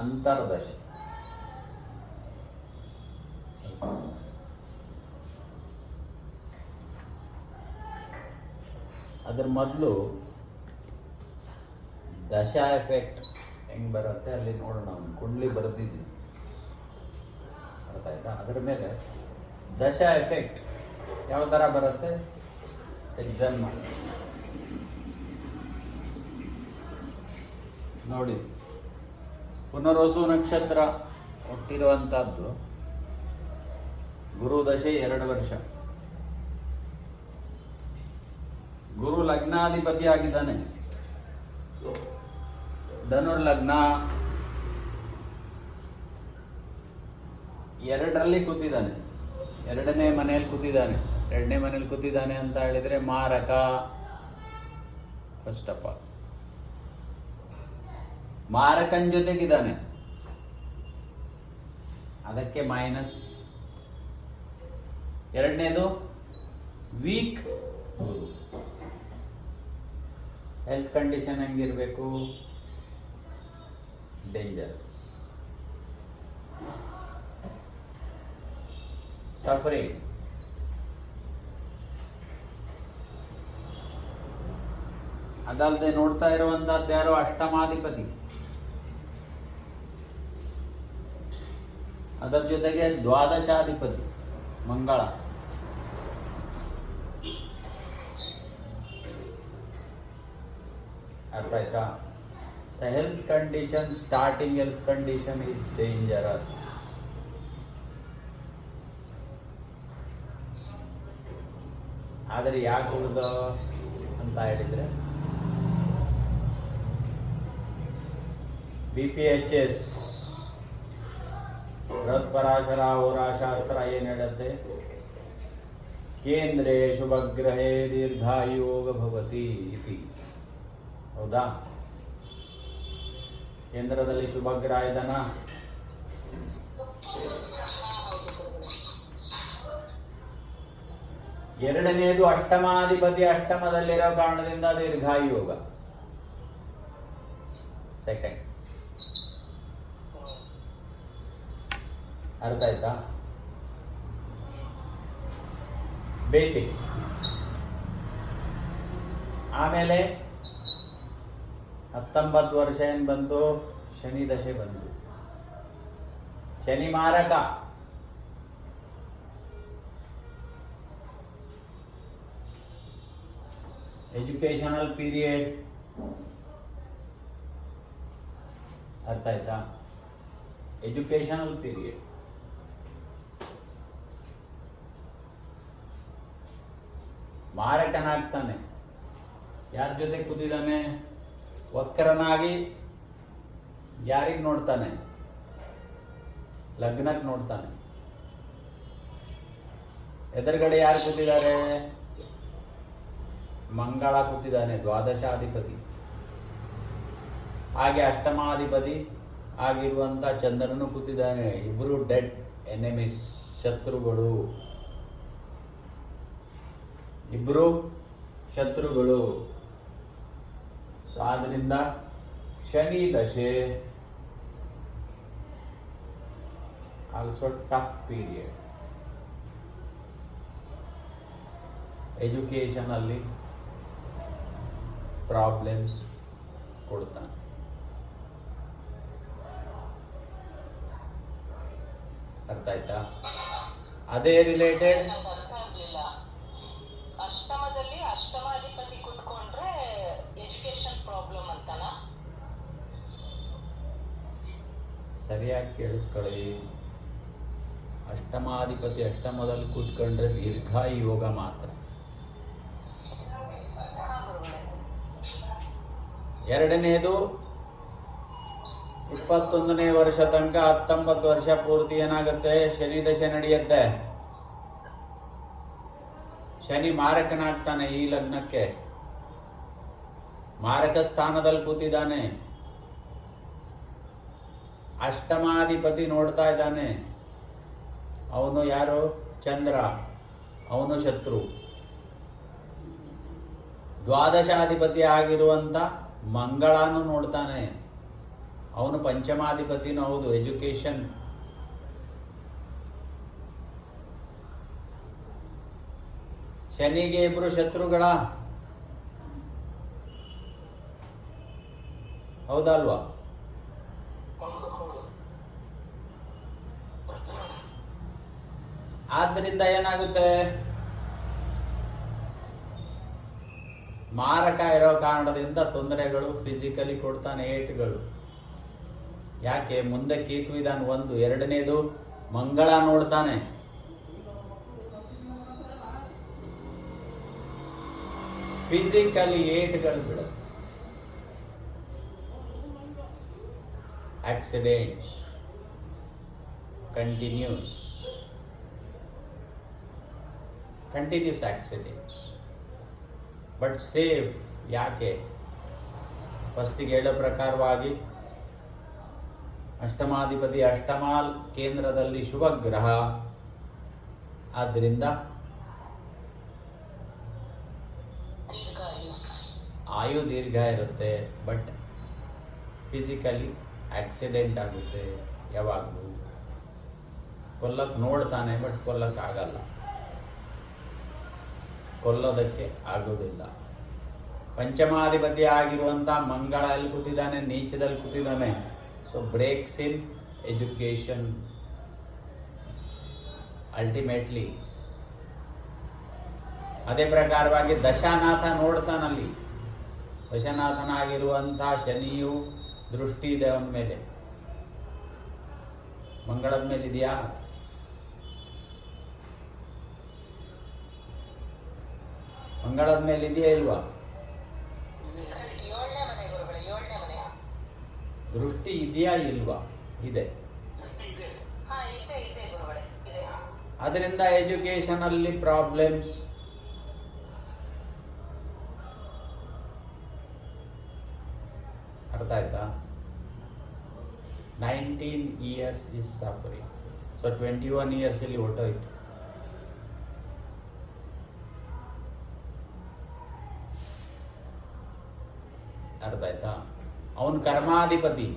ಅಂತರ್ದಶೆ. ಅದ್ರ ಮೊದಲು ದಶಾ ಎಫೆಕ್ಟ್ ಹೆಂಗೆ ಬರುತ್ತೆ ಅಲ್ಲಿ ನೋಡೋಣ. ಒಂದು ಕುಂಡ್ಲಿ ಬರೆದಿದ್ದೀನಿ, ಅರ್ಥ ಆಯ್ತಾ? ಅದರ ಮೇಲೆ ದಶಾ ಎಫೆಕ್ಟ್ ಯಾವ ಥರ ಬರುತ್ತೆ ಎಕ್ಸಾಮ್ ಮಾಡಿ ನೋಡಿ. ಪುನರ್ವಸು ನಕ್ಷತ್ರ ಹುಟ್ಟಿರುವಂಥದ್ದು, ಗುರು ದಶೆ 2 ವರ್ಷ. ಗುರು ಲಗ್ನಾಧಿಪತಿ ಆಗಿದ್ದಾನೆ. ಧನುರ್ಲಗ್ನ 2ರಲ್ಲಿ ಕೂತಿದ್ದಾನೆ, 2ನೇ ಮನೆಯಲ್ಲಿ ಕೂತಿದ್ದಾನೆ. 2ನೇ ಮನೆಯಲ್ಲಿ ಕೂತಿದ್ದಾನೆ ಅಂತ ಹೇಳಿದ್ರೆ ಮಾರಕ. ಫಸ್ಟ್ ಆಫ್ ಆಲ್ ಮಾರಕನ್ ಜೊತೆಗಿದ್ದಾನೆ, ಅದಕ್ಕೆ ಮೈನಸ್. 2ನೇದು ವೀಕ್. ಹೆಲ್ತ್ ಕಂಡೀಷನ್ ಹೆಂಗಿರಬೇಕು? Dangerous, suffering. ಅದಲ್ಲದೆ ನೋಡ್ತಾ ಇರುವಂತಹದ್ದು ಯಾರು? ಅಷ್ಟಮಾಧಿಪತಿ. ಅದರ ಜೊತೆಗೆ ದ್ವಾದಶಾಧಿಪತಿ ಮಂಗಳ. ಅರ್ಥ ಆಯ್ತಾ? Health condition, starting health condition is dangerous. ಆದರೆ ಯಾಕೆ ಉಳಿದ ಅಂತ ಹೇಳಿದ್ರೆ BPHS ಬೃಹತ್ಪರಾಶರ ಹೋರಾಶಾಸ್ತ್ರ ಏನು ಹೇಳುತ್ತೆ? ಕೇಂದ್ರೇ ಶುಭಗ್ರಹೇ ದೀರ್ಘಾಯೋಗ ಭವತಿ ಇತಿ. ಹೌದಾ? ಕೇಂದ್ರದಲ್ಲಿ ಶುಭಗ್ರಹ ಇದ್ದಾನ. ಎರಡನೆಯದು ಅಷ್ಟಮಾಧಿಪತಿ ಅಷ್ಟಮದಲ್ಲಿರೋ ಕಾರಣದಿಂದ ದೀರ್ಘಾಯೋಗ. ಸೆಕೆಂಡ್. ಅರ್ಥ ಆಯ್ತಾ? ಬೇಸಿಕ್. ಆಮೇಲೆ 19 ವರ್ಷ ಏನು ಬಂತು? ಶನಿ ದಶೆ ಬಂತು. ಶನಿ ಮಾರಕ. Educational period. ಅರ್ಥ ಆಯ್ತಾ? Educational period. ಮಾರಕನಾಗ್ತಾನೆ. ಯಾರ ಜೊತೆ ಕೂತಿದ್ದಾನೆ? ವಕ್ರನಾಗಿ ಯಾರಿಗೆ ನೋಡ್ತಾನೆ? ಲಗ್ನಕ್ಕೆ ನೋಡ್ತಾನೆ. ಎದುರುಗಡೆ ಯಾರು ಕೂತಿದ್ದಾರೆ? ಮಂಗಳ ಕೂತಿದ್ದಾನೆ, ದ್ವಾದಶಾಧಿಪತಿ. ಹಾಗೆ ಅಷ್ಟಮಾಧಿಪತಿ ಆಗಿರುವಂತ ಚಂದ್ರನು ಕೂತಿದ್ದಾನೆ. ಇಬ್ಬರು ಡೆಡ್ ಎನಿಮೀಸ್, ಶತ್ರುಗಳು. ಇಬ್ಬರು ಶತ್ರುಗಳು. ಸೊ ಆದ್ರಿಂದ ಶನಿ ದಶೆ ಆಲ್ಸೋ ಟಫ್ ಪೀರಿಯಡ್. ಎಜುಕೇಶನ್ ಅಲ್ಲಿ ಪ್ರಾಬ್ಲಮ್ಸ್ ಕೊಡ್ತಾನೆ. ಅರ್ಥ ಆಯ್ತಾ? ಅದೇ ರಿಲೇಟೆಡ್ ಅಷ್ಟಮದಲ್ಲಿ ಅಷ್ಟಮಾಧಿಪತಿ ಕೂತ್ಕೊಂಡ್ರೆ ಎಜುಕೇಶನ್ ಪ್ರಾಬ್ಲಮ್ ಅಂತನಾ? ಸರಿಯಾಗಿ ಕೇಳಿಸ್ಕೊಳ್ಳಿ. ಅಷ್ಟಮಾಧಿಪತಿ ಅಷ್ಟಮದಲ್ಲಿ ಕೂತ್ಕೊಂಡ್ರೆ ದೀರ್ಘಾಯು ಯೋಗ ಮಾತ್ರ. ಎರಡನೇದು 21ನೇ ವರ್ಷ ತನಕ 19 ವರ್ಷ ಪೂರ್ತಿ ಏನಾಗುತ್ತೆ? ಶನಿ ದಶೆ ನಡೆಯುತ್ತೆ. ಶನಿ ಮಾರಕನಾಗ್ತಾನೆ. ಈ ಲಗ್ನಕ್ಕೆ ಮಾರಕ ಸ್ಥಾನದಲ್ಲಿ ಕೂತಿದ್ದಾನೆ. ಅಷ್ಟಮಾಧಿಪತಿ ನೋಡ್ತಾ ಇದ್ದಾನೆ. ಅವನು ಯಾರು? ಚಂದ್ರ. ಅವನು ಶತ್ರು. ದ್ವಾದಶಾಧಿಪತಿ ಆಗಿರುವಂತ ಮಂಗಳನು ನೋಡ್ತಾನೆ. ಅವನು ಪಂಚಮಾಧಿಪತಿನೂ ಹೌದು, ಎಜುಕೇಶನ್. ಶನಿಗೆ ಇಬ್ರು ಶತ್ರುಗಳ, ಹೌದಲ್ವಾ? ಆದ್ದರಿಂದ ಏನಾಗುತ್ತೆ, ಮಾರಕ ಇರೋ ಕಾರಣದಿಂದ ತೊಂದರೆಗಳು ಫಿಸಿಕಲಿ ಕೊಡ್ತಾನೆ, ಏಟ್ಗಳು. ಯಾಕೆ? ಮುಂದೆ ಕೇತು ಇದಾನೆ ಒಂದು, ಎರಡನೇದು ಮಂಗಳ ನೋಡ್ತಾನೆ. ಫಿಸಿಕಲಿ ಏಟ್ಗಳು ಬಿಡುತ್ತೆ. Accidents continues accidents, but safe. ಯಾಕೆ? ಫಸ್ಟಿಗೆ ಹೇಳೋ ಪ್ರಕಾರವಾಗಿ ಅಷ್ಟಮಾಧಿಪತಿ ಅಷ್ಟಮಾಲ್ ಕೇಂದ್ರದಲ್ಲಿ ಶುಭ ಗ್ರಹ, ಆದ್ದರಿಂದ ಆಯು ದೀರ್ಘ ಇರುತ್ತೆ, ಬಟ್ ಫಿಸಿಕಲಿ ಆಕ್ಸಿಡೆಂಟ್ ಆಗುತ್ತೆ. ಯಾವಾಗಲೂ ಕೊಲ್ಲಕ್ಕೆ ನೋಡ್ತಾನೆ, ಬಟ್ ಕೊಲ್ಲಕ್ಕಾಗಲ್ಲ, ಕೊಲ್ಲೋದಕ್ಕೆ ಆಗೋದಿಲ್ಲ. ಪಂಚಮಾಧಿಪತಿ ಆಗಿರುವಂಥ ಮಂಗಳ ಎಲ್ಲಿ ಕೂತಿದ್ದಾನೆ? ನೀಚದಲ್ಲಿ ಕೂತಿದ್ದಾನೆ. So breaks in education ultimately. ಅದೇ ಪ್ರಕಾರವಾಗಿ ದಶಾನಾಥ ನೋಡ್ತಾನಲ್ಲಿ. ದಶನಾಥನಾಗಿರುವಂಥ ಶನಿಯು ದೃಷ್ಟಿ ಇದೆ ಅವನ ಮೇಲೆ. ಮಂಗಳದ ಮೇಲೆ ಇದೆಯಾ? ಮಂಗಳದ ಮೇಲೆ ಇದೆಯಾ ಇಲ್ವಾ? ದೃಷ್ಟಿ ಇದೆಯಾ ಇಲ್ವಾ? ಇದೆ. ಅದರಿಂದ ಎಜುಕೇಶನ್ ಅಲ್ಲಿ ಪ್ರಾಬ್ಲಮ್ಸ್. ಅರ್ಥ ಆಯ್ತಾ? 19 years is suffering. So 21 years ಇಲ್ಲಿ ಹೊಟ್ಟೋಯ್ತು. ಅರ್ಥ ಆಯ್ತಾ? ಅವನು ಕರ್ಮಾಧಿಪತಿ.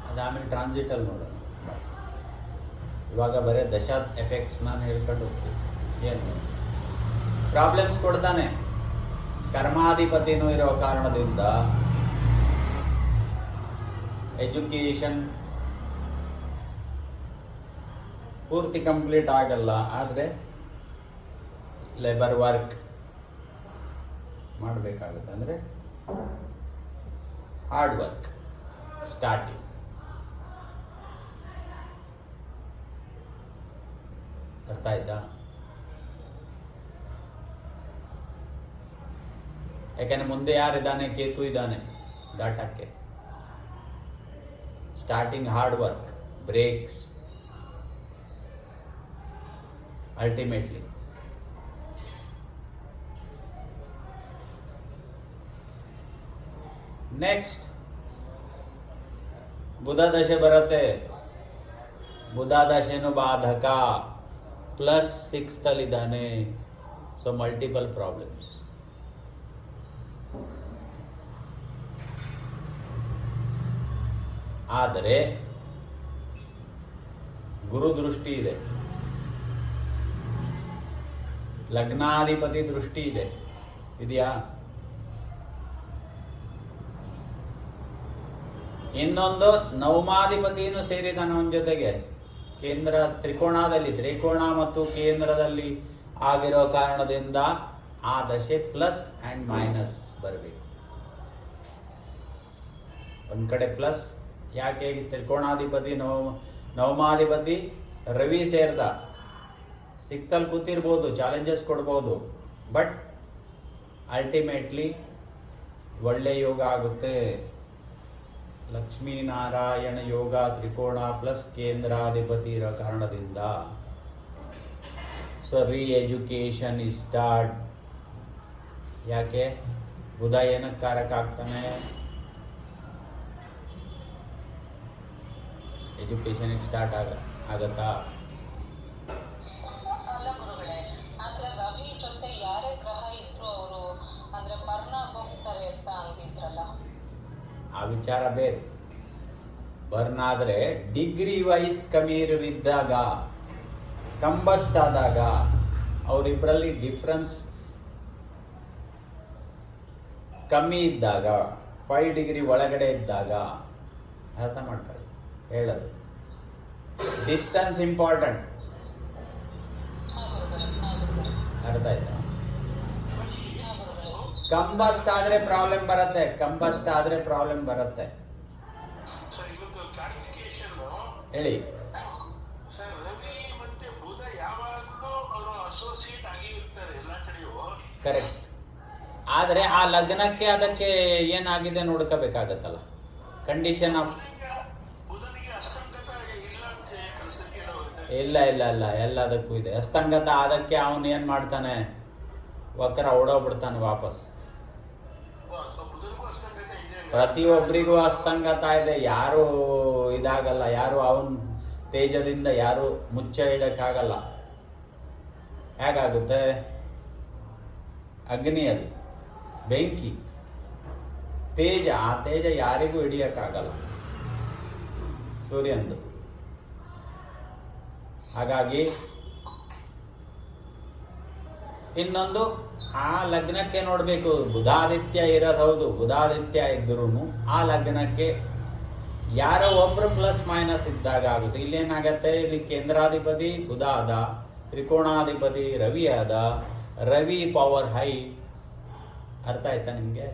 ಅದಾದ್ಮೇಲೆ ಟ್ರಾನ್ಸಿಟ್ ಅಲ್ಲಿ ನೋಡೋಣ. ಇವಾಗ ಬರೀ ದಶಾ ಎಫೆಕ್ಟ್ಸ್ ನಾನು ಹೇಳ್ಕೊಂಡು ಹೋಗ್ತೀನಿ. ಏನು ಪ್ರಾಬ್ಲಮ್ಸ್ ಕೊಡ್ತಾನೆ? ಕರ್ಮಾಧಿಪತಿನೂ ಇರೋ ಕಾರಣದಿಂದ ಎಜುಕೇಶನ್ ಪೂರ್ತಿ ಕಂಪ್ಲೀಟ್ ಆಗಲ್ಲ. ಆದರೆ ಲೇಬರ್ ವರ್ಕ್ ಮಾಡಬೇಕಾಗುತ್ತೆ, ಅಂದರೆ ಹಾರ್ಡ್ ವರ್ಕ್ ಸ್ಟಾರ್ಟಿಂಗ್. ಅರ್ಥ ಆಯ್ತಾ? ಯಾಕೆಂದ್ರೆ ಮುಂದೆ ಯಾರಿದ್ದಾನೆ? ಕೇತು ಇದ್ದಾನೆ ದಾಟಕ್ಕೆ. Starting hard work, breaks ultimately. Next ಬುಧ ದಶೆ ಬರುತ್ತೆ. ಬುಧ ದಶೆನು ಬಾಧಕ, ಪ್ಲಸ್ 6th ಅಲ್ಲಿದ್ದಾನೆ. So multiple problems. ಆದರೆ ಗುರು ದೃಷ್ಟಿ ಇದೆ, ಲಗ್ನಾಧಿಪತಿ ದೃಷ್ಟಿ ಇದೆ. ಇದೆಯಾ? ಇನ್ನೊಂದು ನವಮಾಧಿಪತಿಯನ್ನು ಸೇರಿದಾನೆ ಅವನ ಜೊತೆಗೆ. ಕೇಂದ್ರ ತ್ರಿಕೋಣದಲ್ಲಿ, ತ್ರಿಕೋಣ ಮತ್ತು ಕೇಂದ್ರದಲ್ಲಿ ಆಗಿರೋ ಕಾರಣದಿಂದ ಆ ದಶೆ ಪ್ಲಸ್ ಆ್ಯಂಡ್ ಮೈನಸ್ ಬರಬೇಕು. ಒಂದು ಕಡೆ ಪ್ಲಸ್. ಯಾಕೆ? ತ್ರಿಕೋಣಾಧಿಪತಿ ನವಮಾಧಿಪತಿ ರವಿ ಸೇರ್ದ. ಸಿಕ್ತಲ್ಲಿ ಕೂತಿರ್ಬೋದು, ಚಾಲೆಂಜಸ್ ಕೊಡ್ಬೋದು, ಬಟ್ ಅಲ್ಟಿಮೇಟ್ಲಿ ಒಳ್ಳೆ ಯೋಗ ಆಗುತ್ತೆ. ಲಕ್ಷ್ಮೀನಾರಾಯಣ ಯೋಗ ತ್ರಿಕೋಣ ಪ್ಲಸ್ ಕೇಂದ್ರಾಧಿಪತಿ ಇರೋ ಕಾರಣದಿಂದ. ಸೊ ರೀ ಎಜುಕೇಶನ್ ಇಸ್ ಸ್ಟಾರ್ಟ್. ಯಾಕೆ? ಬುಧ ಏನಕ್ಕೆ ಕಾರಕ ಆಗ್ತಾನೆ? ಎಜುಕೇಶನ್ ಸ್ಟಾರ್ಟ್ ಆಗತ್ತಾ? ಅಲ್ಲ ಗುರುಗಳೇ, ಅಂದ್ರೆ ರವಿ ಜೊತೆ ಯಾರೇ ಗ್ರಹ ಇದ್ರು ಅವರು ಅಂದ್ರೆ ಅಂದಿದ್ರಲ್ಲ. ಆ ವಿಚಾರ ಬೇರೆ. ಬರ್ನ್ ಆದರೆ ಡಿಗ್ರಿ ವೈಸ್ ಕಮ್ಮಿ ಕಂಬಸ್ಟ್ ಆದಾಗ ಅವರಿಬ್ಬರಲ್ಲಿ ಡಿಫ್ರೆನ್ಸ್ ಕಮ್ಮಿ ಇದ್ದಾಗ 5 ಡಿಗ್ರಿ ಒಳಗಡೆ ಇದ್ದಾಗ ಅರ್ಥ ಮಾಡ್ಕೊಳ್ಳಿ ಹೇಳೋದು. Distance important. ಅರ್ಥ ಆಯ್ತಾ? ಕಂಬಸ್ಟ್ ಆದ್ರೆ ಪ್ರಾಬ್ಲಮ್ ಬರುತ್ತೆ. ಹೇಳಿ. ಕರೆಕ್ಟ್. ಆದ್ರೆ ಆ ಲಗ್ನಕ್ಕೆ ಅದಕ್ಕೆ ಏನಾಗಿದೆ ನೋಡ್ಕೋಬೇಕಾಗತ್ತಲ್ಲ. ಕಂಡೀಷನ್ ಆಫ್ ಇಲ್ಲ ಎಲ್ಲದಕ್ಕೂ ಇದೆ. ಅಸ್ತಂಗತ ಅದಕ್ಕೆ ಅವನು ಏನ್ ಮಾಡ್ತಾನೆ, ವಕ್ರ ಓಡೋಗ್ಬಿಡ್ತಾನೆ ವಾಪಸ್. ಪ್ರತಿಯೊಬ್ಬರಿಗೂ ಅಸ್ತಂಗತ ಇದೆ. ಯಾರು ಇದಾಗಲ್ಲ, ಯಾರು ಅವನ್ ತೇಜದಿಂದ ಯಾರು ಮುಚ್ಚ ಇಡಕ್ಕಾಗಲ್ಲ. ಹೇಗಾಗುತ್ತೆ? ಅಗ್ನಿ ಅದು, ಬೆಂಕಿ, ತೇಜ. ಆ ತೇಜ ಯಾರಿಗೂ ಹಿಡಿಯಕ್ಕಾಗಲ್ಲ ಸೂರ್ಯಂದು. ಹಾಗಾಗಿ ಇನ್ನೊಂದು ಆ ಲಗ್ನಕ್ಕೆ ನೋಡಬೇಕು. ಬುಧಾದಿತ್ಯ ಇರೋದು ಹೌದು, ಬುಧಾದಿತ್ಯ ಇದ್ರೂ ಆ ಲಗ್ನಕ್ಕೆ ಯಾರೋ ಒಬ್ರು ಪ್ಲಸ್ ಮೈನಸ್ ಇದ್ದಾಗ ಆಗುತ್ತೆ. ಇಲ್ಲೇನಾಗತ್ತೆ, ಇಲ್ಲಿ ಕೇಂದ್ರಾಧಿಪತಿ ಬುಧ ಆದ, ತ್ರಿಕೋಣಾಧಿಪತಿ ರವಿ ಆದ. Ravi power high. ಅರ್ಥ ಆಯ್ತಾ ನಿಮ್ಗೆ?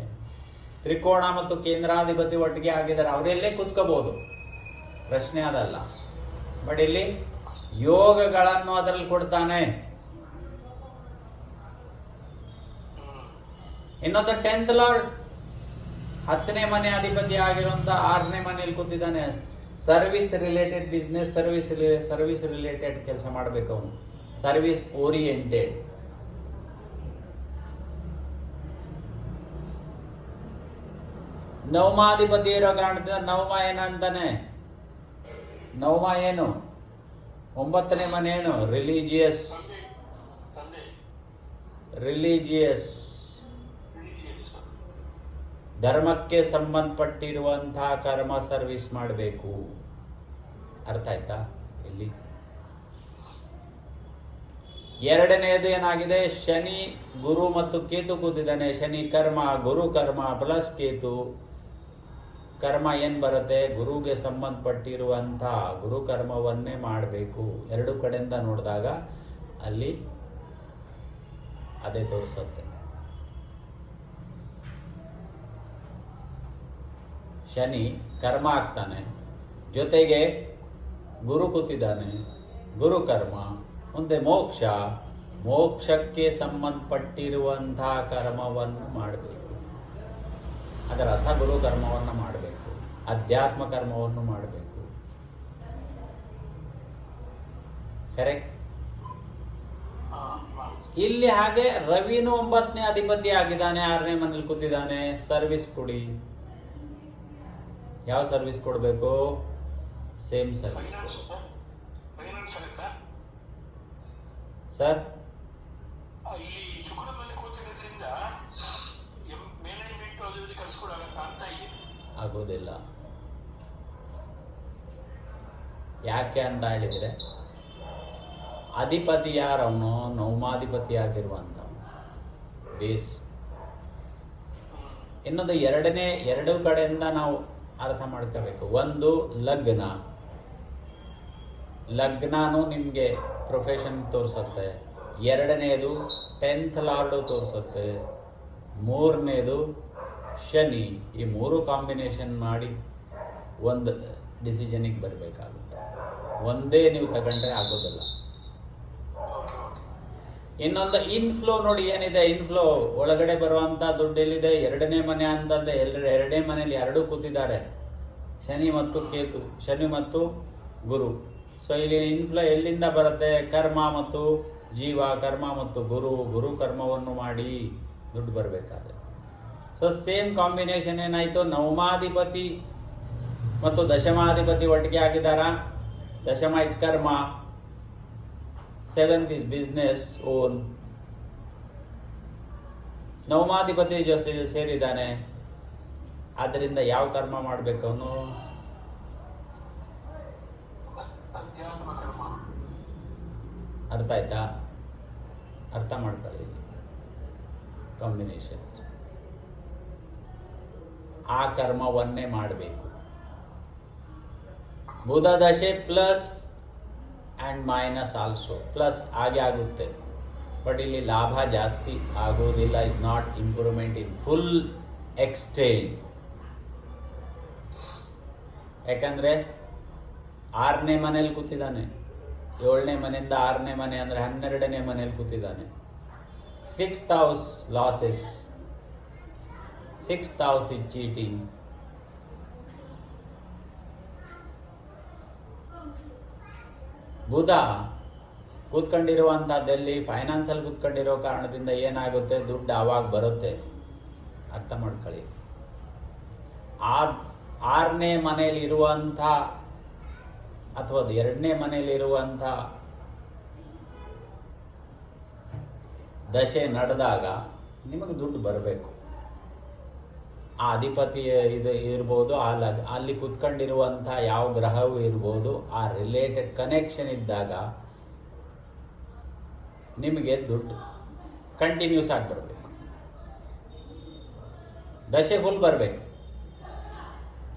ತ್ರಿಕೋಣ ಮತ್ತು ಕೇಂದ್ರಾಧಿಪತಿ ಒಟ್ಟಿಗೆ ಆಗಿದ್ದಾರೆ, ಅವರೆಲ್ಲೇ ಕುತ್ಕೋಬಹುದು, ಪ್ರಶ್ನೆ ಅದಲ್ಲ. ಬಟ್ ಇಲ್ಲಿ ಯೋಗಗಳನ್ನು ಅದರಲ್ಲಿ ಕೊಡ್ತಾನೆ. ಇನ್ನೊಂದು 10th ಲಾರ್ಡ್ 10ನೇ ಮನೆ ಅಧಿಪತಿ ಆಗಿರುವಂತ 6ನೇ ಮನೆಯಲ್ಲಿ ಕೂತಿದ್ದಾನೆ. Service related business, service related ಕೆಲಸ ಮಾಡಬೇಕು ಅವನು, ಸರ್ವಿಸ್ ಓರಿಯೆಂಟೆಡ್. ನವಮಾಧಿಪತಿ ಇರೋ ಕಾರಣದಿಂದ ನವಮ ಏನಂತಾನೆ, ನವಮ ಏನು, 9ನೇ ಮನೆ ಏನು, ರಿಲಿಜಿಯಸ್. ಧರ್ಮಕ್ಕೆ ಸಂಬಂಧಪಟ್ಟಿರುವಂತಹ ಕರ್ಮ ಸರ್ವಿಸ್ ಮಾಡಬೇಕು. ಅರ್ಥ ಆಯ್ತಾ? ಇಲ್ಲಿ ಎರಡನೆಯದು ಏನಾಗಿದೆ, ಶನಿ ಗುರು ಮತ್ತು ಕೇತು ಕೂತಿದ್ದಾನೆ. ಶನಿ ಕರ್ಮ, ಗುರು ಕರ್ಮ ಪ್ಲಸ್ ಕೇತು ಕರ್ಮ ಏನ್ ಬರುತ್ತೆ, ಗುರುಗೆ ಸಂಬಂಧಪಟ್ಟಿರುವಂತಹ ಗುರು ಕರ್ಮವನ್ನೇ ಮಾಡಬೇಕು. ಎರಡು ಕಡೆಯಿಂದ ನೋಡಿದಾಗ ಅಲ್ಲಿ ಅದೇ ತೋರಿಸುತ್ತೆ. ಶನಿ ಕರ್ಮ ಆಗ್ತಾನೆ, ಜೊತೆಗೆ ಗುರು ಕೂತಿದ್ದಾನೆ, ಗುರು ಕರ್ಮ. ಮುಂದೆ ಮೋಕ್ಷಕ್ಕೆ ಸಂಬಂಧಪಟ್ಟಿರುವಂತಹ ಕರ್ಮವನ್ನು ಮಾಡಬೇಕು. ಅದರ ಅರ್ಥ ಗುರು ಕರ್ಮವನ್ನು ಮಾಡಬೇಕು, ಅಧ್ಯಾತ್ಮ ಕರ್ಮವನ್ನು ಮಾಡಬೇಕು. ಕರೆಕ್ಟ್. ಇಲ್ಲಿ ಹಾಗೆ ರವಿನು 9ನೇ ಅಧಿಪತಿ ಆಗಿದ್ದಾನೆ, 6ನೇ ಮನೇಲಿ ಕೂತಿದ್ದಾನೆ. ಸರ್ವಿಸ್ ಕೊಡಿ. ಯಾವ ಸರ್ವಿಸ್ ಕೊಡಬೇಕು? Same service sir. ಆಗೋದಿಲ್ಲ. ಯಾಕೆ ಅಂತ ಹೇಳಿದ್ರೆ, ಅಧಿಪತಿ ಯಾರವನು, ನವಮಾಧಿಪತಿ ಆಗಿರುವಂತ ಬೇಸ್. ಇನ್ನೊಂದು ಎರಡು ಕಡೆಯಿಂದ ನಾವು ಅರ್ಥ ಮಾಡ್ಕೋಬೇಕು. ಒಂದು ಲಗ್ನನೂ ನಿಮಗೆ ಪ್ರೊಫೆಷನ್ ತೋರಿಸುತ್ತೆ. ಎರಡನೇದು 10th ಲಾರ್ಡು ತೋರಿಸುತ್ತೆ. ಮೂರನೇದು ಶನಿ. ಈ ಮೂರು ಕಾಂಬಿನೇಷನ್ ಮಾಡಿ ಒಂದು ಡಿಸಿಷನಿಗೆ ಬರಬೇಕಾಗುತ್ತೆ. ಒಂದೇ ನೀವು ತಗೊಂಡ್ರೆ ಆಗೋದಿಲ್ಲ. ಇನ್ನೊಂದು ಇನ್ಫ್ಲೋ ನೋಡಿ ಏನಿದೆ. ಇನ್ಫ್ಲೋ ಒಳಗಡೆ ಬರುವಂತ ದುಡ್ಡು ಎಲ್ಲಿದೆ? 2ನೇ ಮನೆ ಅಂತಂದ್ರೆ 2ನೇ ಮನೆಯಲ್ಲಿ ಎರಡೂ ಕೂತಿದ್ದಾರೆ, ಶನಿ ಮತ್ತು ಕೇತು, ಶನಿ ಮತ್ತು ಗುರು. ಸೊ ಇಲ್ಲಿ ಇನ್ಫ್ಲೋ ಎಲ್ಲಿಂದ ಬರುತ್ತೆ? ಕರ್ಮ ಮತ್ತು ಜೀವ, ಕರ್ಮ ಮತ್ತು ಗುರು ಕರ್ಮವನ್ನು ಮಾಡಿ ದುಡ್ಡು ಬರಬೇಕಾದ್ರೆ. ಸೊ ಸೇಮ್ ಕಾಂಬಿನೇಷನ್ ಏನಾಯ್ತು, ನವಮಾಧಿಪತಿ ಮತ್ತು ದಶಮಾಧಿಪತಿ ಒಟ್ಟಿಗೆ ಆಗಿದಾರ. ದಶಮ ಇಸ್ ಕರ್ಮ, 7th is business own. ನವಮಾಧಿಪತಿ ಸೇರಿದ್ದಾನೆ, ಆದ್ದರಿಂದ ಯಾವ ಕರ್ಮ ಮಾಡಬೇಕು ಅವನು? ಅಧ್ಯಾತ್ಮ ಕರ್ಮ. ಅರ್ಥ ಆಯ್ತಾ? ಅರ್ಥ ಮಾಡ್ಕೊಳ್ಳಿ ಕಾಂಬಿನೇಷನ್. ಆ ಕರ್ಮವನ್ನೇ ಮಾಡಬೇಕು. ಬುಧ ದಶೆ plus and minus also. Plus ಹಾಗೆ ಆಗುತ್ತೆ, ಬಟ್ ಇಲ್ಲಿ ಲಾಭ ಜಾಸ್ತಿ ಆಗೋದಿಲ್ಲ. Is not improvement in full exchange. ಯಾಕಂದರೆ 6ನೇ ಮನೇಲಿ ಕೂತಿದ್ದಾನೆ, 7ನೇ ಮನೆಯಿಂದ 6ನೇ ಮನೆ ಅಂದರೆ 12ನೇ ಮನೇಲಿ ಕೂತಿದ್ದಾನೆ. 6th house losses, 6th house is cheating. ಬುಧ ಕೂತ್ಕೊಂಡಿರುವಂಥದ್ದಲ್ಲಿ ಫೈನಾನ್ಸಲ್ಲಿ ಕೂತ್ಕೊಂಡಿರೋ ಕಾರಣದಿಂದ ಏನಾಗುತ್ತೆ, ದುಡ್ಡು ಆವಾಗ ಬರುತ್ತೆ. ಅರ್ಥ ಮಾಡ್ಕೊಳ್ಳಿ. 6ನೇ ಮನೆಯಲ್ಲಿ ಇರುವಂಥ ಅಥವಾ 2ನೇ ಮನೆಯಲ್ಲಿರುವಂಥ ದಶೆ ನಡೆದಾಗ ನಿಮಗೆ ದುಡ್ಡು ಬರಬೇಕು. ಆ ಅಧಿಪತಿ ಇದು ಇರ್ಬೋದು, ಅಲ್ಲಿ ಕುತ್ಕೊಂಡಿರುವಂಥ ಯಾವ ಗ್ರಹವೂ ಇರ್ಬೋದು, ಆ ರಿಲೇಟೆಡ್ ಕನೆಕ್ಷನ್ ಇದ್ದಾಗ ನಿಮಗೆ ದುಡ್ಡು ಕಂಟಿನ್ಯೂಸ್ ಆಗಿ ಬರಬೇಕು. ದಶೆ ಫುಲ್ ಬರಬೇಕು.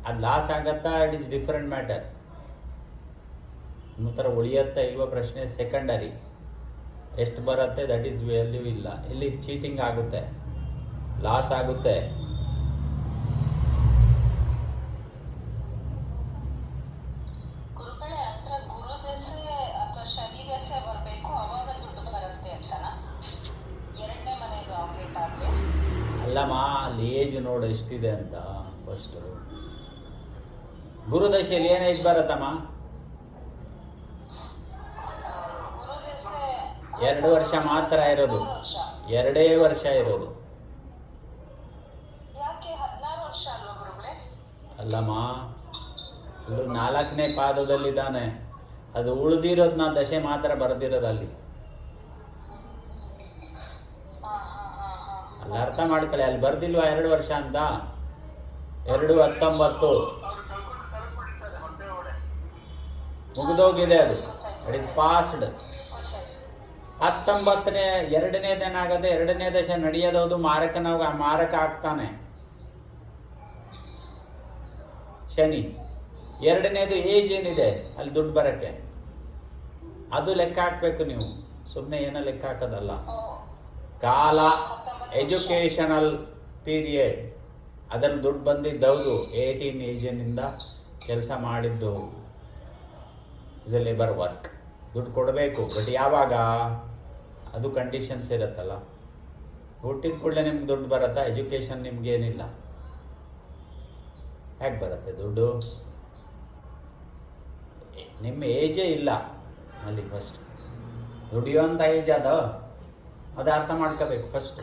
ಅದು ಲಾಸ್ ಆಗತ್ತಾ, ಇಟ್ ಈಸ್ ಡಿಫ್ರೆಂಟ್ ಮ್ಯಾಟರ್. ನಂತರ ಉಳಿಯತ್ತಾ ಇಲ್ವ ಪ್ರಶ್ನೆ ಸೆಕೆಂಡರಿ. ಎಷ್ಟು ಬರುತ್ತೆ ದಟ್ ಈಸ್ ವ್ಯಾಲ್ಯೂ ಇಲ್ಲ. ಇಲ್ಲಿ ಚೀಟಿಂಗ್ ಆಗುತ್ತೆ, ಲಾಸ್ ಆಗುತ್ತೆ. ಗುರುಗಳೇ ಹತ್ರ ಗುರು ದಶೆ ಅಥವಾ ಶನಿ ದಶೆ ಬರಬೇಕು, ಅವಾಗ ದುಡ್ಡು ಬರುತ್ತೆ ಅಂತನಾ? 2ನೇ ಮನೆಗೆ ಆಪರೇಟ್ ಆದರೆ ಅಲ್ಲಮ್ಮ, ಅಲ್ಲಿ ಏಜ್ ನೋಡು ಎಷ್ಟಿದೆ ಅಂತ ಫಸ್ಟು. ಗುರುದಶೆಯಲ್ಲಿ ಏನು ಏಜ್ ಬರುತ್ತಮ್ಮ? 2 ವರ್ಷ ಮಾತ್ರ ಇರೋದು, 2 ವರ್ಷ ಇರೋದು. ಯಾಕೆ 16 ವರ್ಷ ಅಲ್ವಾ ಗುರುಗಳೇ? ಅಲ್ಲಮ್ಮ, ಇವರು 4ನೇ ಪಾದದಲ್ಲಿದ್ದಾನೆ. ಅದು ಉಳಿದಿರೋದು ದಶೆ ಮಾತ್ರ ಬರೆದಿರೋದು ಅಲ್ಲಿ. ಅಲ್ಲಿ ಅರ್ಥ ಮಾಡ್ಕೊಳ್ಳಿ, ಅಲ್ಲಿ ಬರ್ದಿಲ್ವಾ 2 ವರ್ಷ ಅಂತ? 2/19 ಅವ್ರು ಕಳ್ಕೊಂಡಿದ್ದಾರೆ ಹೊಟ್ಟೆ ಒಡೆ. ಮುಗಿದೋಗಿದೆ, ಅದು ಇಟ್ ಇಸ್ ಪಾಸ್ಡ್. 19ನೇ 2ನೇದೇನಾಗದೆ, 2ನೇ ದಶೆ ನಡೆಯೋದು ಮಾರಕ ಆಗ್ತಾನೆ ಶನಿ. 2ನೇದು ಏಜ್ ಏನಿದೆ ಅಲ್ಲಿ ದುಡ್ಡು ಬರಕ್ಕೆ, ಅದು ಲೆಕ್ಕ ಹಾಕ್ಬೇಕು ನೀವು. ಸುಮ್ಮನೆ ಏನೋ ಲೆಕ್ಕ ಹಾಕೋದಲ್ಲ. ಕಾಲ, ಎಜುಕೇಷನಲ್ ಪೀರಿಯಡ್, ಅದನ್ನು ದುಡ್ಡು ಬಂದಿದ್ದೌದು. 18 ಏಜಿನಿಂದ ಕೆಲಸ ಮಾಡಿದ್ದು ಇಸ್ ಎ ಲೇಬರ್ ವರ್ಕ್. ದುಡ್ಡು ಕೊಡಬೇಕು, ಬಟ್ ಯಾವಾಗ? ಅದು ಕಂಡೀಷನ್ಸ್ ಇರುತ್ತಲ್ಲ. ಹುಟ್ಟಿದ ಕೂಡಲೇ ನಿಮ್ಗೆ ದುಡ್ಡು ಬರುತ್ತಾ? ಎಜುಕೇಷನ್ ನಿಮ್ಗೇನಿಲ್ಲ, ಹೇಗೆ ಬರುತ್ತೆ ದುಡ್ಡು? ನಿಮ್ಮ ಏಜೇ ಇಲ್ಲ ಅಲ್ಲಿ. ಫಸ್ಟ್ ದುಡಿಯುವಂಥ ಏಜ್ ಅದು ಅರ್ಥ ಮಾಡ್ಕೋಬೇಕು ಫಸ್ಟ್.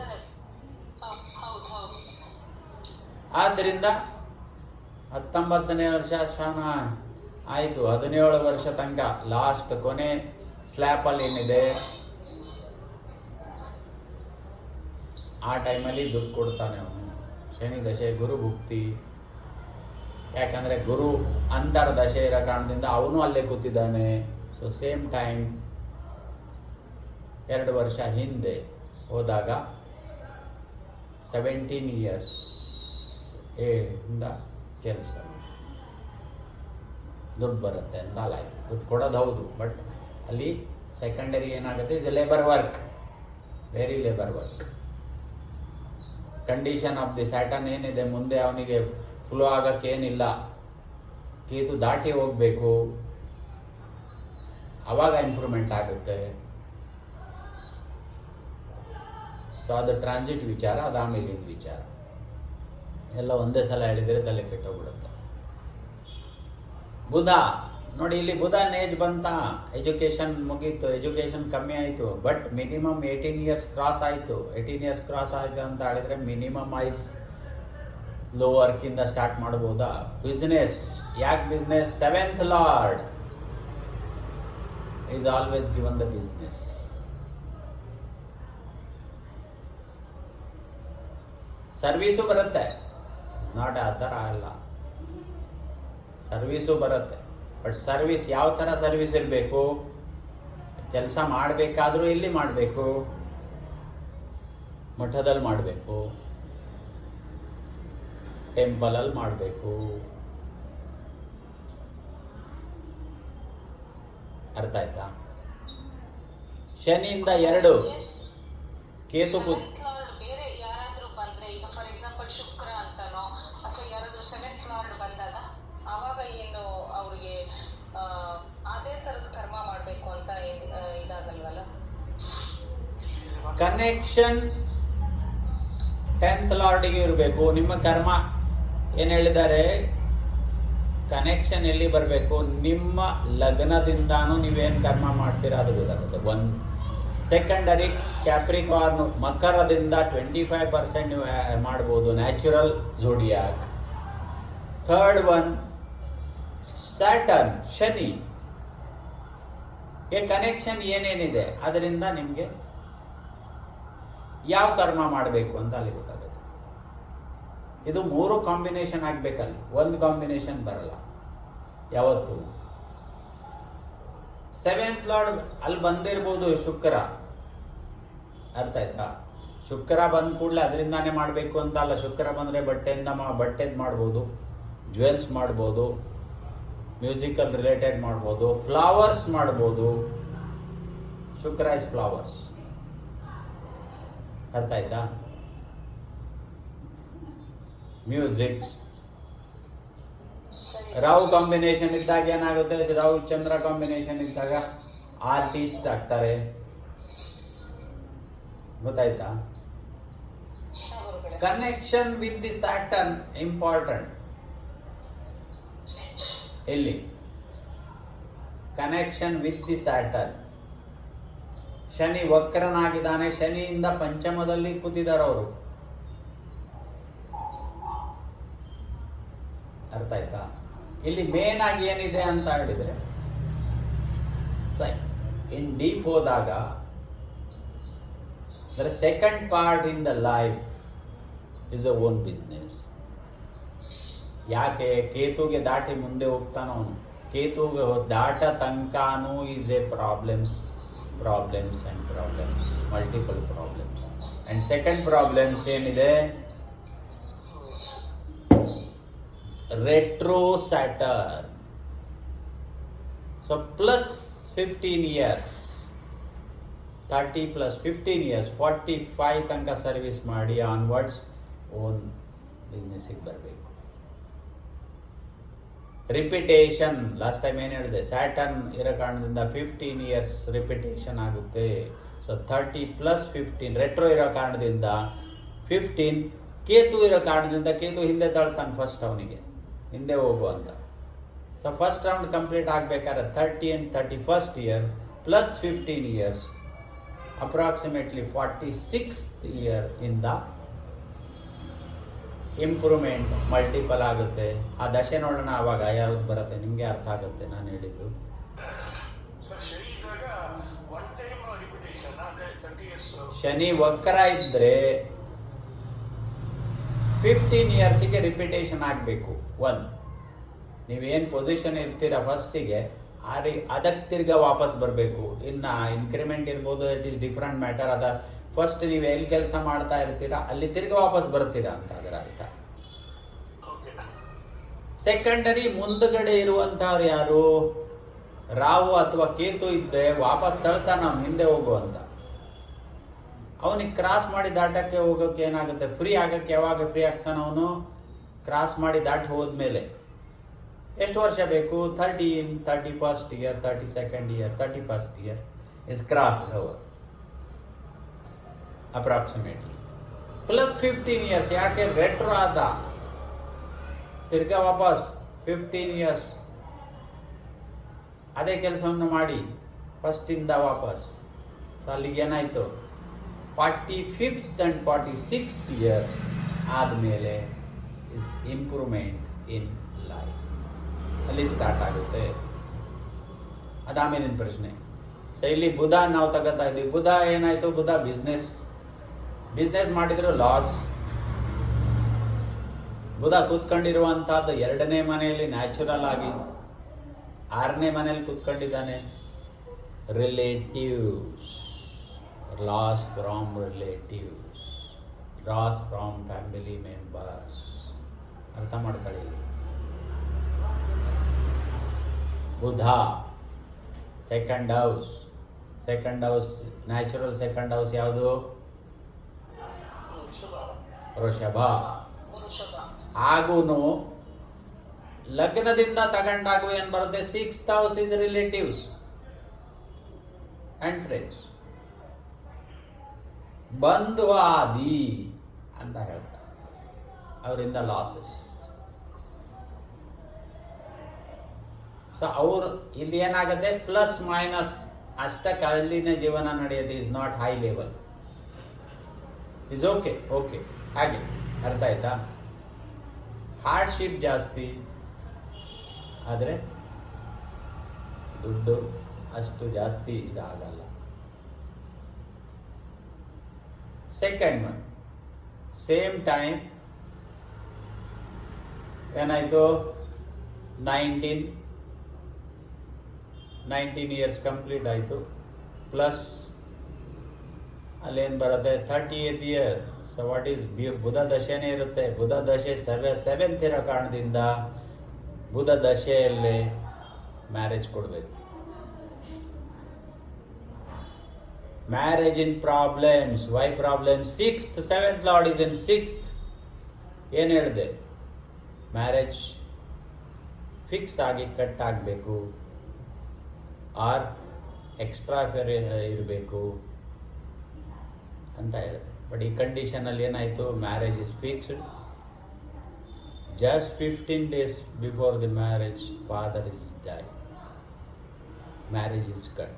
ಆದ್ದರಿಂದ 19ನೇ ವರ್ಷ ಶಾನ ಆಯಿತು, 17 ವರ್ಷ ತನಕ ಲಾಸ್ಟ್ ಕೊನೆ ಸ್ಲ್ಯಾಪಲ್ಲಿ ಏನಿದೆ ಆ ಟೈಮಲ್ಲಿ ದುಡ್ಡು ಕೊಡ್ತಾನೆ ಅವನು. ಶನಿ ದಶೆ, ಗುರು ಭುಕ್ತಿ. ಯಾಕಂದರೆ ಗುರು ಅಂತರ ದಶೆ ಇರೋ ಕಾರಣದಿಂದ ಅವನು ಅಲ್ಲೇ ಕೂತಿದ್ದಾನೆ. ಸೊ ಸೇಮ್ ಟೈಮ್ 2 ವರ್ಷ ಹಿಂದೆ ಹೋದಾಗ 17 ಇಯರ್ಸ್ ಇಂದ ಕೆಲಸ ದುಡ್ಡು ಬರುತ್ತೆ ಅಂತ ಅಲ್ಲಾಯ್ತು. ದುಡ್ಡು ಕೊಡೋದು ಹೌದು, ಬಟ್ ಅಲ್ಲಿ ಸೆಕೆಂಡರಿ ಏನಾಗುತ್ತೆ, is A labour work, very labour work. Condition of the Saturn ಏನಿದೆ, ಮುಂದೆ ಅವನಿಗೆ ಫ್ಲೋ ಆಗೋಕ್ಕೇನಿಲ್ಲ, ಕೇತು ದಾಟಿ ಹೋಗಬೇಕು, ಆವಾಗ ಇಂಪ್ರೂವ್ಮೆಂಟ್ ಆಗುತ್ತೆ. ಸೊ ಅದು ಟ್ರಾನ್ಸಿಟ್ ವಿಚಾರ, ಅದು ಆಮೇಲಿನ ವಿಚಾರ. ಎಲ್ಲ ಒಂದೇ ಸಲ ಹೇಳಿದರೆ ತಲೆ ಕೆಟ್ಟೋಗ್ಬಿಡುತ್ತೆ. ಬುಧ ನೋಡಿ, ಇಲ್ಲಿ ಬುಧನ್ ಏಜ್ ಬಂತ, ಎಜುಕೇಷನ್ ಮುಗೀತು, ಎಜುಕೇಷನ್ ಕಮ್ಮಿ ಆಯಿತು, ಬಟ್ ಮಿನಿಮಮ್ 18 ಇಯರ್ಸ್ ಕ್ರಾಸ್ ಆಯಿತು. 18 ಇಯರ್ಸ್ ಕ್ರಾಸ್ ಆಯಿತು ಅಂತ ಹೇಳಿದ್ರೆ ಮಿನಿಮಮ್ ಐಸ್ ಲೋ ವರ್ಕಿಂದ ಸ್ಟಾರ್ಟ್ ಮಾಡ್ಬೋದಾ? ಬಿಸ್ನೆಸ್, ಯಾಕೆ business? 7th lord is always given the business. Service ಬರುತ್ತೆ, ನಾಟ್ ಆ ಥರ ಅಲ್ಲ. ಸರ್ವೀಸು ಬರುತ್ತೆ, ಬಟ್ ಸರ್ವಿಸ್ ಯಾವ ಥರ ಸರ್ವಿಸ್ ಇರಬೇಕು? ಕೆಲಸ ಮಾಡಬೇಕಾದ್ರೂ ಎಲ್ಲಿ ಮಾಡಬೇಕು? ಮಠದಲ್ಲಿ ಮಾಡಬೇಕು, ಟೆಂಪಲಲ್ಲಿ ಮಾಡಬೇಕು. ಅರ್ಥ ಆಯ್ತಾ? ಶನಿಯಿಂದ 2 ಕೇತು ಸೆವೆಂತ್ ಲಾರ್ಡ್ ಬೇರೆ ಯಾರಾದ್ರೂ ಬಂದ್ರೆ, ಈಗ ಫಾರ್ ಎಕ್ಸಾಂಪಲ್ ಶುಕ್ರ ಅಂತನೋ ಅಥವಾ ಯಾರಾದ್ರೂ ಸೆವೆಂತ್ ಲಾರ್ಡ್ ಬಂದಾಗ ಅವಾಗ ಏನು ಅವ್ರಿಗೆ ಅದೇ ತರದ ಕರ್ಮ ಮಾಡ್ಬೇಕು ಅಂತ ಇದಾಗಲ್ವಲ್ಲ? ಕನೆಕ್ಷನ್ 10th ಲಾರ್ಡಿಗೆ ಇರಬೇಕು. ನಿಮ್ಮ ಕರ್ಮ ಏನು ಹೇಳಿದ್ದಾರೆ? ಕನೆಕ್ಷನ್ ಎಲ್ಲಿ ಬರಬೇಕು? ನಿಮ್ಮ ಲಗ್ನದಿಂದಾನು ನೀವೇನು ಕರ್ಮ ಮಾಡ್ತೀರಾ ಅದು ಗೊತ್ತಾಗುತ್ತೆ. 1 ಸೆಕೆಂಡರಿ ಕ್ಯಾಪ್ರಿಕಾರ್ನ್ ಮಕರದಿಂದ 25% ನೀವು ಮಾಡ್ಬೋದು, natural zodiac. 3rd one Saturn, ಶನಿ. ಈ ಕನೆಕ್ಷನ್ ಏನೇನಿದೆ ಅದರಿಂದ ನಿಮಗೆ ಯಾವ ಕರ್ಮ ಮಾಡಬೇಕು ಅಂತ ಅಲ್ಲಿ ಗೊತ್ತಾಗುತ್ತೆ. ಇದು 3 ಕಾಂಬಿನೇಷನ್ ಆಗಬೇಕಲ್ಲಿ, 1 ಕಾಂಬಿನೇಷನ್ ಬರಲ್ಲ ಯಾವತ್ತು. 7th ಲಾರ್ಡ್ ಅಲ್ಲಿ ಬಂದಿರ್ಬೋದು ಶುಕ್ರ, ಅರ್ಥ ಆಯ್ತಾ? ಶುಕ್ರ ಬಂದ ಕೂಡಲೇ ಅದರಿಂದಾನೇ ಮಾಡಬೇಕು ಅಂತ ಅಲ್ಲ. ಶುಕ್ರ ಬಂದರೆ ಬಟ್ಟೆದು ಮಾಡ್ಬೋದು, ಜ್ಯುವೆಲ್ಸ್ ಮಾಡ್ಬೋದು, ಮ್ಯೂಸಿಕಲ್ ರಿಲೇಟೆಡ್ ಮಾಡ್ಬೋದು, ಫ್ಲವರ್ಸ್ ಮಾಡ್ಬೋದು. ಶುಕ್ರ ಇಸ್ ಫ್ಲವರ್ಸ್, ಅರ್ಥ ಆಯ್ತಾ? ಮ್ಯೂಸಿಕ್ಸ್. ರಾಹು ಕಾಂಬಿನೇಷನ್ ಇದ್ದಾಗ ಏನಾಗುತ್ತೆ? ರಾಹು ಚಂದ್ರ ಕಾಂಬಿನೇಷನ್ ಇದ್ದಾಗ ಆರ್ಟಿಸ್ಟ್ ಆಗ್ತಾರೆ, ಗೊತ್ತಾಯ್ತಾ? Connection with the Saturn important. ಇಲ್ಲಿ ಕನೆಕ್ಷನ್ ವಿತ್ ದಿ ಸ್ಯಾಟರ್ನ್. ಶನಿ ವಕ್ರನಾಗಿದ್ದಾನೆ, ಶನಿಯಿಂದ ಪಂಚಮದಲ್ಲಿ ಕೂತಿದ್ದಾರೆ ಅವರು, ಅರ್ಥ ಆಯ್ತಾ? ಇಲ್ಲಿ ಮೇನ್ ಆಗಿ ಏನಿದೆ ಅಂತ ಹೇಳಿದ್ರೆ, ಇನ್ ಡೀಪ್ ಹೋದಾಗ the second part in the life is a own business. ಯಾಕೆ? ಕೇತುಗೆ ದಾಟಿ ಮುಂದೆ ಹೋಗ್ತಾನ ಅವನು. ಕೇತುಗೆ ದಾಟ ತನಕನೂ is a problems and problems, multiple problems. And second problems ಏನಿದೆ? Retro Saturn. So plus 15 years, 30 plus 15 years, 45 ತನಕ ಸರ್ವಿಸ್ ಮಾಡಿ ಆನ್ವರ್ಡ್ಸ್ ಓನ್ ಬಿಸ್ನೆಸ್ಸಿಗೆ ಬರಬೇಕು. ರಿಪಿಟೇಷನ್, ಲಾಸ್ಟ್ ಟೈಮ್ ಏನು ಹೇಳಿದೆ? ಸ್ಯಾಟರ್ನ್ ಇರೋ ಕಾರಣದಿಂದ 15 years ರಿಪಿಟೇಷನ್ ಆಗುತ್ತೆ. ಸೊ 30 plus 15, ರೆಟ್ರೋ ಇರೋ ಕಾರಣದಿಂದ 15, ಕೇತು ಇರೋ ಕಾರಣದಿಂದ ಕೇತು ಹಿಂದೆ ತಳ್ತಾನೆ ಫಸ್ಟ್, ಅವನಿಗೆ ಹಿಂದೆ ಹೋಗು ಅಂತ. ಸೊ ಫಸ್ಟ್ ರೌಂಡ್ ಕಂಪ್ಲೀಟ್ ಆಗಬೇಕಾದ್ರೆ 30 and 31st year plus 15 years, approximately 46th year ಇಂದ ಇಂಪ್ರೂವ್ಮೆಂಟ್ ಮಲ್ಟಿಪಲ್ ಆಗುತ್ತೆ. ಆ ದಶೆ ನೋಡೋಣ ಆವಾಗ ಯಾವ್ದು ಬರುತ್ತೆ, ನಿಮಗೆ ಅರ್ಥ ಆಗುತ್ತೆ ನಾನು ಹೇಳಿದ್ದು. ಶನಿ ವಕ್ರ ಇದ್ರೆ 15 yearsಗೆ ರಿಪಿಟೇಷನ್ ಆಗಬೇಕು. 1, ನೀವೇನು ಪೊಸಿಷನ್ ಇರ್ತೀರ ಫಸ್ಟಿಗೆ ಅದಕ್ಕೆ ತಿರ್ಗಾ ವಾಪಸ್ ಬರಬೇಕು. ಇನ್ನು ಇನ್ಕ್ರಿಮೆಂಟ್ ಇರ್ಬೋದು, ಇಟ್ ಈಸ್ ಡಿಫ್ರೆಂಟ್ ಮ್ಯಾಟರ್. ಅದ ಫಸ್ಟ್ ನೀವು ಎಲ್ಲಿ ಕೆಲಸ ಮಾಡ್ತಾ ಇರ್ತೀರಾ ಅಲ್ಲಿ ತಿರ್ಗಾ ವಾಪಸ್ ಬರ್ತೀರಾ ಅಂತ ಅದರ ಅರ್ಥ. ಸೆಕೆಂಡರಿ ಮುಂದುಗಡೆ ಇರುವಂಥವ್ರು ಯಾರು? ರಾಹು ಅಥವಾ ಕೇತು ಇದ್ದರೆ ವಾಪಸ್ ತಳ್ತಾನ ಅವ್ನು ಹಿಂದೆ ಹೋಗುವಂತ. ಅವನಿಗೆ ಕ್ರಾಸ್ ಮಾಡಿ ದಾಟಕ್ಕೆ ಹೋಗೋಕೆ ಏನಾಗುತ್ತೆ? ಫ್ರೀ ಆಗಕ್ಕೆ ಯಾವಾಗ ಫ್ರೀ ಆಗ್ತಾನ ಅವನು? ಕ್ರಾಸ್ ಮಾಡಿ ದಾಟಿ ಹೋದ್ಮೇಲೆ. ಎಷ್ಟು ವರ್ಷ ಬೇಕು? 13, 31st year, 32nd year, 31st year is crossed over approximately. Plus 15 years, ಯಾಕೆ? ರೆಟ್ರೋ ಆದ, ತಿರ್ಗಾ ವಾಪಸ್ 15 years ಅದೇ ಕೆಲಸವನ್ನು ಮಾಡಿ ಫಸ್ಟಿಂದ ವಾಪಸ್. ಸೊ ಅಲ್ಲಿಗೆ ಏನಾಯಿತು? 45th and 46th year ಆದಮೇಲೆ ಇಸ್ ಇಂಪ್ರೂವ್ಮೆಂಟ್ ಇನ್ ಲೈಫ್, ಅಲ್ಲಿ ಸ್ಟಾರ್ಟ್ ಆಗುತ್ತೆ. ಅದಾಮೇಲಿನ ಪ್ರಶ್ನೆ. ಸೊ ಇಲ್ಲಿ ಬುಧ ನಾವು ತಗೋತಾ ಇದ್ದೀವಿ. ಬುಧ ಏನಾಯಿತು? ಬುಧ ಬಿಸ್ನೆಸ್ ಮಾಡಿದ್ರು ಲಾಸ್, ಬುಧ ಕೂತ್ಕೊಂಡಿರುವಂಥದ್ದು 2ನೇ ಮನೆಯಲ್ಲಿ ನ್ಯಾಚುರಲ್ ಆಗಿ, 6ನೇ ಮನೆಯಲ್ಲಿ ಕೂತ್ಕೊಂಡಿದ್ದಾನೆ. Relatives, loss from relatives, loss from family members. ಅರ್ಥ ಮಾಡ್ಕೊಳ್ಳಿ. ಬುಧ second house, natural second house ಯಾವುದು? ವೃಷಭ. ಆಗೂನು ಲಗ್ನದಿಂದ ತಗೊಂಡಾಗ ಏನು ಬರುತ್ತೆ? 6th house is relatives and friends, ಬಂಧು ಆದಿ ಅಂತ ಹೇಳ್ತಾರೆ. ಅವರಿಂದ ಲಾಸಸ್. ಸೊ ಅವರು ಇಲ್ಲಿ ಏನಾಗುತ್ತೆ? ಪ್ಲಸ್ ಮೈನಸ್ ಅಷ್ಟಕ್ಕೆ ಅಲ್ಲಿನ ಜೀವನ ನಡೆಯೋದು. Is not high level, is okay. ಹಾಗೆ ಅರ್ಥ ಆಯ್ತಾ? ಹಾರ್ಡ್ಶಿಪ್ ಜಾಸ್ತಿ, ಆದರೆ ದುಡ್ಡು ಅಷ್ಟು ಜಾಸ್ತಿ ಇದಾಗಲ್ಲ. ಸೆಕೆಂಡ್ ಒನ್, ಸೇಮ್ ಟೈಮ್ ಏನಾಯಿತು? 19 ಇಯರ್ಸ್ ಕಂಪ್ಲೀಟ್ ಆಯಿತು. ಪ್ಲಸ್ ಅಲ್ಲೇನು ಬರುತ್ತೆ? 30th year. So what is ಬುಧ ದಶೆನೇ ಇರುತ್ತೆ. ಬುಧ ದಶೆ 7th ಇರೋ ಕಾರಣದಿಂದ ಬುಧ ದಶೆಯಲ್ಲೇ ಮ್ಯಾರೇಜ್ ಕೊಡಬೇಕು. Marriage in problems. Why problems? 6th 7th lord is in 6th. ಏನು ಹೇಳಿದೆ? ಮ್ಯಾರೇಜ್ ಫಿಕ್ಸ್ ಆಗಿ ಕಟ್ ಆಗಬೇಕು, ಆರ್ ಎಕ್ಸ್ಟ್ರಾ ಅಫೇರ್ ಇರಬೇಕು ಅಂತ ಹೇಳಿದೆ. ಬಟ್ ಈ ಕಂಡೀಷನಲ್ಲಿ ಏನಾಯಿತು? Marriage is fixed. Just 15 days before the marriage father is die. Marriage is cut.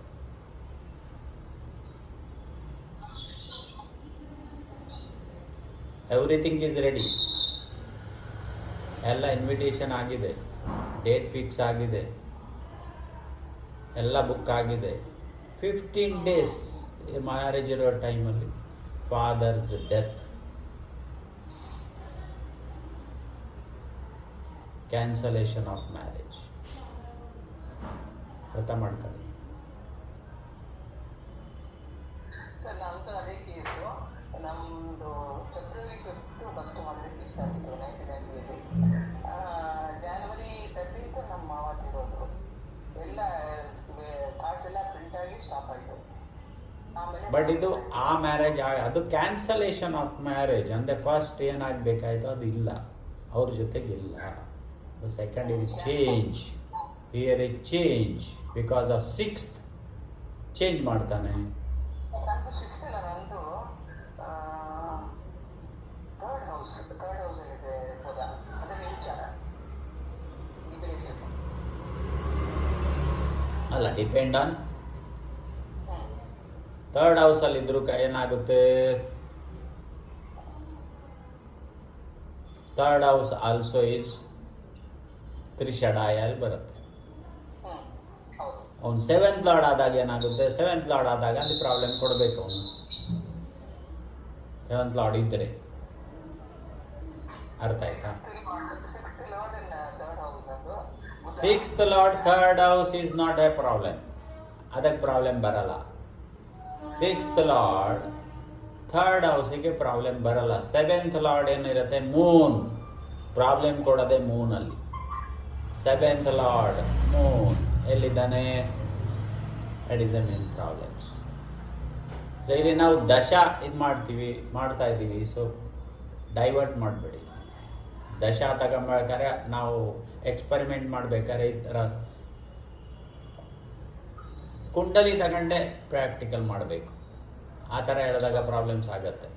Everything is ready. ಎಲ್ಲ ಇನ್ವಿಟೇಷನ್ ಆಗಿದೆ, ಡೇಟ್ ಫಿಕ್ಸ್ ಆಗಿದೆ, ಎಲ್ಲ ಬುಕ್ ಆಗಿದೆ. 15 days ಮ್ಯಾರೇಜ್ ಇರೋ ಟೈಮಲ್ಲಿ father's death, cancellation of marriage. ಅರ್ಥ ಮಾಡ್ಕೊಳ್ಳಿ. ಸರ್ ನಮ್ದು ಅದೇ ಕೇಸು. ನಮ್ಮದು ಫೆಬ್ರವರಿ 5th ಫಸ್ಟ್ ಮದುವೆ ಫಿಕ್ಸ್ ಆಗಿತ್ತು 1990. ಜಾನ್ವರಿ 13th ನಮ್ಮ ಮಾವ ತೀರೋದ್ರು. ಎಲ್ಲ ಕಾರ್ಡ್ಸ್ ಎಲ್ಲ ಪ್ರಿಂಟ್ ಆಗಿ ಸ್ಟಾಪ್ ಆಯಿತು. ಬಟ್ ಇದು ಆ ಮ್ಯಾರೇಜ್, ಅದು ಕ್ಯಾನ್ಸಲೇಷನ್ ಆಫ್ ಮ್ಯಾರೇಜ್. ಅಂದರೆ ಫಸ್ಟ್ ಏನಾಗಬೇಕಾಯ್ತು ಅದು ಇಲ್ಲ, ಅವ್ರ ಜೊತೆಗೆ ಇಲ್ಲ. The second is change. Here is change because of 6th change ಮಾಡ್ತಾನೆ. ನಂದು 6th ಇಲ್ಲ, ನಂದು ಥರ್ಡ್ ಹೌಸಲ್ಲಿದೆ ಬುಧ. ಅದೇ ವಿಚಾರ ಇದೆ. ಅಲ್ಲ, ಡಿಪೆಂಡ್ ಆನ್ ಥರ್ಡ್ ಹೌಸಲ್ಲಿ ಇದ್ರೂ ಏನಾಗುತ್ತೆ? ಥರ್ಡ್ ಹೌಸ್ ಆಲ್ಸೋ ಈಸ್ ತ್ರಿಷಡಾಯಲ್ಲಿ ಬರುತ್ತೆ. ಅವನು 7th ಲಾರ್ಡ್ ಆದಾಗ ಏನಾಗುತ್ತೆ? 7th ಲಾರ್ಡ್ ಆದಾಗ ಅಲ್ಲಿ ಪ್ರಾಬ್ಲಮ್ ಕೊಡಬೇಕು. ಅವನು 7th ಲಾರ್ಡ್ ಇದ್ದರೆ. ಅರ್ಥ ಆಯ್ತಾ? 6th lord third house is not A problem, ಅದಕ್ಕೆ ಪ್ರಾಬ್ಲಮ್ ಬರಲ್ಲ. 6th ಲಾರ್ಡ್ ಥರ್ಡ್ ಹೌಸಿಗೆ ಪ್ರಾಬ್ಲಮ್ ಬರಲ್ಲ. 7th ಲಾರ್ಡ್ ಏನಿರುತ್ತೆ? ಮೂನ್. ಪ್ರಾಬ್ಲಮ್ ಕೊಡೋದೆ ಮೂನಲ್ಲಿ. 7th ಲಾರ್ಡ್ ಮೂನ್ ಎಲ್ಲಿದ್ದಾನೆ? That is the main problems. So ಇಲ್ಲಿ ನಾವು ದಶಾ ಮಾಡ್ತಾ ಇದ್ದೀವಿ. ಸೊ ಡೈವರ್ಟ್ ಮಾಡಬೇಡಿ. ದಶಾ ತಗೊಂಬೇಕಾದ್ರೆ ನಾವು ಎಕ್ಸ್ಪರಿಮೆಂಟ್ ಮಾಡಬೇಕಾದ್ರೆ ಈ ಥರ ಕುಂಡಲಿ ತಗೊಂಡೆ ಪ್ರಾಕ್ಟಿಕಲ್ ಮಾಡಬೇಕು. ಆ ಥರ ಹೇಳಿದಾಗ ಪ್ರಾಬ್ಲಮ್ಸ್ ಆಗತ್ತೆ.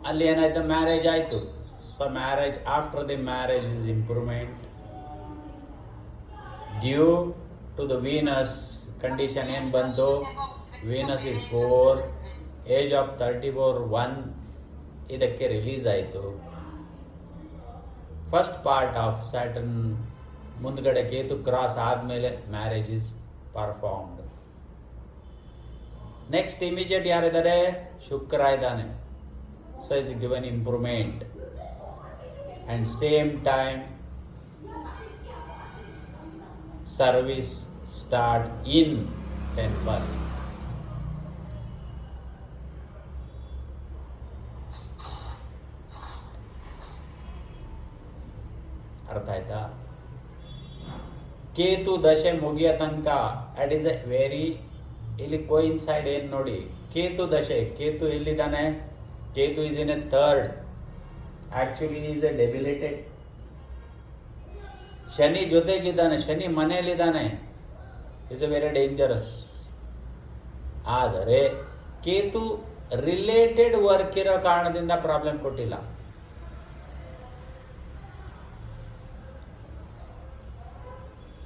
ಅಲ್ಲಿ ಏನಾಯ್ತು? ಮ್ಯಾರೇಜ್ ಆಯಿತು. So marriage, after the marriage is improvement due to the Venus. Condition ಏನು ಬಂತು? ವೀನಸ್ ಇಸ್ 4, ಏಜ್ ಆಫ್ 34 1 ಇದಕ್ಕೆ ರಿಲೀಸ್ ಆಯಿತು. ಫಸ್ಟ್ ಪಾರ್ಟ್ ಆಫ್ ಸ್ಯಾಟರ್ನ್ ಮುಂದ್ಗಡೆ ಕೇತು ಕ್ರಾಸ್ ಆದಮೇಲೆ marriage is performed. Next immediate ಯಾರಿದ್ದಾರೆ? ಶುಕ್ರ ಇದ್ದಾನೆ. So is given improvement, and same time service start in temple. ಅರ್ಥ ಆಯ್ತಾ? ಕೇತು ದಶೆ ಮುಗಿಯ ತನಕ ಅಟ್ ಇಸ್ ಎ ವೆರಿ, ಇಲ್ಲಿ ಕೋಇನ್ಸೈಡ್ ಏನು ನೋಡಿ, ಕೇತು ದಶೆ, ಕೇತು ಎಲ್ಲಿದ್ದಾನೆ? ಕೇತು is in a third, actually is a debilitated. ಶನಿ ಜೊತೆಗಿದ್ದಾನೆ, ಶನಿ ಮನೆಯಲ್ಲಿದ್ದಾನೆ, ಇಸ್ ಎ ವೆರಿ ಡೇಂಜರಸ್. ಆದರೆ ಕೇತು ರಿಲೇಟೆಡ್ ವರ್ಕ್ ಇರೋ ಕಾರಣದಿಂದ ಪ್ರಾಬ್ಲಮ್ ಕೊಟ್ಟಿಲ್ಲ.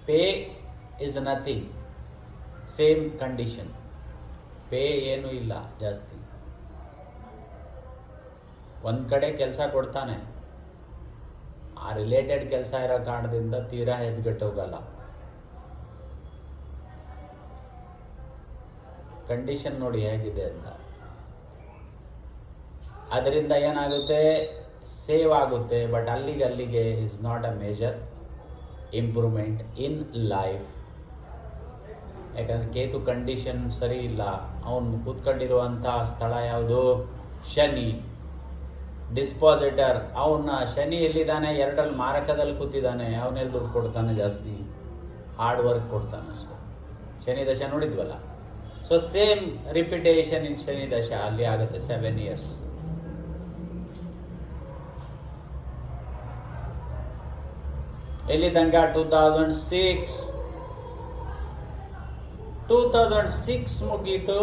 Pay is nothing, same condition, pay ಏನೂ ಇಲ್ಲ ಜಾಸ್ತಿ. ಒಂದು ಕಡೆ ಕೆಲಸ ಕೊಡ್ತಾನೆ, ಆ ರಿಲೇಟೆಡ್ ಕೆಲಸ ಇರೋ ಕಾರಣದಿಂದ ತೀರಾ ಎದ್ಗಟ್ಟೋಗಲ್ಲ. ಕಂಡೀಷನ್ ನೋಡಿ ಹೇಗಿದೆ ಅಂತ. ಅದರಿಂದ ಏನಾಗುತ್ತೆ, ಸೇವ್ ಆಗುತ್ತೆ, ಬಟ್ ಅಲ್ಲಿಗೆ is not a major improvement in life. ಯಾಕಂದರೆ ಕೇತು ಕಂಡೀಷನ್ ಸರಿ ಇಲ್ಲ. ಅವನು ಕೂತ್ಕೊಂಡಿರುವಂಥ ಸ್ಥಳ ಯಾವುದು? ಶನಿ. ಡಿಸ್ಪಾಸಿಟರ್, ಅವನ ಶನಿ ಎಲ್ಲಿದ್ದಾನೆ? ಎರಡರಲ್ಲಿ ಮಾರಕದಲ್ಲಿ ಕೂತಿದ್ದಾನೆ. ಅವನೆಲ್ಲಿ ದುಡ್ಡು ಕೊಡ್ತಾನೆ? ಜಾಸ್ತಿ ಹಾರ್ಡ್ ವರ್ಕ್ ಕೊಡ್ತಾನೆ ಅಷ್ಟೆ. ಶನಿ ದಶ ನೋಡಿದ್ವಲ್ಲ. ಸೊ ಸೇಮ್ ರಿಪಿಟೇಷನ್ ಇನ್ ಶನಿ ದಶ ಅಲ್ಲಿ ಆಗುತ್ತೆ 7 years. ಎಲ್ಲಿ ತನಕ? 2006 ಮುಗೀತು.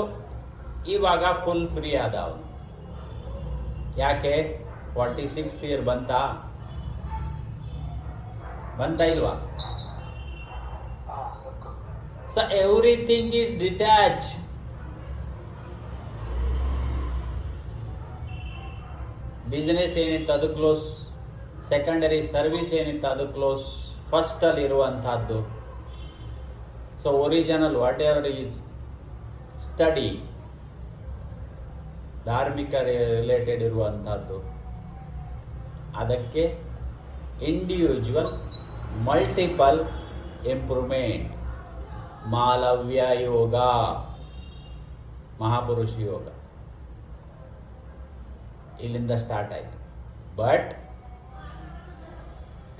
ಇವಾಗ ಫುಲ್ ಫ್ರೀ ಆದ ಅವನು. ಯಾಕೆ? 46th year ಬಂತಾ ಇಲ್ವಾ? So everything is detach. Business ಏನಿತ್ತು ಅದು ಕ್ಲೋಸ್, ಸೆಕೆಂಡರಿ ಸರ್ವಿಸ್ ಏನಿತ್ತು ಅದು ಕ್ಲೋಸ್, ಫಸ್ಟಲ್ಲಿ ಇರುವಂತಹದ್ದು. So original what ever is study, ಧಾರ್ಮಿಕ ರಿಲೇಟೆಡ್ ಇರುವಂಥದ್ದು, ಅದಕ್ಕೆ ಇಂಡಿವಿಜುವಲ್ ಮಲ್ಟಿಪಲ್ ಇಂಪ್ರೂವ್ಮೆಂಟ್. ಮಾಲವ್ಯ ಯೋಗ, ಮಹಾಪುರುಷ ಯೋಗ ಇಲ್ಲಿಂದ ಸ್ಟಾರ್ಟ್ ಆಯಿತು. ಬಟ್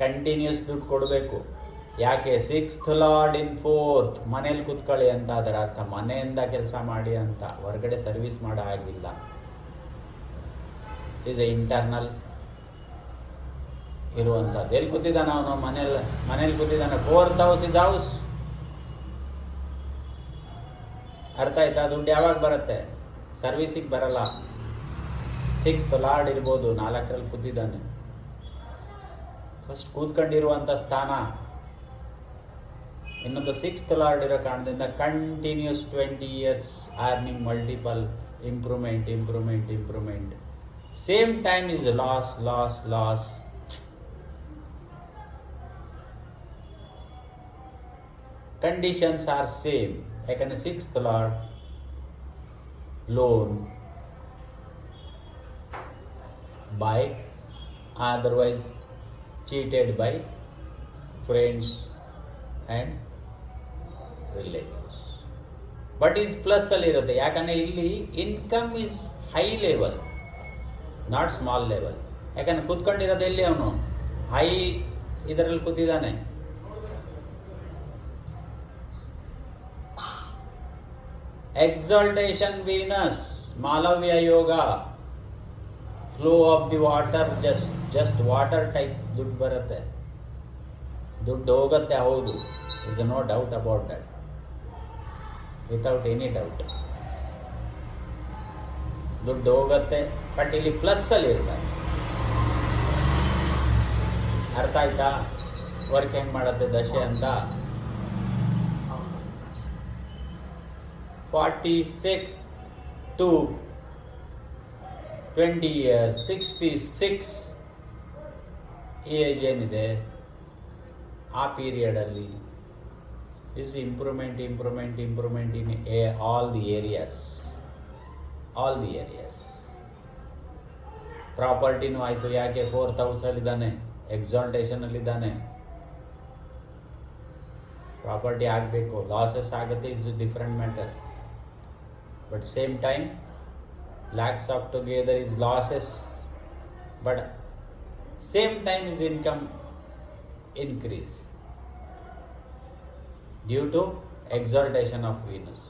ಕಂಟಿನ್ಯೂಸ್ ದುಡ್ಡು ಕೊಡಬೇಕು. ಯಾಕೆ? 6th Lord in 4th, ಮನೇಲಿ ಕೂತ್ಕೊಳ್ಳಿ ಅಂತ ಅದರ ಅರ್ಥ. ಮನೆಯಿಂದ ಕೆಲಸ ಮಾಡಿ ಅಂತ, ಹೊರಗಡೆ ಸರ್ವಿಸ್ ಮಾಡೋ ಆಗಿಲ್ಲ. ಇಸ್ ಎ ಇಂಟರ್ನಲ್ ಇರುವಂಥದ್ದು. ಎಲ್ಲಿ ಕೂತಿದ್ದಾನೆ ಅವನು? ಮನೇಲಿ ಕೂತಿದ್ದಾನೆ. 4th house is house. ಅರ್ಥ ಆಯ್ತಾ? ದುಡ್ಡು ಯಾವಾಗ ಬರುತ್ತೆ? ಸರ್ವಿಸಿಗೆ ಬರಲ್ಲ. 6th Lord ಇರ್ಬೋದು, 4ರಲ್ಲಿ ಕೂತಿದ್ದಾನೆ. ಫಸ್ಟ್ ಕೂತ್ಕೊಂಡಿರುವಂಥ ಸ್ಥಾನ. ಇನ್ನೊಂದು 6th Lord ಇರೋ ಕಾರಣದಿಂದ continues 20 years earning multiple improvement. Same time is loss. Conditions are same. ಯಾಕಂದರೆ 6th Lord loan, by, otherwise cheated by friends and relatives. But is plus ಅಲ್ಲಿ ಇರುತ್ತೆ. ಯಾಕಂದರೆ ಇಲ್ಲಿ income is high level, not small level. ಯಾಕಂದರೆ ಕೂತ್ಕೊಂಡಿರೋದು ಎಲ್ಲಿ? ಅವನು high ಇದರಲ್ಲಿ ಕೂತಿದ್ದಾನೆ. Exaltation Venus, Malavya yoga, flow of the water, just water type ದುಡ್ಡು ಬರುತ್ತೆ, ದುಡ್ಡು ಹೋಗುತ್ತೆ. ಹೌದು, is no doubt about that, without any doubt ದುಡ್ಡು ಹೋಗುತ್ತೆ. ಬಟ್ ಇಲ್ಲಿ ಪ್ಲಸ್ ಅಲ್ಲಿ ಇರ್ತಾರೆ. ಅರ್ಥ ಆಯ್ತಾ? ವರ್ಕ್ ಹೆಂಗ್ ಮಾಡುತ್ತೆ ದಶೆ ಅಂತ. 46 to 20 years, 66 ಏಜ್ ಏನಿದೆ ಆ ಪೀರಿಯಡಲ್ಲಿ is improvement in all the areas. ಪ್ರಾಪರ್ಟಿನೂ ಆಯಿತು. ಯಾಕೆ 4th ಹೌಸಲ್ಲಿದ್ದಾನೆ, ಎಕ್ಸಾಲ್ಟೇಷನಲ್ಲಿದ್ದಾನೆ. ಪ್ರಾಪರ್ಟಿ ಆಗಬೇಕು, ಲಾಸಸ್ ಆಗುತ್ತೆ, is different matter. But same time lacks of together is losses, but same time is income increase due to exaltation of Venus.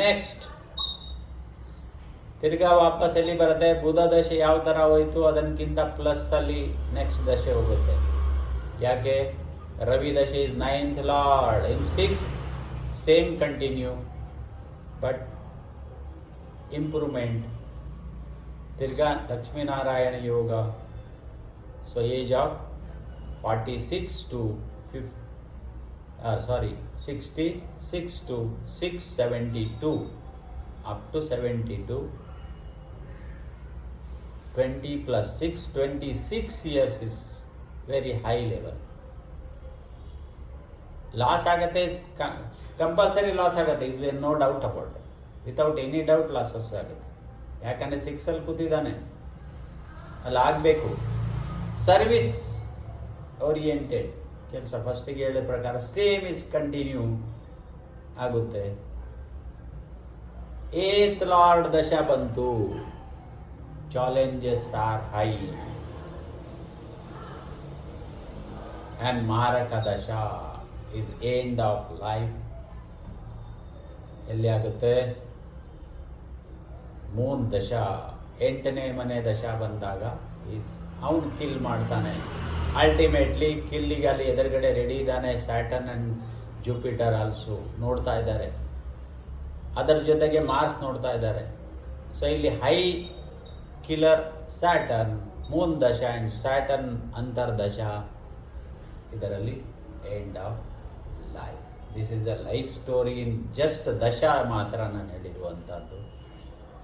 Next ತಿರ್ಗಾ ವಾಪಸ್ ಎಲ್ಲಿ ಬರುತ್ತೆ? ಬುಧ ದಶೆ ಯಾವ ಥರ ಹೋಯಿತು ಅದಕ್ಕಿಂತ ಪ್ಲಸ್ ಅಲ್ಲಿ ನೆಕ್ಸ್ಟ್ ದಶೆ ಹೋಗುತ್ತೆ. ಯಾಕೆ? ರವಿ ದಶೆ is 9th lord, in 6th same continue, but improvement. ತಿರ್ಗಾ Lakshminarayana yoga. So age of 46 to 66 to 672 up to 72, 20 plus 6, 26 years is very high level. Loss ಆಗುತ್ತೆ, ಕಂಪಲ್ಸರಿ ಲಾಸ್ ಆಗುತ್ತೆ, is no doubt about. Without any doubt losses ಆಗುತ್ತೆ. ಯಾಕಂದರೆ 6 ಕೂತಿದ್ದಾನೆ, ಅಲ್ಲಿ ಆಗಬೇಕು. Service oriented ಕೆಲಸ ಫಸ್ಟಿಗೆ ಹೇಳಿದ ಪ್ರಕಾರ ಸೇಮ್ ಇಸ್ ಕಂಟಿನ್ಯೂ ಆಗುತ್ತೆ. 8th ಲಾರ್ಡ್ ದಶ ಬಂತು, ಚಾಲೆಂಜಸ್ ಆರ್ ಹೈ. ಆ್ಯಂಡ್ ಮಾರಕ ದಶ ಇಸ್ ಎಂಡ್ ಆಫ್ ಲೈಫ್. ಎಲ್ಲಿ ಆಗುತ್ತೆ? ಮೂನ್ ದಶ, 8ನೇ ಮನೆ ದಶ ಬಂದಾಗ ಈಸ್ ಅವನು ಕಿಲ್ ಮಾಡ್ತಾನೆ. ಅಲ್ಟಿಮೇಟ್ಲಿ ಕಿಲ್ಲಿಗೆ ಅಲ್ಲಿ ಎದುರುಗಡೆ ರೆಡಿ ಇದ್ದಾನೆ. ಸ್ಯಾಟರ್ನ್ ಆ್ಯಂಡ್ ಜುಪಿಟರ್ ಆಲ್ಸೋ ನೋಡ್ತಾ ಇದ್ದಾರೆ, ಅದರ ಜೊತೆಗೆ ಮಾರ್ಸ್ ನೋಡ್ತಾ ಇದ್ದಾರೆ. ಸೊ ಇಲ್ಲಿ ಹೈ ಕಿಲ್ಲರ್ ಸ್ಯಾಟರ್ನ್, ಮೂನ್ ದಶ ಆ್ಯಂಡ್ ಸ್ಯಾಟರ್ನ್ ಅಂತರ್ದಶ. ಇದರಲ್ಲಿ end of life. This is the life story in just ದಶ ಮಾತ್ರ ನಾನು ಹೇಳಿರುವಂಥದ್ದು.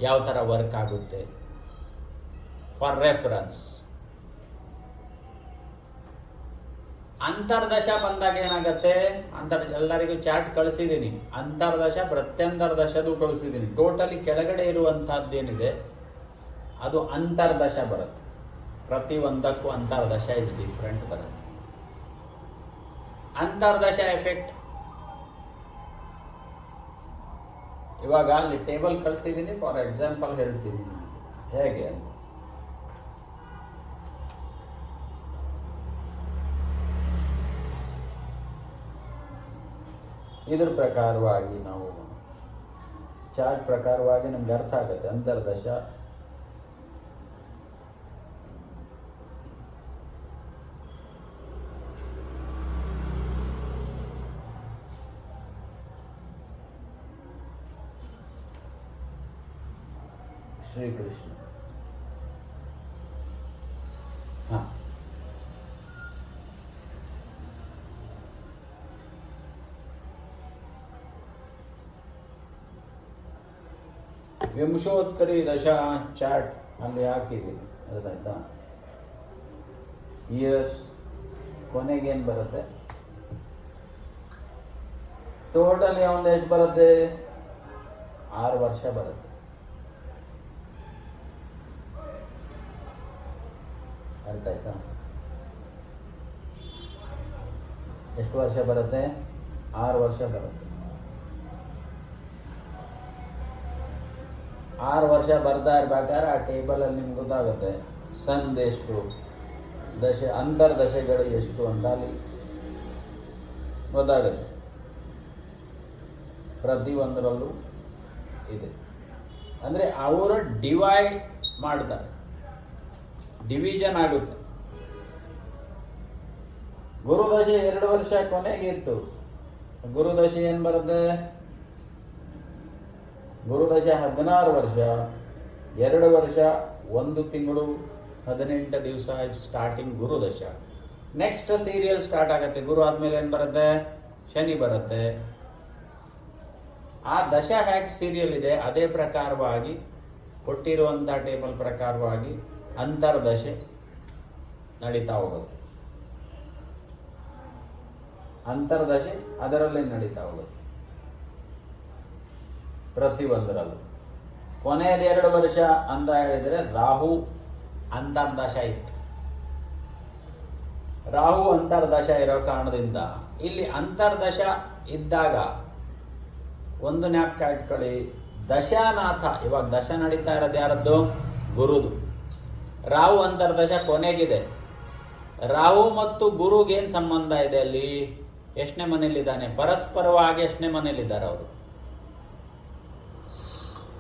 ಯಾವ ಥರ ವರ್ಕ್ ಆಗುತ್ತೆ ಫಾರ್ ರೆಫರೆನ್ಸ್. ಅಂತರ್ದಶ ಬಂದಾಗ ಏನಾಗುತ್ತೆ? ಎಲ್ಲರಿಗೂ ಚಾರ್ಟ್ ಕಳಿಸಿದ್ದೀನಿ. ಅಂತರ್ದಶ ಪ್ರತ್ಯಂತರ್ದಶದು ಕಳಿಸಿದ್ದೀನಿ. ಟೋಟಲಿ ಕೆಳಗಡೆ ಇರುವಂಥದ್ದೇನಿದೆ ಅದು ಅಂತರ್ದಶ ಬರುತ್ತೆ. ಪ್ರತಿಯೊಂದಕ್ಕೂ ಅಂತರ್ದಶ ಇಸ್ ಡಿಫ್ರೆಂಟ್ ಬರುತ್ತೆ. ಅಂತರ್ದಶ ಎಫೆಕ್ಟ್ ಇವಾಗ ಅಲ್ಲಿ ಟೇಬಲ್ ಕಳಿಸಿದ್ದೀನಿ, ಫಾರ್ ಎಕ್ಸಾಂಪಲ್ ಹೇಳ್ತೀನಿ ಹೇಗೆ ಅಂತ. ಇದ್ರ ಪ್ರಕಾರವಾಗಿ ನಾವು ಚಾರ್ಟ್ ಪ್ರಕಾರವಾಗಿ ನಮ್ಗೆ ಅರ್ಥ ಆಗುತ್ತೆ. ಅಂತರ್ದಶ ಶ್ರೀಕೃಷ್ಣ. ಹಾಂ, ವಿಂಶೋತ್ತರಿ ದಶ ಚಾರ್ಟ್ ಅಲ್ಲಿ ಹಾಕಿದ್ದೀನಿ, ಅರ್ಥಾಯ್ತಾ? ಇಯರ್ಸ್ ಕೊನೆಗೇನು ಬರುತ್ತೆ? ಟೋಟಲಿ ಒಂದು ಎಷ್ಟು ಬರುತ್ತೆ? 6 ವರ್ಷ ಬರುತ್ತೆ. ಅರ್ಥ ಆಯ್ತಾ? ಎಷ್ಟು ವರ್ಷ ಬರುತ್ತೆ? 6 ವರ್ಷ ಬರುತ್ತೆ. 6 ವರ್ಷ ಬರ್ತಾ ಇರ್ಬೇಕಾದ್ರೆ ಆ ಟೇಬಲಲ್ಲಿ ನಿಮ್ಗೆ ಗೊತ್ತಾಗುತ್ತೆ ಸಂದ್ ಎಷ್ಟು, ದಶೆ ಅಂತರ್ದಶೆಗಳು ಎಷ್ಟು ಅಂತ ಅಲ್ಲಿ ಗೊತ್ತಾಗುತ್ತೆ. ಪ್ರತಿಯೊಂದರಲ್ಲೂ ಇದೆ. ಅಂದರೆ ಅವರು ಡಿವೈಡ್ ಮಾಡ್ತಾರೆ, ಡಿವಿಷನ್ ಆಗುತ್ತೆ. ಗುರುದಶೆ 2 ವರ್ಷ ಕೊನೆಗೆ ಇತ್ತು. ಗುರುದಶೆ ಏನು ಬರುತ್ತೆ? ಗುರುದಶೆ 16 ವರ್ಷ 2 ವರ್ಷ 1 ತಿಂಗಳು 18 ದಿವಸ ಸ್ಟಾರ್ಟಿಂಗ್ ಗುರುದಶ. ನೆಕ್ಸ್ಟ್ ಸೀರಿಯಲ್ ಸ್ಟಾರ್ಟ್ ಆಗುತ್ತೆ. ಗುರು ಆದಮೇಲೆ ಏನು ಬರುತ್ತೆ? ಶನಿ ಬರುತ್ತೆ. ಆ ದಶ ಹ್ಯಾಕ್ ಸೀರಿಯಲ್ ಇದೆ, ಅದೇ ಪ್ರಕಾರವಾಗಿ ಕೊಟ್ಟಿರುವಂಥ ಟೇಬಲ್ ಪ್ರಕಾರವಾಗಿ ಅಂತರ್ದಶೆ ನಡೀತಾ ಹೋಗುತ್ತೆ. ಅಂತರ್ದಶೆ ಅದರಲ್ಲಿ ನಡೀತಾ ಹೋಗುತ್ತೆ ಪ್ರತಿಯೊಂದರಲ್ಲೂ. ಕೊನೆಯದು 2 ವರ್ಷ ಅಂತ ಹೇಳಿದರೆ ರಾಹು ಅಂತರ್ದಶ ಇತ್ತು. ರಾಹು ಅಂತರ್ದಶ ಇರೋ ಕಾರಣದಿಂದ ಇಲ್ಲಿ ಅಂತರ್ದಶ ಇದ್ದಾಗ ಒಂದು ಜ್ಞಾಪಕ ಇಟ್ಕೊಳ್ಳಿ, ದಶಾನಾಥ, ಇವಾಗ ದಶ ನಡೀತಾ ಇರೋದು ಯಾರದ್ದು? ಗುರುದು. ರಾಹು ಅಂತರ್ದಶ ಕೊನೆಗಿದೆ. ರಾಹು ಮತ್ತು ಗುರುಗೇನು ಸಂಬಂಧ ಇದೆ ಅಲ್ಲಿ? ಎಷ್ಟನೇ ಮನೇಲಿದ್ದಾನೆ? ಪರಸ್ಪರವಾಗಿ ಎಷ್ಟನೇ ಮನೇಲಿದ್ದಾರೆ ಅವರು?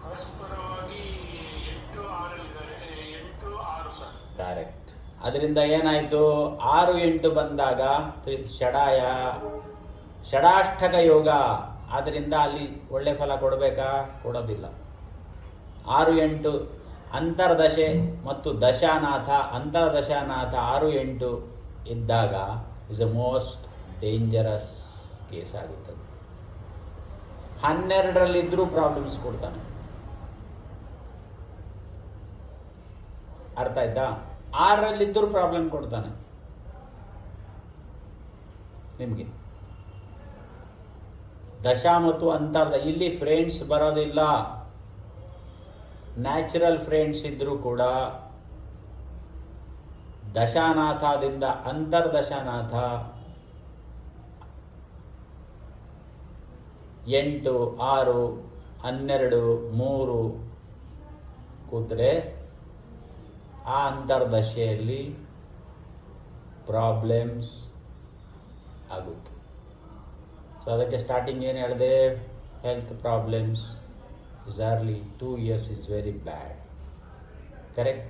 ಪರಸ್ಪರವಾಗಿ 8, 6 ಇದ್ದಾರೆ. 8, 6 ಸರ್. ಕರೆಕ್ಟ್. ಅದರಿಂದ ಏನಾಯಿತು? 6, 8 ಬಂದಾಗ ಷಡಾಯ ಷಡಾಷ್ಟಕ ಯೋಗ. ಆದ್ದರಿಂದ ಅಲ್ಲಿ ಒಳ್ಳೆ ಫಲ ಕೊಡಬೇಕಾ? ಕೊಡೋದಿಲ್ಲ. 6, 8 ಅಂತರ್ದಶೆ ಮತ್ತು ದಶಾನಾಥ, ಅಂತರ್ದಶಾನಾಥ 6, 8 ಇದ್ದಾಗ is a most dangerous case ಆಗುತ್ತದೆ. 12ರಲ್ಲಿದ್ದರೂ ಪ್ರಾಬ್ಲಮ್ಸ್ ಕೊಡ್ತಾನೆ. ಅರ್ಥ ಆಯ್ತಾ? 6ರಲ್ಲಿದ್ದರೂ ಪ್ರಾಬ್ಲಮ್ ಕೊಡ್ತಾನೆ ನಿಮಗೆ. ದಶಾ ಮತ್ತು ಅಂತರ್ದ ಇಲ್ಲಿ ಫ್ರೆಂಡ್ಸ್ ಬರೋದಿಲ್ಲ. ನ್ಯಾಚುರಲ್ ಫ್ರೆಂಡ್ಸ್ ಇದ್ರೂ ಕೂಡ ದಶಾನಾಥದಿಂದ ಅಂತರ್ದಶಾನಾಥ 8, 6, 12, 3 ಕೂತ್ರೆ ಆ ಅಂತರ್ದಶೆಯಲ್ಲಿ ಪ್ರಾಬ್ಲಮ್ಸ್ ಆಗುತ್ತೆ. ಸೊ ಅದಕ್ಕೆ ಸ್ಟಾರ್ಟಿಂಗ್ ಏನು ಹೇಳಿದೆ? Health problems is early, 2 years is very bad. Correct?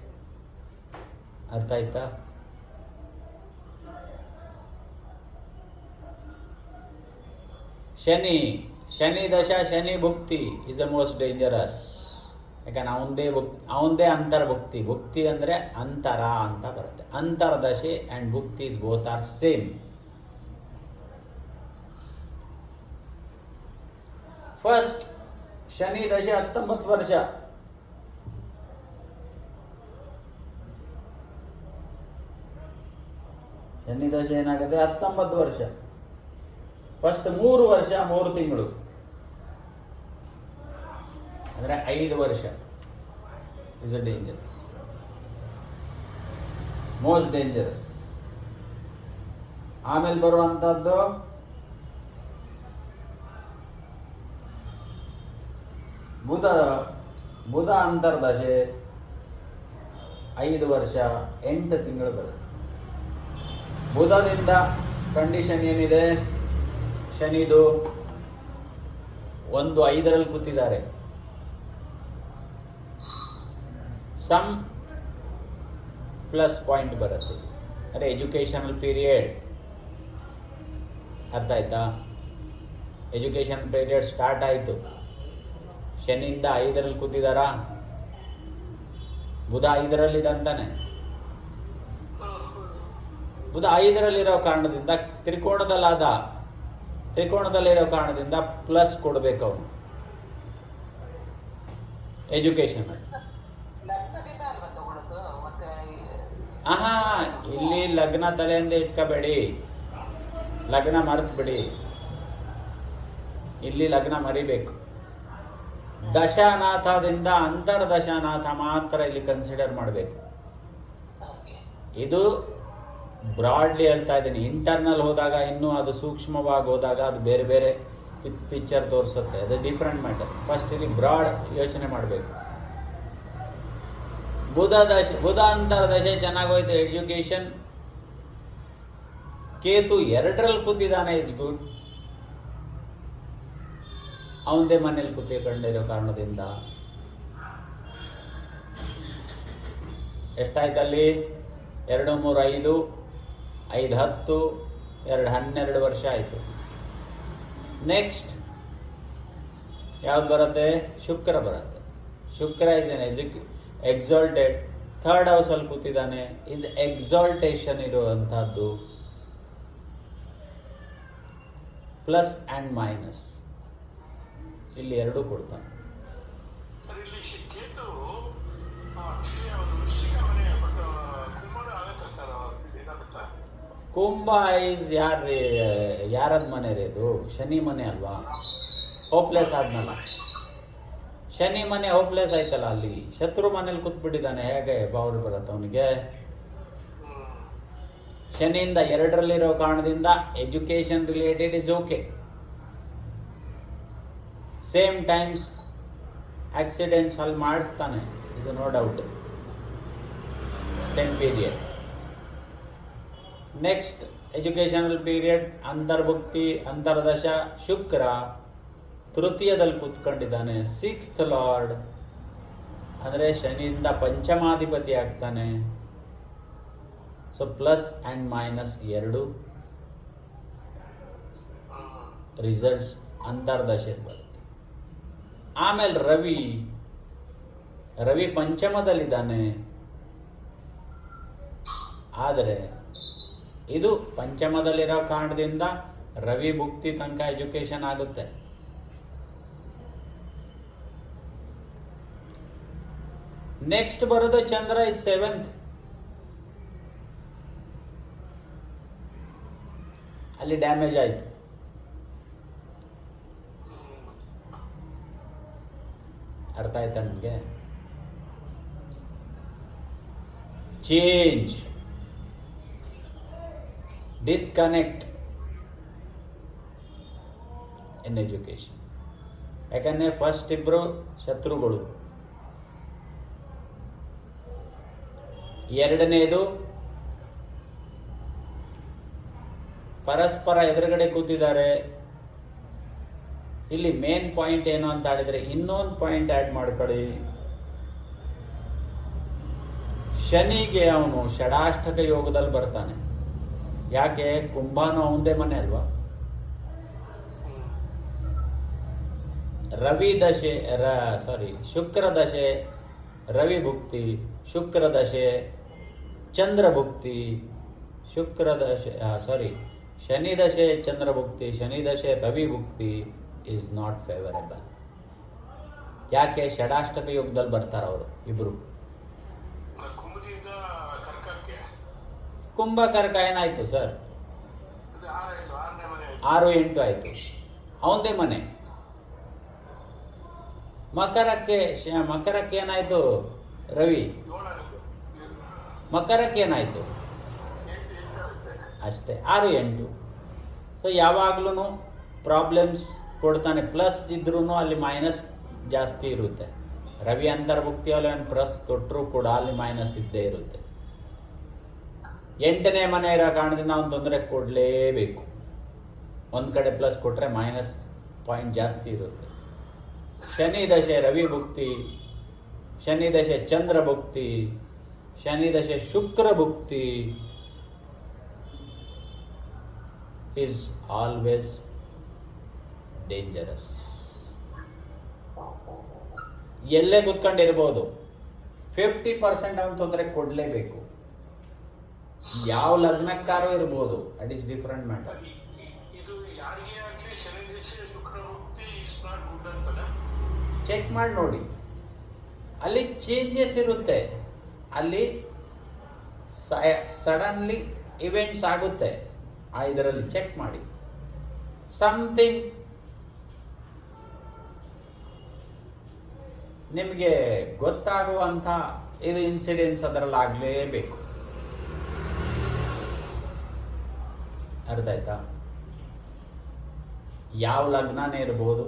ಅರ್ಥ ಆಯ್ತಾ? ಶನಿ ದಶ, ಶನಿ ಭುಕ್ತಿ ಇಸ್ ದ ಮೋಸ್ಟ್ ಡೇಂಜರಸ್. ಯಾಕಂದ್ರೆ ಅವಂದೇ ಅಂತರ್ಭುಕ್ತಿ. ಭುಕ್ತಿ ಅಂದರೆ ಅಂತರ ಅಂತ ಬರುತ್ತೆ. ಅಂತರ್ದಶೆ ಆ್ಯಂಡ್ ಭುಕ್ತಿ is both are same. First Shani ದಶೆ 19 ವರ್ಷ. ಶನಿ ದಶೆ ಏನಾಗುತ್ತೆ? 19 ವರ್ಷ. ಫಸ್ಟ್ 3 ವರ್ಷ 3 ತಿಂಗಳು ಅಂದರೆ 5 ವರ್ಷ is a dangerous, most dangerous. ಆಮೇಲೆ ಬರುವಂಥದ್ದು ಬುಧ ಅಂತರ್ದಶೆ 5 ವರ್ಷ 8 ತಿಂಗಳು ಬರುತ್ತೆ. ಬುಧದಿಂದ ಕಂಡೀಷನ್ ಏನಿದೆ? ಶನಿದು 1, 5ರಲ್ಲಿ ಕೂತಿದ್ದಾರೆ. ಸಮ್ ಪ್ಲಸ್ ಪಾಯಿಂಟ್ ಬರುತ್ತೆ. ಅಂದರೆ ಎಜುಕೇಷನಲ್ ಪೀರಿಯಡ್. ಅರ್ಥ ಆಯ್ತಾ? ಎಜುಕೇಷನ್ ಪೀರಿಯಡ್ ಸ್ಟಾರ್ಟ್ ಆಯಿತು. ಶನಿಯಿಂದ 5ರಲ್ಲಿ ಕೂತಿದಾರಾ? ಬುಧ 5ರಲ್ಲಿದಂತಾನೆ. ಬುಧ 5ರಲ್ಲಿರೋ ಕಾರಣದಿಂದ ತ್ರಿಕೋಣದಲ್ಲಿರೋ ಕಾರಣದಿಂದ ಪ್ಲಸ್ ಕೊಡಬೇಕು ಅವನು ಎಜುಕೇಶನ್. ಲಗ್ನದಿಂದ ಅಲ್ವಾ ತಗೊಳ್ಳೋದು? ಮತ್ತೆ ಇಲ್ಲಿ ಲಗ್ನ ತಲೆಯಿಂದ ಇಟ್ಕೋಬೇಡಿ, ಲಗ್ನ ಮರೆತು ಬಿಡಿ. ಇಲ್ಲಿ ಲಗ್ನ ಮರಿಬೇಕು. ದಶಾನಾಥದಿಂದ ಅಂತರ್ದಶಾನಾಥ ಮಾತ್ರ ಇಲ್ಲಿ ಕನ್ಸಿಡರ್ ಮಾಡಬೇಕು. ಇದು ಬ್ರಾಡ್ಲಿ ಹೇಳ್ತಾ ಇದ್ದೀನಿ. ಇಂಟರ್ನಲ್ ಹೋದಾಗ ಇನ್ನೂ ಅದು ಸೂಕ್ಷ್ಮವಾಗಿ ಹೋದಾಗ ಅದು ಬೇರೆ ಬೇರೆ ಪಿಕ್ಚರ್ ತೋರಿಸುತ್ತೆ. ಅದು ಡಿಫ್ರೆಂಟ್ ಮ್ಯಾಟರ್. ಫಸ್ಟ್ ಇಲ್ಲಿ ಬ್ರಾಡ್ ಯೋಚನೆ ಮಾಡಬೇಕು. ಬುಧ ಅಂತರ್ದಶೆ ಚೆನ್ನಾಗೋಯ್ತು, ಎಜುಕೇಶನ್. ಕೇತು 2ರಲ್ಲಿ ಕೂತಿದ್ದಾನೆ, ಇಸ್ ಗುಡ್. ಅವನದೇ ಮನೇಲಿ ಕೂತ್ಕೊಂಡಿರೋ ಕಾರಣದಿಂದ ಎಷ್ಟಾಯ್ತಲ್ಲಿ? 2, 3, 5, 5, 10, 2, 12 ವರ್ಷ ಆಯಿತು. ನೆಕ್ಸ್ಟ್ ಯಾವ್ದು ಬರುತ್ತೆ? ಶುಕ್ರ ಬರುತ್ತೆ. ಶುಕ್ರ ಇಸ್ ಎನ್ ಎಕ್ಸಾಲ್ಟೆಡ್. 3rd ಹೌಸಲ್ಲಿ ಕೂತಿದ್ದಾನೆ, ಇಸ್ ಎಕ್ಸಾಲ್ಟೇಷನ್ ಇರುವಂತಹದ್ದು. ಪ್ಲಸ್ ಆ್ಯಂಡ್ ಮೈನಸ್ ಇಲ್ಲಿ 2 ಕೊಡ್ತಾನೆ. ಸರ್, ಇಲ್ಲಿ ಕೇತು ಆಕ್ಚುಲಿ ಅವನು ವೃಶ್ಚಿಕ ಮನೆ ಬಟ್ ಕುಂಭ ಆಗುತ್ತೆ ಸರ್, ಇದಾಗುತ್ತಾ? ಕುಂಭ ಈಸ್ ಯಾರದ್ ಮನೆ ರೀ ಇದು? ಶನಿ ಮನೆ ಅಲ್ವಾ? ಹೋಪ್ಲೆಸ್ ಆದ್ನಲ್ಲ. ಶನಿ ಮನೆ ಹೋಪ್ಲೆಸ್ ಆಯ್ತಲ್ಲ, ಅಲ್ಲಿ ಶತ್ರು ಮನೇಲಿ ಕೂತ್ಬಿಟ್ಟಿದ್ದಾನೆ, ಹೇಗೆ ಪವರ್ ಬರುತ್ತೆ ಅವನಿಗೆ? ಶನಿಯಿಂದ 2ರಲ್ಲಿರೋ ಕಾರಣದಿಂದ education related is okay. Same times accidents ಅಲ್ಲಿ ಮಾಡಿಸ್ತಾನೆ, is no doubt. Same period. Next educational period ಅಂತರ್ಭುಕ್ತಿ ಅಂತರ್ದಶ ಶುಕ್ರ ತೃತೀಯದಲ್ಲಿ ಕೂತ್ಕೊಂಡಿದ್ದಾನೆ, 6th ಲಾರ್ಡ್ ಅಂದರೆ ಶನಿಯಿಂದ ಪಂಚಮಾಧಿಪತಿ ಆಗ್ತಾನೆ. So plus and minus 2 results ಅಂತರ್ದಶೆ ಬರುತ್ತೆ. ಆಮೇಲೆ ರವಿ ಪಂಚಮದಲ್ಲಿದ್ದಾನೆ. ಆದರೆ ಇದು ಪಂಚಮದಲ್ಲಿರೋ ಕಾರಣದಿಂದ ರವಿ ಭುಕ್ತಿ ತನಕ ಎಜುಕೇಶನ್ ಆಗುತ್ತೆ. ನೆಕ್ಸ್ಟ್ ಬರೋದು ಚಂದ್ರ ಇಸ್ 7th. ಅಲ್ಲಿ ಡ್ಯಾಮೇಜ್ ಆಯಿತು. ಅರ್ಥ ಆಯ್ತಾ ನಿಮಗೆ? ಚೇಂಜ್, ಡಿಸ್ಕನೆಕ್ಟ್ ಇನ್ ಎಜುಕೇಶನ್. ಯಾಕಂದರೆ ಫಸ್ಟ್ ಇಬ್ಬರು ಶತ್ರುಗಳು, ಎರಡನೇದು ಪರಸ್ಪರ ಎದುರುಗಡೆ ಕೂತಿದ್ದಾರೆ. ಇಲ್ಲಿ ಮೇನ್ ಪಾಯಿಂಟ್ ಏನು ಅಂತ ಹೇಳಿದ್ರೆ, ಇನ್ನೊಂದು ಪಾಯಿಂಟ್ ಆ್ಯಡ್ ಮಾಡ್ಕೊಳ್ಳಿ. ಶನಿಗೆ ಅವನು ಷಡಾಷ್ಟಕ ಯೋಗದಲ್ಲಿ ಬರ್ತಾನೆ. ಯಾಕೆ? ಕುಂಭನೂ ಅವಂದೇ ಮನೆ ಅಲ್ವಾ? ಶುಕ್ರ ದಶೆ ರವಿ ಭುಕ್ತಿ, ಶುಕ್ರ ದಶೆ ಚಂದ್ರ ಭುಕ್ತಿ, ಶನಿ ದಶೆ ಚಂದ್ರ ಭುಕ್ತಿ, ಶನಿ ದಶೆ ರವಿ ಭುಕ್ತಿ ಈಸ್ ನಾಟ್ ಫೇವರೇಬಲ್. ಯಾಕೆ? ಷಡಾಷ್ಟಕ ಯೋಗದಲ್ಲಿ ಬರ್ತಾರೆ ಅವರು ಇಬ್ರು. ಕುಂಭದಿಂದ ಕರ್ಕಕ್ಕೆ ಕುಂಭ ಕರ್ಕ ಏನಾಯ್ತು ಸರ್? ಅದು 6 ಮನೆ ಆಯ್ತು. 6, 8 ಆಯ್ತು, ಅವಂದೇ ಮನೆ. ಮಕರಕ್ಕೆ ಏನಾಯ್ತು? ರವಿ 7 ಆಗುತ್ತೆ. ಮಕರಕ್ಕೆ ಏನಾಯ್ತು? 8 ಆಗುತ್ತೆ. ಅಷ್ಟೇ, 6, 8. ಸೊ ಯಾವಾಗ್ಲೂ ಪ್ರಾಬ್ಲಮ್ಸ್ ಕೊಡ್ತಾನೆ. ಪ್ಲಸ್ ಇದ್ರೂ ಅಲ್ಲಿ ಮೈನಸ್ ಜಾಸ್ತಿ ಇರುತ್ತೆ. ರವಿ ಅಂತರ್ಭುಕ್ತಿಯಲ್ಲಿ ಒಂದು ಪ್ಲಸ್ ಕೊಟ್ಟರು ಕೂಡ ಅಲ್ಲಿ ಮೈನಸ್ ಇದ್ದೇ ಇರುತ್ತೆ. 8ನೇ ಮನೆ ಇರೋ ಕಾರಣದಿಂದ ಅವನು ತೊಂದರೆ ಕೊಡಲೇಬೇಕು. ಒಂದು ಕಡೆ ಪ್ಲಸ್ ಕೊಟ್ಟರೆ ಮೈನಸ್ ಪಾಯಿಂಟ್ ಜಾಸ್ತಿ ಇರುತ್ತೆ. ಶನಿ ದಶೆ ರವಿ ಭುಕ್ತಿ, ಶನಿ ದಶೆ ಚಂದ್ರ ಭುಕ್ತಿ, ಶನಿ ದಶೆ ಶುಕ್ರ ಭುಕ್ತಿ ಈಸ್ ಆಲ್ವೇಸ್ ಡೇಂಜರಸ್. ಎಲ್ಲೇ ಕೂತ್ಕೊಂಡಿರ್ಬೋದು, 50% ಅವನು ತೊಂದರೆ ಕೊಡಲೇಬೇಕು. ಯಾವ ಲಗ್ನಕ್ಕಾರೋ ಇರ್ಬೋದು, ಅಟ್ ಈಸ್ ಡಿಫರೆಂಟ್ ಮ್ಯಾಟರ್. ಇದು ಯಾರಿಗೆ ಆಗಲಿ ಶನಿ ದಶೆ ಶುಕ್ರ ಭುಕ್ತಿ ಇಸ್ ನಾಟ್ ಗುಡ್ ಅಂತಲ್ಲ. ಚೆಕ್ ಮಾಡಿ ನೋಡಿ, ಅಲ್ಲಿ ಚೇಂಜಸ್ ಇರುತ್ತೆ. ಅಲ್ಲಿ ಸಡನ್ಲಿ ಇವೆಂಟ್ಸ್ ಆಗುತ್ತೆ. ಇದರಲ್ಲಿ ಚೆಕ್ ಮಾಡಿ. ಸಮಥಿಂಗ್ ನಿಮಗೆ ಗೊತ್ತಾಗುವಂಥ ಇದು ಇನ್ಸಿಡೆನ್ಸ್ ಅದರಲ್ಲಿ ಆಗಲೇಬೇಕು. ಅರ್ಥ ಆಯ್ತಾ? ಯಾವ ಲಗ್ನನೇ ಇರ್ಬೋದು,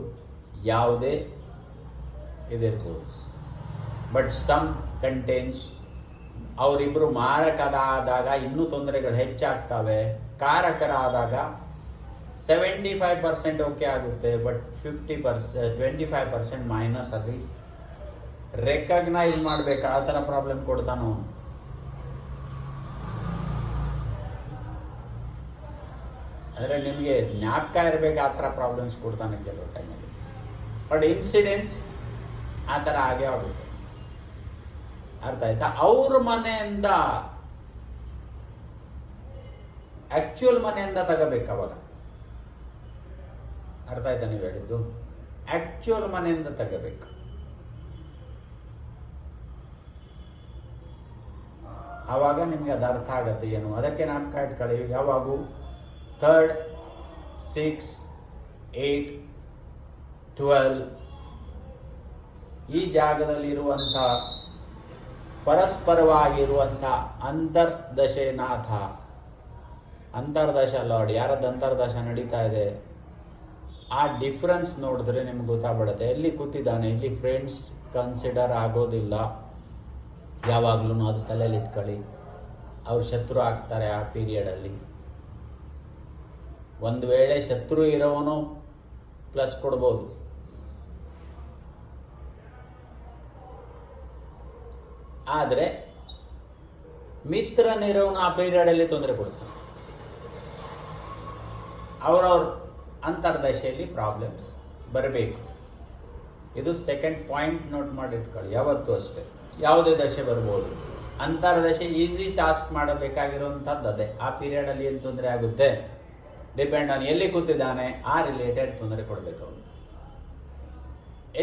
ಯಾವುದೇ ಇದಿರ್ಬೋದು, ಬಟ್ ಸಮ್ ಕಂಟೆನ್ಸ್. ಅವರಿಬ್ಬರು ಮಾರಕರಾದಾಗ ಇನ್ನೂ ತೊಂದರೆಗಳು ಹೆಚ್ಚಾಗ್ತವೆ. ಕಾರಕರಾದಾಗ 75% ಓಕೆ ಆಗುತ್ತೆ, ಬಟ್ 25% ಮೈನಸ್ ಅಲ್ಲಿ ರೆಕಗ್ನೈಸ್ ಮಾಡಬೇಕು. ಆ ಥರ ಪ್ರಾಬ್ಲಮ್ ಕೊಡ್ತಾನೋ. ಅಂದರೆ ನಿಮಗೆ ಜ್ಞಾಪಕ ಇರಬೇಕು, ಆ ಥರ ಪ್ರಾಬ್ಲಮ್ಸ್ ಕೊಡ್ತಾನೆ ಕೆಲವು ಟೈಮಲ್ಲಿ. ಬಟ್ ಇನ್ಸಿಡೆನ್ಸ್ ಆ ಥರ ಆಗೇ ಆಗುತ್ತೆ. ಅರ್ಥ ಆಯ್ತಾ? ಅವ್ರ ಮನೆಯಿಂದ ಆ್ಯಕ್ಚುಯಲ್ ಮನೆಯಿಂದ ತಗೋಬೇಕು ಅವಾಗ. ಅರ್ಥ ಆಯ್ತಾ ನೀವು ಹೇಳಿದ್ದು? ಆ್ಯಕ್ಚುಯಲ್ ಮನೆಯಿಂದ ತಗೋಬೇಕು. ಆವಾಗ ನಿಮಗೆ ಅದು ಅರ್ಥ ಆಗುತ್ತೆ ಏನು. ಅದಕ್ಕೆ ಜ್ಞಾಪಕ ಇಟ್ಕೊಳ್ಳಿ, ಯಾವಾಗೂ 3rd, 6, 8, 12 ಈ ಜಾಗದಲ್ಲಿರುವಂಥ ಪರಸ್ಪರವಾಗಿರುವಂಥ ಅಂತರ್ದಶೆನಾಥ, ಅಂತರ್ದಶ ಲಾರ್ಡ್, ಯಾರದ್ದು ಅಂತರ್ದಶ ನಡೀತಾ ಇದೆ ಆ ಡಿಫ್ರೆನ್ಸ್ ನೋಡಿದ್ರೆ ನಿಮ್ಗೆ ಗೊತ್ತಾಗ್ಬಿಡುತ್ತೆ ಎಲ್ಲಿ ಕೂತಿದ್ದಾನೆ. ಇಲ್ಲಿ ಫ್ರೆಂಡ್ಸ್ ಕನ್ಸಿಡರ್ ಆಗೋದಿಲ್ಲ ಯಾವಾಗ್ಲೂ, ಅದು ತಲೆಯಲ್ಲಿ ಇಟ್ಕೊಳ್ಳಿ. ಅವ್ರು ಶತ್ರು ಆಗ್ತಾರೆ ಆ ಪೀರಿಯಡಲ್ಲಿ. ಒಂದು ವೇಳೆ ಶತ್ರು ಇರೋವನು ಪ್ಲಸ್ ಕೊಡ್ಬೋದು, ಆದರೆ ಮಿತ್ರನಿರೋನು ಆ ಪೀರಿಯಡಲ್ಲಿ ತೊಂದರೆ ಕೊಡ್ತಾನೆ. ಅವ್ರವ್ರ ಅಂತರ್ದಶೆಯಲ್ಲಿ ಪ್ರಾಬ್ಲಮ್ಸ್ ಬರಬೇಕು. ಇದು ಸೆಕೆಂಡ್ ಪಾಯಿಂಟ್ ನೋಟ್ ಮಾಡಿ ಇಟ್ಕೊಳ್ಳಿ. ಯಾವತ್ತೂ ಅಷ್ಟೇ ಯಾವುದೇ ದಶೆ ಬರ್ಬೋದು. ಅಂತರ್ದಶೆ ಈಸಿ ಟಾಸ್ಕ್ ಮಾಡಬೇಕಾಗಿರುವಂಥದ್ದು ಅದೇ. ಆ ಪೀರಿಯಡಲ್ಲಿ ಏನು ತೊಂದರೆ ಆಗುತ್ತೆ ಡಿಪೆಂಡ್ ಆನ್ ಎಲ್ಲಿ ಕೂತಿದ್ದಾನೆ, ಆ ರಿಲೇಟೆಡ್ ತೊಂದರೆ ಕೊಡಬೇಕು ಅವನು.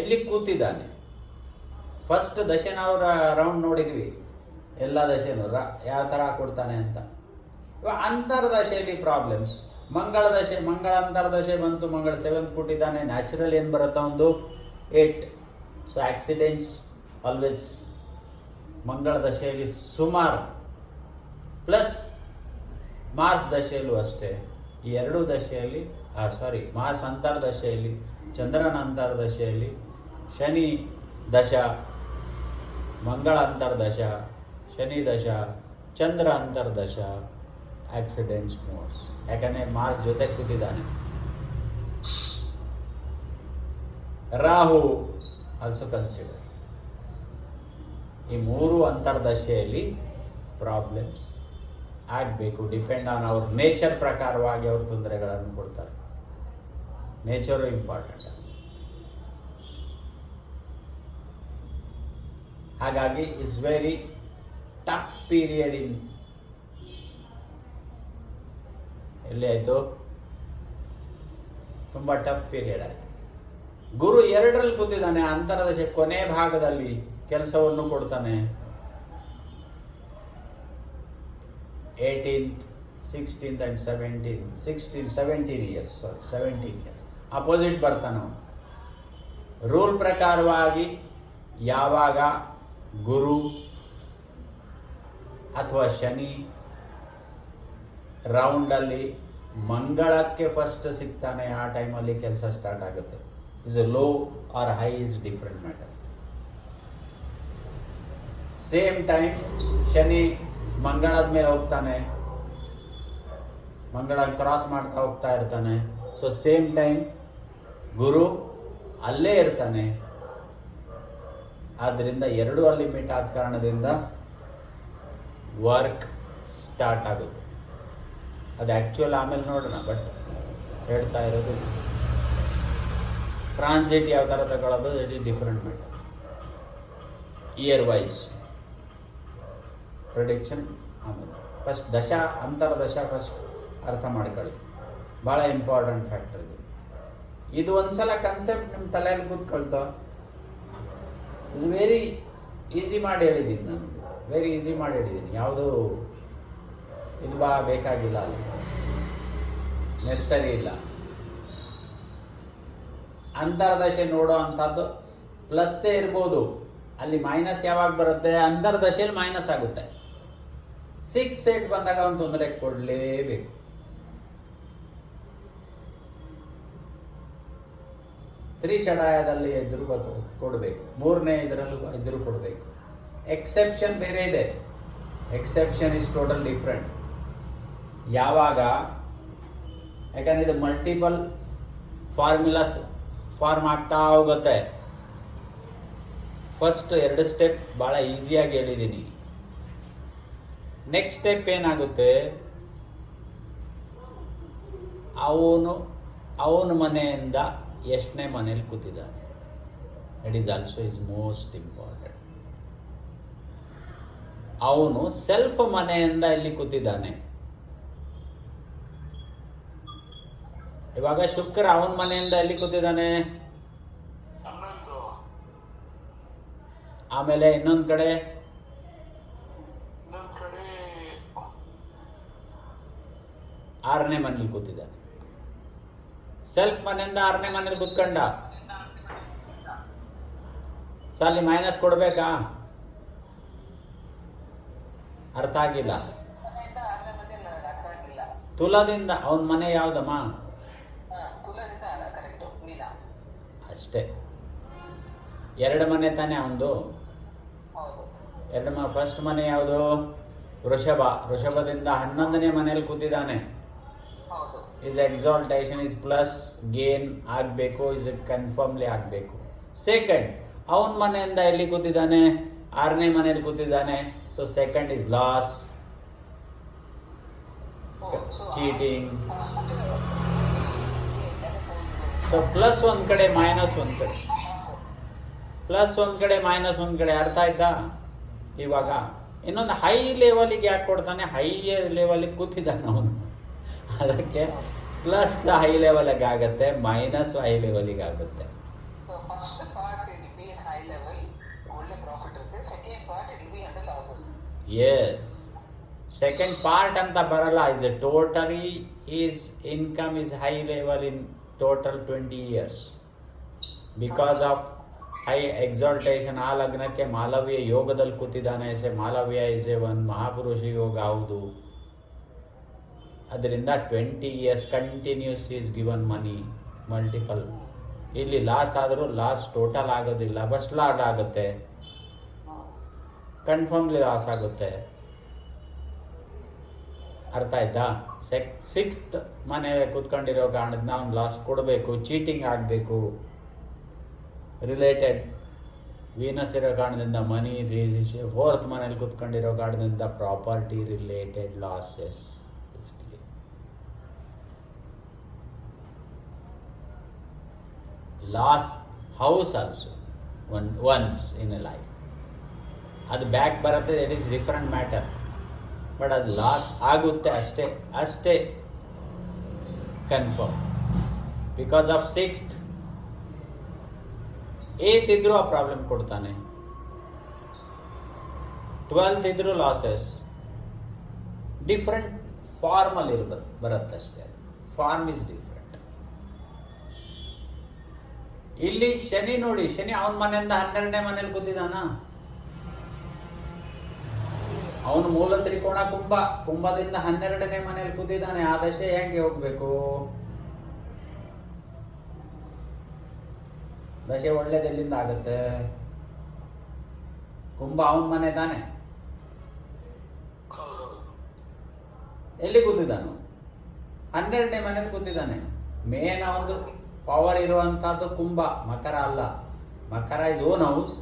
ಎಲ್ಲಿ ಕೂತಿದ್ದಾನೆ ಫಸ್ಟ್ ದಶೆ ನಾವು ರೌಂಡ್ ನೋಡಿದ್ವಿ, ಎಲ್ಲ ದಶೆನೂ ಯಾವ ಥರ ಕೊಡ್ತಾನೆ ಅಂತ. ಇವಾಗ ಅಂತರ್ದಶೆಯಲ್ಲಿ ಪ್ರಾಬ್ಲಮ್ಸ್. ಮಂಗಳ ದಶೆ, ಮಂಗಳ ಅಂತರ್ದಶೆ ಬಂತು, ಮಂಗಳ 7th ಕೊಟ್ಟಿದ್ದಾನೆ, ನ್ಯಾಚುರಲ್ ಏನು ಬರುತ್ತೆ ಒಂದು 8. ಸೊ ಆಕ್ಸಿಡೆಂಟ್ಸ್ ಆಲ್ವೇಸ್ ಮಂಗಳ ದಶೆಯಲ್ಲಿ ಸುಮಾರು. ಪ್ಲಸ್ ಮಾರ್ಸ್ ದಶೆಯಲ್ಲೂ ಅಷ್ಟೇ. ಈ ಎರಡೂ ದಶೆಯಲ್ಲಿ ಮಾರ್ಸ್ ಅಂತರ್ದಶೆಯಲ್ಲಿ, ಚಂದ್ರನ ಅಂತರ್ದಶೆಯಲ್ಲಿ, ಶನಿ ದಶ, ಮಂಗಳ ಅಂತರ್ದಶ, ಶನಿ ದಶ, ಚಂದ್ರ ಅಂತರ್ದಶ, ಆಕ್ಸಿಡೆಂಟ್ಸ್ ಮೋರ್ಸ್. ಯಾಕಂದರೆ ಮಾರ್ಸ್ ಜೊತೆ ಕೂತಿದ್ದಾನೆ. Rahu also consider. ಈ 3 ಅಂತರ್ದಶೆಯಲ್ಲಿ ಪ್ರಾಬ್ಲಮ್ಸ್ ಆಗಬೇಕು. ಡಿಪೆಂಡ್ ಆನ್ ಅವ್ರ ನೇಚರ್ ಪ್ರಕಾರವಾಗಿ ಅವ್ರ ತೊಂದರೆಗಳನ್ನು ಕೊಡ್ತಾರೆ. Nature important. ಹಾಗಾಗಿ it's very tough period in ಎಲ್ಲಿ ಆಯಿತು, ತುಂಬ ಟಫ್ ಪೀರಿಯಡ್ ಆಯಿತು. ಗುರು 2ರಲ್ಲಿ ಕೂತಿದ್ದಾನೆ, ಅಂತರ್ದಶೆ ಕೊನೆ ಭಾಗದಲ್ಲಿ ಕೆಲಸವನ್ನು ಕೊಡ್ತಾನೆ. 18th, 16th and 17 years. Opposite ಬರ್ತಾನೆ. ರೂಲ್ ಪ್ರಕಾರವಾಗಿ ಯಾವಾಗ ಗುರು ಅಥವಾ ಶನಿ ರೌಂಡಲ್ಲಿ ಮಂಗಳಕ್ಕೆ ಫಸ್ಟ್ ಸಿಗ್ತಾನೆ, ಆ ಟೈಮಲ್ಲಿ ಕೆಲಸ ಸ್ಟಾರ್ಟ್ ಆಗುತ್ತೆ. Is low or high is different matter. Same time Shani ಮಂಗಳದ ಮೇಲೆ ಹೋಗ್ತಾನೆ, ಮಂಗಳ ಕ್ರಾಸ್ ಮಾಡ್ತಾ ಹೋಗ್ತಾ ಇರ್ತಾನೆ. ಸೊ ಸೇಮ್ ಟೈಮ್ ಗುರು ಅಲ್ಲೇ ಇರ್ತಾನೆ. ಆದ್ದರಿಂದ 2 ಅಲ್ಲಿ ಮೀಟ್ ಆದ ಕಾರಣದಿಂದ ವರ್ಕ್ ಸ್ಟಾರ್ಟ್ ಆಗುತ್ತೆ. ಅದು ಆ್ಯಕ್ಚುಯಲ್ ಆಮೇಲೆ ನೋಡೋಣ, ಬಟ್ ಹೇಳ್ತಾ ಇರೋದು ಟ್ರಾನ್ಸಿಟ್ ಯಾವ ಥರ ತಗೊಳ್ಳೋದು it is different matter. Year wise prediction ಆಮೇಲೆ ಫಸ್ಟ್ ಅಂತರ್ದಶ ಫಸ್ಟ್ ಅರ್ಥ ಮಾಡ್ಕೊಳ್ಳಿ. ಭಾಳ ಇಂಪಾರ್ಟೆಂಟ್ ಫ್ಯಾಕ್ಟರ್ ಇದು. ಒಂದ್ಸಲ ಕನ್ಸೆಪ್ಟ್ ನಿಮ್ಮ ತಲೆಯಲ್ಲಿ ಕೂತ್ಕೊಳ್ತಾ ಇಟ್ಸ್ ವೆರಿ ಈಸಿ ಮಾಡಿ ಹೇಳಿದ್ದೀನಿ ನಾನು. ವೆರಿ ಈಸಿ ಮಾಡಿ ಹೇಳಿದ್ದೀನಿ. ಯಾವುದೂ ಇದು ಬೇಕಾಗಿಲ್ಲ, ಅಲ್ಲಿ ನೆಸರಿ ಇಲ್ಲ. ಅಂತರ್ದಶೆ ನೋಡೋ ಅಂಥದ್ದು ಪ್ಲಸ್ಸೇ ಇರ್ಬೋದು, ಅಲ್ಲಿ ಮೈನಸ್ ಯಾವಾಗ ಬರುತ್ತೆ, ಅಂತರ್ದಶೆಯಲ್ಲಿ ಮೈನಸ್ ಆಗುತ್ತೆ. 6, 8 ಬಂದಾಗ ಅವನು ತೊಂದರೆ ಕೊಡಲೇಬೇಕು. ತ್ರಿಷಡಾಯದಲ್ಲಿ ಎದುರು ಕೊಡಬೇಕು, 3ನೇ ಇದರಲ್ಲೂ ಎದುರು ಕೊಡಬೇಕು. ಎಕ್ಸೆಪ್ಷನ್ ಬೇರೆ ಇದೆ. Exception is total different. ಯಾವಾಗ, ಯಾಕಂದರೆ ಇದು ಮಲ್ಟಿಪಲ್ ಫಾರ್ಮುಲಾಸ್ ಫಾರ್ಮ್ ಆಗ್ತಾ ಹೋಗುತ್ತೆ. ಫಸ್ಟ್ 2 ಸ್ಟೆಪ್ ಭಾಳ ಈಸಿಯಾಗಿ ಹೇಳಿದ್ದೀನಿ. ನೆಕ್ಸ್ಟ್ ಸ್ಟೆಪ್ ಏನಾಗುತ್ತೆ, ಅವನ ಮನೆಯಿಂದ ಎಷ್ಟನೇ ಮನೇಲಿ ಕೂತಿದ್ದಾನೆ. It is also is most important. ಅವನು ಸೆಲ್ಫ್ ಮನೆಯಿಂದ ಇಲ್ಲಿ ಕೂತಿದ್ದಾನೆ. ಇವಾಗ ಶುಕ್ರ ಅವನ ಮನೆಯಿಂದ ಎಲ್ಲಿ ಕೂತಿದ್ದಾನೆ, 11. ಆಮೇಲೆ ಇನ್ನೊಂದು ಕಡೆ ಇನ್ನೊಂದ್ ಕಡೆ 6ನೇ ಮನೇಲಿ ಕೂತಿದ್ದಾನೆ. ಸೆಲ್ಫ್ ಮನೆಯಿಂದ 6ನೇ ಮನೇಲಿ ಕೂತ್ಕೊಂಡ. ಸೊ ಅಲ್ಲಿ ಮೈನಸ್ ಕೊಡ್ಬೇಕಾ? ಅರ್ಥ ಆಗಿಲ್ಲ. ಮನೆಯಿಂದ 6ನೇ ಮನೆ ನನಗೆ ಅರ್ಥ ಆಗಿಲ್ಲ. ತುಲದಿಂದ ಅವನ ಮನೆ ಯಾವ್ದಮ್ಮ? ತುಲದಿಂದ ಅಲ್ಲ, ಕರೆಕ್ಟು, ಮೀನ. ಅಷ್ಟೇ. 2 ಮನೆ ತಾನೇ ಅವನದು. ಹೌದು. ಫಸ್ಟ್ ಮನೆ ಯಾವುದು? ವೃಷಭ. ವೃಷಭದಿಂದ 11ನೇ ಮನೇಲಿ ಕೂತಿದ್ದಾನೆ. ಹೌದು. Is exaltation is plus gain ಆಗಬೇಕು, ಇಸ್ ಕನ್ಫರ್ಮ್ಲಿ ಆಗಬೇಕು. ಸೆಕೆಂಡ್, ಅವನ ಮನೆಯಿಂದ ಎಲ್ಲಿ ಕೂತಿದ್ದಾನೆ? 6ನೇ ಮನೇಲಿ ಕೂತಿದ್ದಾನೆ. So second is loss, cheating. So plus ಒಂದ್ ಕಡೆ, ಮೈನಸ್ ಒಂದ್ ಕಡೆ. ಪ್ಲಸ್ ಒಂದ್ ಕಡೆ, ಮೈನಸ್ ಒಂದ್ ಕಡೆ. ಅರ್ಥ ಆಯ್ತಾ? ಇವಾಗ ಇನ್ನೊಂದು ಹೈ ಲೆವೆಲಿಗೆ ಯಾಕೆ ಕೊಡ್ತಾನೆ? ಹೈ ಲೆವೆಲಿಗೆ ಕೂತಿದ್ದಾನೆ ಅವನು, ಅದಕ್ಕೆ ಪ್ಲಸ್ ಹೈ ಲೆವೆಲ್ಗೆ ಆಗುತ್ತೆ, ಮೈನಸ್ ಹೈ ಲೆವೆಲಿಗೆ ಆಗುತ್ತೆ. First part it be high level, ಒಳ್ಳೆ ಪ್ರಾಫಿಟ್ ಇರುತ್ತೆ. Second part it be under losses. Yes, second part ಅಂತ ಬರಲ್ಲ. Is totally is income is high level in total 20 years because of high exaltation. ಆ ಲಗ್ನಕ್ಕೆ ಮಾಲವ್ಯ ಯೋಗದಲ್ಲಿ ಕೂತಿದ್ದಾನೆ. ಮಾಲವ್ಯ ಇಸ್ ಎ ಒಂದು ಮಹಾಪುರುಷ ಯೋಗ. ಹೌದು. ಅದರಿಂದ 20 years continues is given money multiple. ಇಲ್ಲಿ ಲಾಸ್ ಆದರೂ ಲಾಸ್ ಟೋಟಲ್ ಆಗೋದಿಲ್ಲ, ಬಸ್ ಲಾಡ್ ಆಗುತ್ತೆ, ಕನ್ಫರ್ಮ್ಲಿ ಲಾಸ್ ಆಗುತ್ತೆ. ಅರ್ಥ ಆಯ್ತಾ? ಸಿಕ್ಸ್ತ್ ಮನೆ ಕೂತ್ಕೊಂಡಿರೋ ಕಾರಣದಿಂದ ಅವ್ನು ಲಾಸ್ ಕೊಡಬೇಕು, ಚೀಟಿಂಗ್ ಆಗಬೇಕು. ರಿಲೇಟೆಡ್ ವೀನಸ್ ಇರೋ ಕಾರಣದಿಂದ ಮನಿ. ಫೋರ್ತ್ ಮನೇಲಿ ಕೂತ್ಕೊಂಡಿರೋ ಕಾರಣದಿಂದ property related losses. Loss house also once in a life. ಅದು ಬ್ಯಾಕ್ ಬರುತ್ತೆ, it is different matter. But ಅದು ಲಾಸ್ ಆಗುತ್ತೆ ಅಷ್ಟೇ, ಅಷ್ಟೇ confirm. Because of sixth. 8th ಇದ್ರೂ ಆ ಪ್ರಾಬ್ಲಮ್ ಕೊಡ್ತಾನೆ, 12th ಇದ್ರೂ ಲಾಸಸ್. ಡಿಫ್ರೆಂಟ್ ಫಾರ್ಮಲ್ಲಿ ಬರುತ್ತಷ್ಟೇ. Form is different. ಇಲ್ಲಿ ಶನಿ ನೋಡಿ, ಶನಿ ಅವನ ಮನೆಯಿಂದ 12ನೇ ಮನೇಲಿ ಕೂತಿದ್ದಾನ. ಅವನು ಮೂಲ ತ್ರಿಕೋಣ ಕುಂಭ, ಕುಂಭದಿಂದ 12ನೇ ಮನೇಲಿ ಕೂತಿದ್ದಾನೆ. ಆ ದಶೆ ಹೆಂಗೆ ಹೋಗ್ಬೇಕು? ದಶೆ ಒಳ್ಳೇದೆಲ್ಲಿಂದ ಆಗುತ್ತೆ? ಕುಂಭ ಅವನ ಮನೆ ತಾನೆ. ಎಲ್ಲಿ ಕೂತಿದ್ದಾನು? 12ನೇ ಮನೇಲಿ ಕೂತಿದ್ದಾನೆ. ಮೇನ್ ಅವನು ಪವರ್ ಇರುವಂತಹದ್ದು ಕುಂಭ, ಮಕರ ಅಲ್ಲ. ಮಕರ ಇಸ್ ಓನ್ ಹೌಸ್.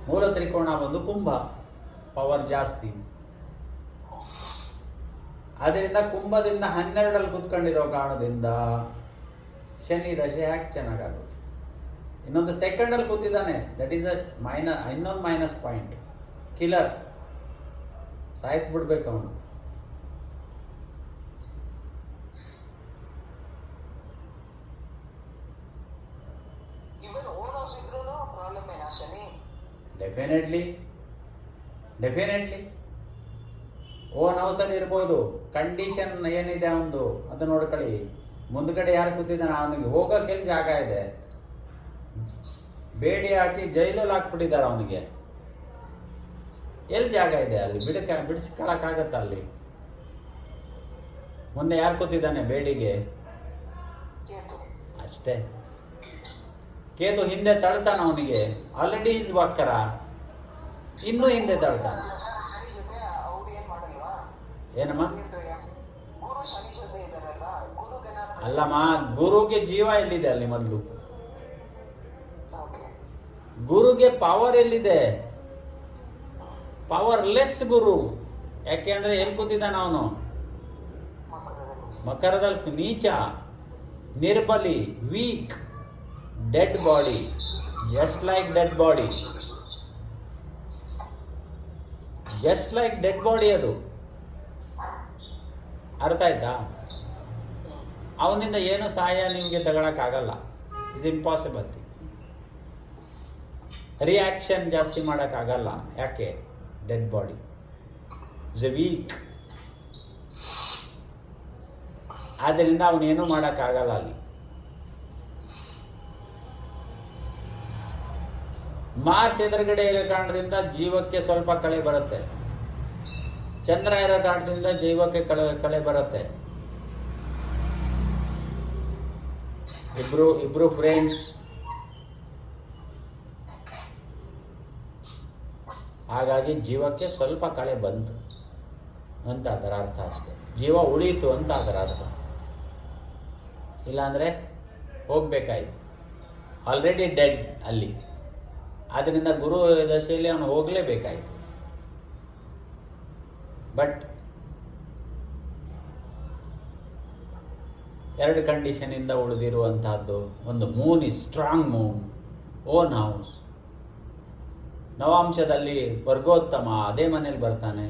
ಮೂಲ ತ್ರಿಕೋಣ ಬಂದು ಕುಂಭ, ಪವರ್ ಜಾಸ್ತಿ. ಅದರಿಂದ ಕುಂಭದಿಂದ 12ರಲ್ಲಿ ಕೂತ್ಕೊಂಡಿರೋ ಕಾರಣದಿಂದ ಶನಿ ದಶೆ ಯಾಕೆ ಚೆನ್ನಾಗಾಗುತ್ತೆ? ಇನ್ನೊಂದು ಸೆಕೆಂಡಲ್ಲಿ ಕೂತಿದ್ದಾನೆ. ದಟ್ ಈಸ್ ಅ ಇನ್ನೊಂದು ಮೈನಸ್ ಪಾಯಿಂಟ್. ಕಿಲ್ಲರ್, ಸಾಯಿಸ್ಬಿಡ್ಬೇಕು ಅವನು. ಡೆಫಿನೆಟ್ಲಿ ಓನ್ ಹೌಸಲ್ಲಿ ಇರ್ಬೋದು. ಕಂಡೀಷನ್ ಏನಿದೆ ಅವನದು ಅದು ನೋಡ್ಕೊಳ್ಳಿ. ಮುಂದ್ಗಡೆ ಯಾರು ಕೂತಿದ್ದಾನೆ, ಅವನಿಗೆ ಹೋಗೋಕೆ ಎಲ್ಲಿ ಜಾಗ ಇದೆ? ಬೇಡಿ ಹಾಕಿ ಜೈಲಲ್ಲಿ ಹಾಕ್ಬಿಟ್ಟಿದ್ದಾರೆ ಅವನಿಗೆ. ಎಲ್ಲಿ ಜಾಗ ಇದೆ ಅಲ್ಲಿ? ಬಿಡಿಸ್ಕೊಳಕ್ಕಾಗತ್ತ ಅಲ್ಲಿ? ಮುಂದೆ ಯಾರು ಕೂತಿದ್ದಾನೆ ಬೇಡಿಗೆ? ಅಷ್ಟೇ. ಕೇತು ಹಿಂದೆ ತಳ್ತಾನ ಅವನಿಗೆ. ಆಲ್ರೆಡಿ ಈಸ್ ವಕ್ಕರ, ಇನ್ನೂ ಹಿಂದೆ ತಳ್ತಾನ. ಏನಮ್ಮ? ಅಲ್ಲಮ್ಮ, ಗುರುಗೆ ಜೀವ ಎಲ್ಲಿದೆ ಅಲ್ಲಿ? ಮೊದಲು ಗುರುಗೆ ಪವರ್ ಎಲ್ಲಿದೆ? ಪವರ್ಲೆಸ್ ಗುರು. ಯಾಕೆ ಅಂದ್ರೆ ಎಲ್ಲಿ ಕೂತಿದ್ದಾನ ಅವನು? ಮಕರದಲ್ಲಿ ನೀಚ, ನಿರ್ಬಲಿ, weak, dead body. Just like dead body, just like dead body ಅದು. ಅರ್ಥ ಆಯ್ತಾ? ಅವನಿಂದ ಏನು ಸಹಾಯ ನಿಮಗೆ ತಗೊಳಕ್ಕಾಗಲ್ಲ. Is impossible. ರಿಯಾಕ್ಷನ್ ಜಾಸ್ತಿ ಮಾಡೋಕ್ಕಾಗಲ್ಲ. ಯಾಕೆ? Dead body is a weak. ಆದ್ದರಿಂದ ಅವನೇನು ಮಾಡೋಕ್ಕಾಗಲ್ಲ ಅಲ್ಲಿ. ಮಾರ್ಸ್ ಎದುರುಗಡೆ ಇರೋ ಕಾರಣದಿಂದ ಜೀವಕ್ಕೆ ಸ್ವಲ್ಪ ಕಳೆ ಬರುತ್ತೆ, ಚಂದ್ರ ಇರೋ ಕಾರಣದಿಂದ ಜೀವಕ್ಕೆ ಕಳೆ ಬರುತ್ತೆ. ಇಬ್ರು ಫ್ರೆಂಡ್ಸ್, ಹಾಗಾಗಿ ಜೀವಕ್ಕೆ ಸ್ವಲ್ಪ ಕಳೆ ಬಂತು ಅಂತ ಅದರ ಅರ್ಥ ಅಷ್ಟೆ. ಜೀವ ಉಳೀತು ಅಂತ ಅದರ ಅರ್ಥ. ಇಲ್ಲಾಂದರೆ ಹೋಗಬೇಕಾಯ್ತು, ಆಲ್ರೆಡಿ ಡೆಡ್ ಅಲ್ಲಿ. ಆದ್ದರಿಂದ ಗುರು ದಶೆಯಲ್ಲಿ ಅವನು ಹೋಗಲೇಬೇಕಾಯ್ತು. ಬಟ್ ಎರಡು ಕಂಡೀಷನಿಂದ ಉಳಿದಿರುವಂತಹದ್ದು, ಒಂದು moon is strong moon, own house. ನವಾಂಶದಲ್ಲಿ ವರ್ಗೋತ್ತಮ ಅದೇ ಮನೇಲಿ ಬರ್ತಾನೆ.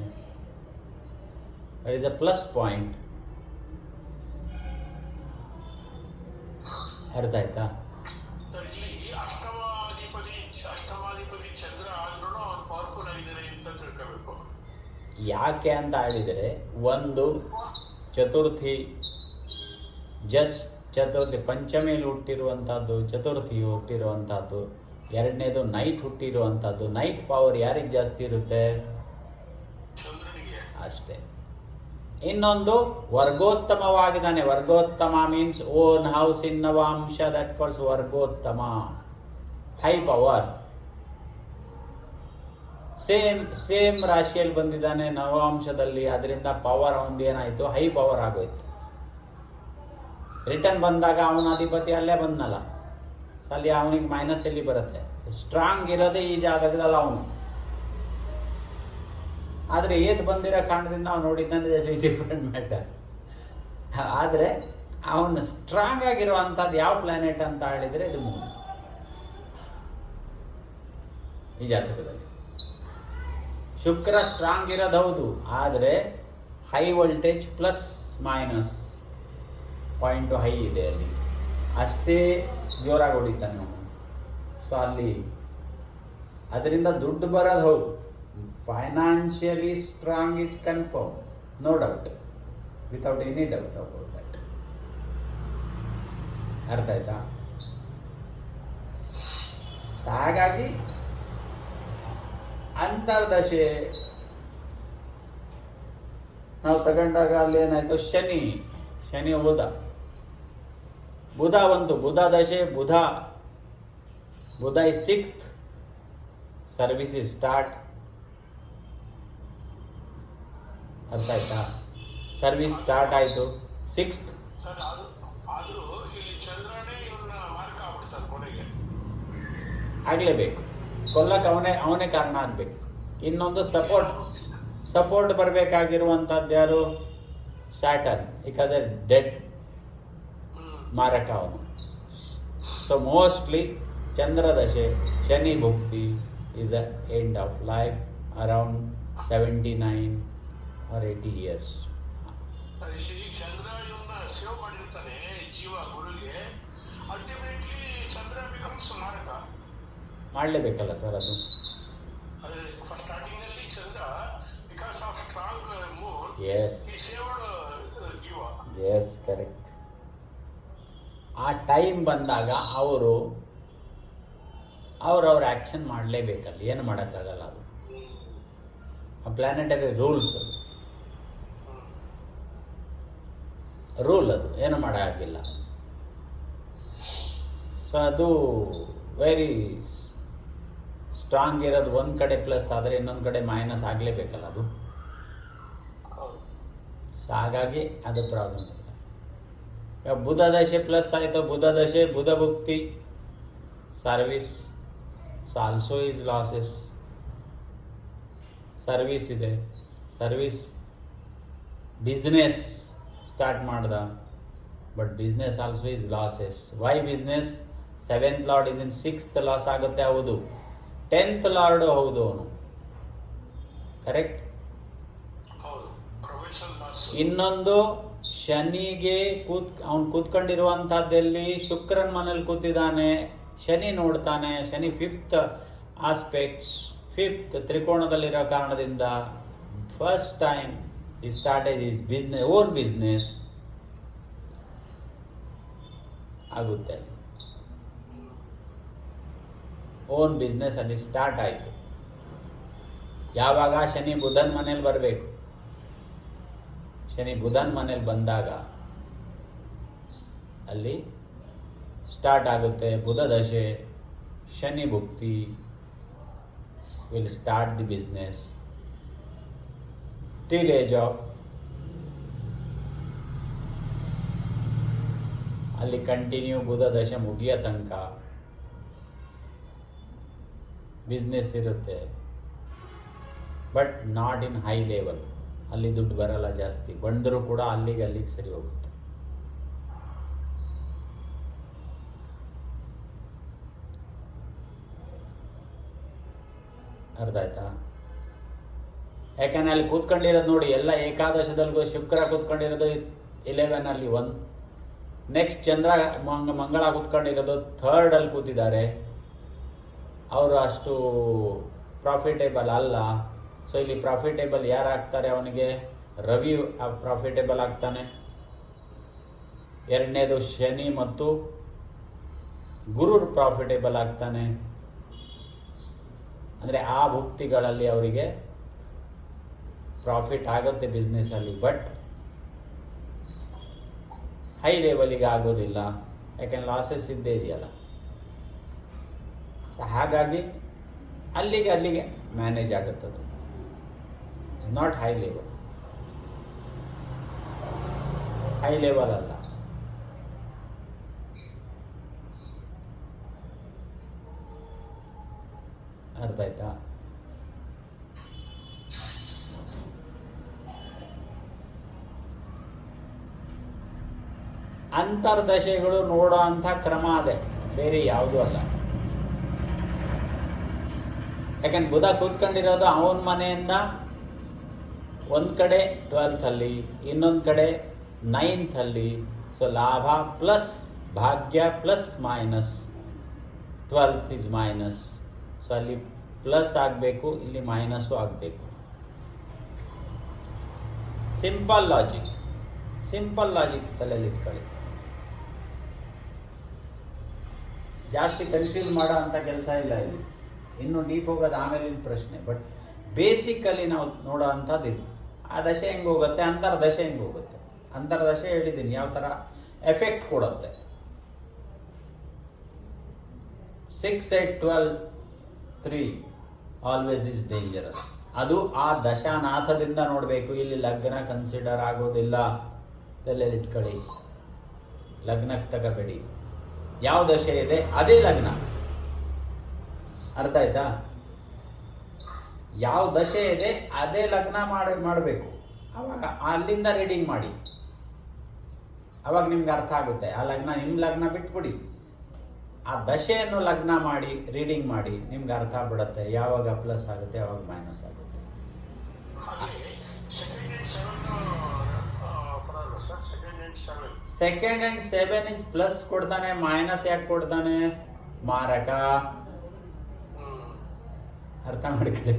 That is a plus point. ಅರ್ಥ ಆಯ್ತಾ? ಇಲ್ಲಿ ಅಷ್ಟಮಾಧಿಪತಿ ಚಂದ್ರ ಆದ್ರೂ ಅವ್ನು ಪವರ್ಫುಲ್ ಆಗಿದ್ದಾನೆ ಅಂತ ತಿಳ್ಕೋಬೇಕು. ಯಾಕೆ ಅಂತ ಹೇಳಿದರೆ, ಒಂದು ಚತುರ್ಥಿ ಚತುರ್ಥಿ ಪಂಚಮಿಯಲ್ಲಿ ಹುಟ್ಟಿರುವಂಥದ್ದು, ಚತುರ್ಥಿಯು ಹುಟ್ಟಿರುವಂಥದ್ದು. ಎರಡನೇದು ನೈಟ್ ಹುಟ್ಟಿರುವಂಥದ್ದು. ನೈಟ್ ಪವರ್ ಯಾರಿಗೆ ಜಾಸ್ತಿ ಇರುತ್ತೆ? ಚಂದ್ರನಿಗೆ ಅಷ್ಟೇ. ಇನ್ನೊಂದು ವರ್ಗೋತ್ತಮವಾಗಿದ್ದಾನೆ. ವರ್ಗೋತ್ತಮ ಮೀನ್ಸ್ ಓನ್ ಹೌಸ್ ಇನ್ ನವಾಂಶ, ದಟ್ ಕಾಲ್ಸ್ ವರ್ಗೋತ್ತಮ, ಹೈ ಪವರ್. ಸೇಮ್ ರಾಶಿಯಲ್ಲಿ ಬಂದಿದ್ದಾನೆ ನವಾಂಶದಲ್ಲಿ, ಅದರಿಂದ ಪವರ್ ಅವನದು ಏನಾಯಿತು? ಹೈ ಪವರ್ ಆಗೋಯ್ತು. ರಿಟರ್ನ್ ಬಂದಾಗ ಅವನ ಅಧಿಪತಿ ಅಲ್ಲೇ ಬಂದನಲ್ಲ, ಅಲ್ಲಿ ಅವನಿಗೆ ಮೈನಸ್ ಎಲ್ಲಿ ಬರುತ್ತೆ? ಸ್ಟ್ರಾಂಗ್ ಇರೋದೇ ಈ ಜಾಗದಲ್ಲಿ ಅವನು. ಆದರೆ ಏದು ಬಂದಿರೋ ಕಾರಣದಿಂದ ಅವನು ನೋಡಿದ್ದಾನೆ, ಡಿಫ್ರೆಂಟ್ ಮ್ಯಾಟರ್. ಆದರೆ ಅವನು ಸ್ಟ್ರಾಂಗ್ ಆಗಿರುವಂಥದ್ದು ಯಾವ ಪ್ಲಾನೆಟ್ ಅಂತ ಹೇಳಿದರೆ ಇದು ಮೂನ್ ಈ ಜಾತಕದಲ್ಲಿ. ಶುಕ್ರ ಸ್ಟ್ರಾಂಗ್ ಇರೋದು ಹೌದು, ಆದರೆ high voltage plus minus point high ಇದೆ ಅಲ್ಲಿ, ಅಷ್ಟೇ ಜೋರಾಗಿ ಹೊಡಿತಾನೆ ಅವನು. ಸೊ ಅಲ್ಲಿ ಅದರಿಂದ ದುಡ್ಡು ಬರೋದು ಹೌದು. Financially strong is confirm, no doubt, without any doubt about that. ಅರ್ಥ ಆಯ್ತಾ? ಹಾಗಾಗಿ ಅಂತರ್ದಶೆ ನಾವು ತಗೊಂಡಾಗ ಅಲ್ಲಿ ಏನಾಯ್ತು? ಶನಿ ಬುಧ ಬಂತು. ಬುಧ ದಶೆ, Budha is 6th, service is start. ಅರ್ಥ ಆಯ್ತಾ? ಸರ್ವಿಸ್ ಸ್ಟಾರ್ಟ್ ಆಯಿತು 6th. ಆದ್ರೂ ಇಲ್ಲಿ ಚಂದ್ರನೇ ಇವ್ರನ್ನ ಮಾರ್ಕ್ ಆಗ್ಬಿಡ್ತಾರೆ ಕೊನೆಗೆ. ಆಗಲೇಬೇಕು, ಕೊಲ್ಲಕ್ಕೆ ಅವನೇ ಕಾರಣ ಆಗಬೇಕು. ಇನ್ನೊಂದು ಸಪೋರ್ಟ್ ಬರಬೇಕಾಗಿರುವಂಥದ್ದು ಯಾರು? ಸ್ಯಾಟರ್ನ್, ಯಾಕಂದರೆ ಡೆಡ್ ಮಾರಕ ಅವನು. ಸೊ ಮೋಸ್ಟ್ಲಿ ಚಂದ್ರದಶೆ ಶನಿ ಭುಕ್ತಿ is the end of life around 79 or 80 years. ಇಲ್ಲಿ ಚಂದ್ರ ಇವನ್ನ ಸೇವ್ ಮಾಡಿರ್ತಾನೆ ಜೀವ ಗುರುಗೆ. ಅಲ್ಟಿಮೇಟ್ಲಿ ಚಂದ್ರ ಬಿಕಮ್ಸ್ ಮಾರಕ. ಮಾಡಲೇಬೇಕಲ್ಲ ಸರ್ ಅದು. ಅದೇ ಸ್ಟಾರ್ಟಿಂಗ್ ಅಲ್ಲಿ Chandra because of strong moon yes, ಈ ಸೇವ್ಡ್ ಜೀವ. Yes, correct. ಆ ಟೈಮ್ ಬಂದಾಗ ಅವ್ರ ಆ್ಯಕ್ಷನ್ ಮಾಡಲೇಬೇಕಲ್ಲ, ಏನು ಮಾಡೋಕ್ಕಾಗಲ್ಲ. ಅದು ಆ ಪ್ಲಾನೆಟರಿ ರೂಲ್ಸ್, ರೂಲ್ ಅದು, ಏನು ಮಾಡೋಕ್ಕಾಗಿಲ್ಲ. ಸೊ ಅದು ವೆರಿ ಸ್ಟ್ರಾಂಗ್ ಇರೋದು ಒಂದು ಕಡೆ ಪ್ಲಸ್ ಆದರೆ ಇನ್ನೊಂದು ಕಡೆ ಮೈನಸ್ ಆಗಲೇಬೇಕಲ್ಲ ಅದು. ಸೊ ಹಾಗಾಗಿ ಅದು ಪ್ರಾಬ್ಲಮ್ ಇಲ್ಲ. ಇವಾಗ ಬುಧ ದಶೆ ಪ್ಲಸ್ ಆಯಿತು, ಬುಧ ದಶೆ ಬುಧ ಭುಕ್ತಿ, service also is losses. Service ಇದೆ, ಸರ್ವಿಸ್ ಬಿಸ್ನೆಸ್ ಸ್ಟಾರ್ಟ್ ಮಾಡ್ದ, but business also is losses. Why business? 7th lord is in 6th, loss ಆಗುತ್ತೆ ಹೌದು. 10th ಲಾರ್ಡ್ ಹೌದು ಅವನು, ಕರೆಕ್ಟ್. ಇನ್ನೊಂದು ಶನಿಗೆ ಅವನು ಕೂತ್ಕೊಂಡಿರುವಂಥದ್ದಲ್ಲಿ ಶುಕ್ರನ ಮನೇಲಿ ಕೂತಿದ್ದಾನೆ, ಶನಿ ನೋಡ್ತಾನೆ. ಶನಿ 5th ಆಸ್ಪೆಕ್ಟ್ಸ್, 5th ತ್ರಿಕೋಣದಲ್ಲಿರೋ ಕಾರಣದಿಂದ ಫಸ್ಟ್ ಟೈಮ್ ಈ ಸ್ಟಾರ್ಟೇಜ್ ಈಸ್ ಬಿಸ್ನೆಸ್, ಓನ್ ಬಿಸ್ನೆಸ್. ಆಗುತ್ತೆ ಅಲ್ಲಿ. ಓನ್ ಬಿಸ್ನೆಸ್ ಅಲ್ಲಿ ಸ್ಟಾರ್ಟ್ ಆಯಿತು. ಯಾವಾಗ ಶನಿ ಬುಧನ್ ಮನೇಲಿ ಬರಬೇಕು. ಶನಿ ಬುಧನ್ ಮನೇಲಿ ಬಂದಾಗ ಅಲ್ಲಿ ಸ್ಟಾರ್ಟ್ ಆಗುತ್ತೆ ಬುಧ ದಶೆ. ಶನಿ ಭುಕ್ತಿ will start the business till age of, ಅಲ್ಲಿ ಕಂಟಿನ್ಯೂ ಬುಧ ದಶೆ ಮುಗಿಯೋ ತನಕ ಬಿಸ್ನೆಸ್ ಇರುತ್ತೆ. But not in high level. ಅಲ್ಲಿ ದುಡ್ಡು ಬರಲ್ಲ ಜಾಸ್ತಿ, ಬಂದರೂ ಕೂಡ ಅಲ್ಲಿಗೆ ಸರಿ ಹೋಗುತ್ತೆ. ಅರ್ಥ ಆಯ್ತಾ? ಯಾಕಂದ್ರೆ ಅಲ್ಲಿ ಕೂತ್ಕೊಂಡಿರೋದು ನೋಡಿ, ಎಲ್ಲ ಏಕಾದಶದಲ್ಗೂ ಶುಕ್ರ ಕೂತ್ಕೊಂಡಿರೋದು 11 ಅಲ್ಲಿ 1. ನೆಕ್ಸ್ಟ್ ಚಂದ್ರ ಮಂಗಳ ಕೂತ್ಕೊಂಡಿರೋದು 3rd ಅಲ್ಲಿ ಕೂತಿದ್ದಾರೆ. ಅವರು ಅಷ್ಟು ಪ್ರಾಫಿಟೇಬಲ್ ಅಲ್ಲ. ಸೊ ಇಲ್ಲಿ ಪ್ರಾಫಿಟೇಬಲ್ ಯಾರು ಆಗ್ತಾರೆ? ಅವನಿಗೆ ರವಿ ಪ್ರಾಫಿಟೇಬಲ್ ಆಗ್ತಾನೆ. ಎರಡನೇದು ಶನಿ ಮತ್ತು ಗುರು ಪ್ರಾಫಿಟೇಬಲ್ ಆಗ್ತಾನೆ. ಅಂದರೆ ಆ ಭುಕ್ತಿಗಳಲ್ಲಿ ಅವರಿಗೆ ಪ್ರಾಫಿಟ್ ಆಗುತ್ತೆ ಬಿಸ್ನೆಸ್ಸಲ್ಲಿ. ಬಟ್ ಹೈ ಲೆವೆಲಿಗೆ ಆಗೋದಿಲ್ಲ, ಯಾಕೆಂದ್ರೆ ಲಾಸಸ್ ಇದ್ದೇ ಇದೆಯಲ್ಲ. ಹಾಗಾಗಿ ಅಲ್ಲಿಗೆ ಮ್ಯಾನೇಜ್ ಆಗುತ್ತದು. It's not high level. High level ಅಲ್ಲ. ಅರ್ಥ ಆಯ್ತಾ? ಅಂತರ್ದಶೆಗಳು ನೋಡೋ ಅಂಥ ಕ್ರಮ ಅದೇ, ಬೇರೆ ಯಾವುದೂ ಅಲ್ಲ. ಯಾಕಂದ್ರೆ ಬುಧ ಕೂತ್ಕೊಂಡಿರೋದು ಅವನ ಮನೆಯಿಂದ ಒಂದು ಕಡೆ 12th ಅಲ್ಲಿ, ಇನ್ನೊಂದು ಕಡೆ 9th ಅಲ್ಲಿ. ಸೊ ಲಾಭ plus Bhagya plus minus, 12th is minus. So ಅಲ್ಲಿ ಪ್ಲಸ್ ಆಗಬೇಕು, ಇಲ್ಲಿ ಮೈನಸ್ಸು ಆಗಬೇಕು. ಸಿಂಪಲ್ ಲಾಜಿಕ್ ತಲೆಯಲ್ಲಿ ಇಟ್ಕೊಳ್ಳಿ. ಜಾಸ್ತಿ ಕನ್ಫ್ಯೂಸ್ ಮಾಡೋ ಅಂಥ ಕೆಲಸ ಇಲ್ಲ ಇಲ್ಲಿ. ಇನ್ನೂ ಡೀಪ್ ಹೋಗೋದು ಆಮೇಲಿನ ಪ್ರಶ್ನೆ. ಬಟ್ ಬೇಸಿಕಲ್ಲಿ ನಾವು ನೋಡೋ ಅಂಥದ್ದು ಇದು. ಆ ದಶೆ ಹೆಂಗೆ ಹೋಗುತ್ತೆ, ಅಂತರ್ದಶೆ ಹೆಂಗೆ ಹೋಗುತ್ತೆ. ಅಂತರ್ದಶೆ ಹೇಳಿದ್ದೀನಿ ಯಾವ ಥರ ಎಫೆಕ್ಟ್ ಕೊಡುತ್ತೆ. 6, 8, 12, 3 ಆಲ್ವೇಸ್ ಇಸ್ ಡೇಂಜರಸ್. ಅದು ಆ ದಶಾನಾಥದಿಂದ ನೋಡಬೇಕು. ಇಲ್ಲಿ ಲಗ್ನ ಕನ್ಸಿಡರ್ ಆಗೋದಿಲ್ಲ. ತಲೆಯಲ್ಲಿ ಇಟ್ಕೊಳ್ಳಿ, ಲಗ್ನಕ್ಕೆ ತಗೋಬೇಡಿ. ಯಾವ ದಶೆ ಇದೆ ಅದೇ ಲಗ್ನ. ಅರ್ಥ ಆಯ್ತಾ? ಯಾವ ದಶೆ ಇದೆ ಅದೇ ಲಗ್ನ ಮಾಡಬೇಕು. ಅವಾಗ ಅಲ್ಲಿಂದ ರೀಡಿಂಗ್ ಮಾಡಿ, ಅವಾಗ ನಿಮ್ಗೆ ಅರ್ಥ ಆಗುತ್ತೆ. ಆ ಲಗ್ನ ನಿಮ್ಮ ಲಗ್ನ ಬಿಟ್ಬಿಡಿ, ಆ ದಶೆಯನ್ನು ಲಗ್ನ ಮಾಡಿ ರೀಡಿಂಗ್ ಮಾಡಿ, ನಿಮ್ಗೆ ಅರ್ಥ ಆಗ್ಬಿಡುತ್ತೆ ಯಾವಾಗ ಪ್ಲಸ್ ಆಗುತ್ತೆ ಯಾವಾಗ ಮೈನಸ್ ಆಗುತ್ತೆ. ಸೆಕೆಂಡ್ ಅಂಡ್ 7 ಇಸ್ ಪ್ಲಸ್ ಕೊಡ್ತಾನೆ, ಮೈನಸ್ ಯಾಕೆ ಕೊಡ್ತಾನೆ? ಮಾರಕ. ಅರ್ಥ ಮಾಡ್ಕೊಳ್ಳಿ.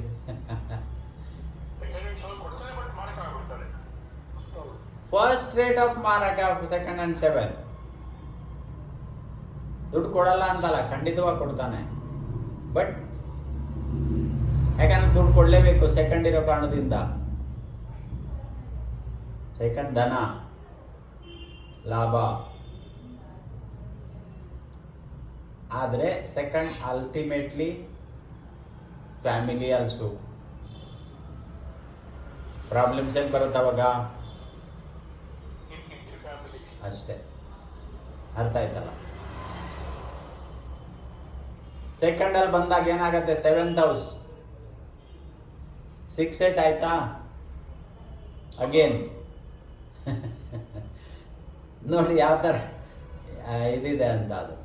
ಫಸ್ಟ್ ರೇಟ್ ಆಫ್ ಮಾರಕ ಸೆಕೆಂಡ್ ಅಂಡ್ 7. ದುಡ್ಡು ಕೊಡಲ್ಲ ಅಂತಲ್ಲ, ಖಂಡಿತವಾಗಿ ಕೊಡ್ತಾನೆ. ಬಟ್ ಯಾಕಂದ್ರೆ ದುಡ್ಡು ಕೊಡಲೇಬೇಕು ಸೆಕೆಂಡ್ ಇರೋ ಕಾರಣದಿಂದ. ಸೆಕೆಂಡ್ ಧನ, ಲಾಭ. ಆದರೆ second ultimately family also. Problems ಏನು ಬರುತ್ತೆ ಅವಾಗ? ಅಷ್ಟೇ. ಅರ್ಥ ಆಯ್ತಲ್ಲ? ಸೆಕೆಂಡ್ ಅಲ್ಲಿ ಬಂದಾಗ ಏನಾಗುತ್ತೆ? 7th ಹೌಸ್ 6, 8 ಆಯ್ತಾ? ಅಗೇನ್ ನೋಡಿ ಯಾವ ಥರ ಇದಿದೆ ಅಂತ. ಅದು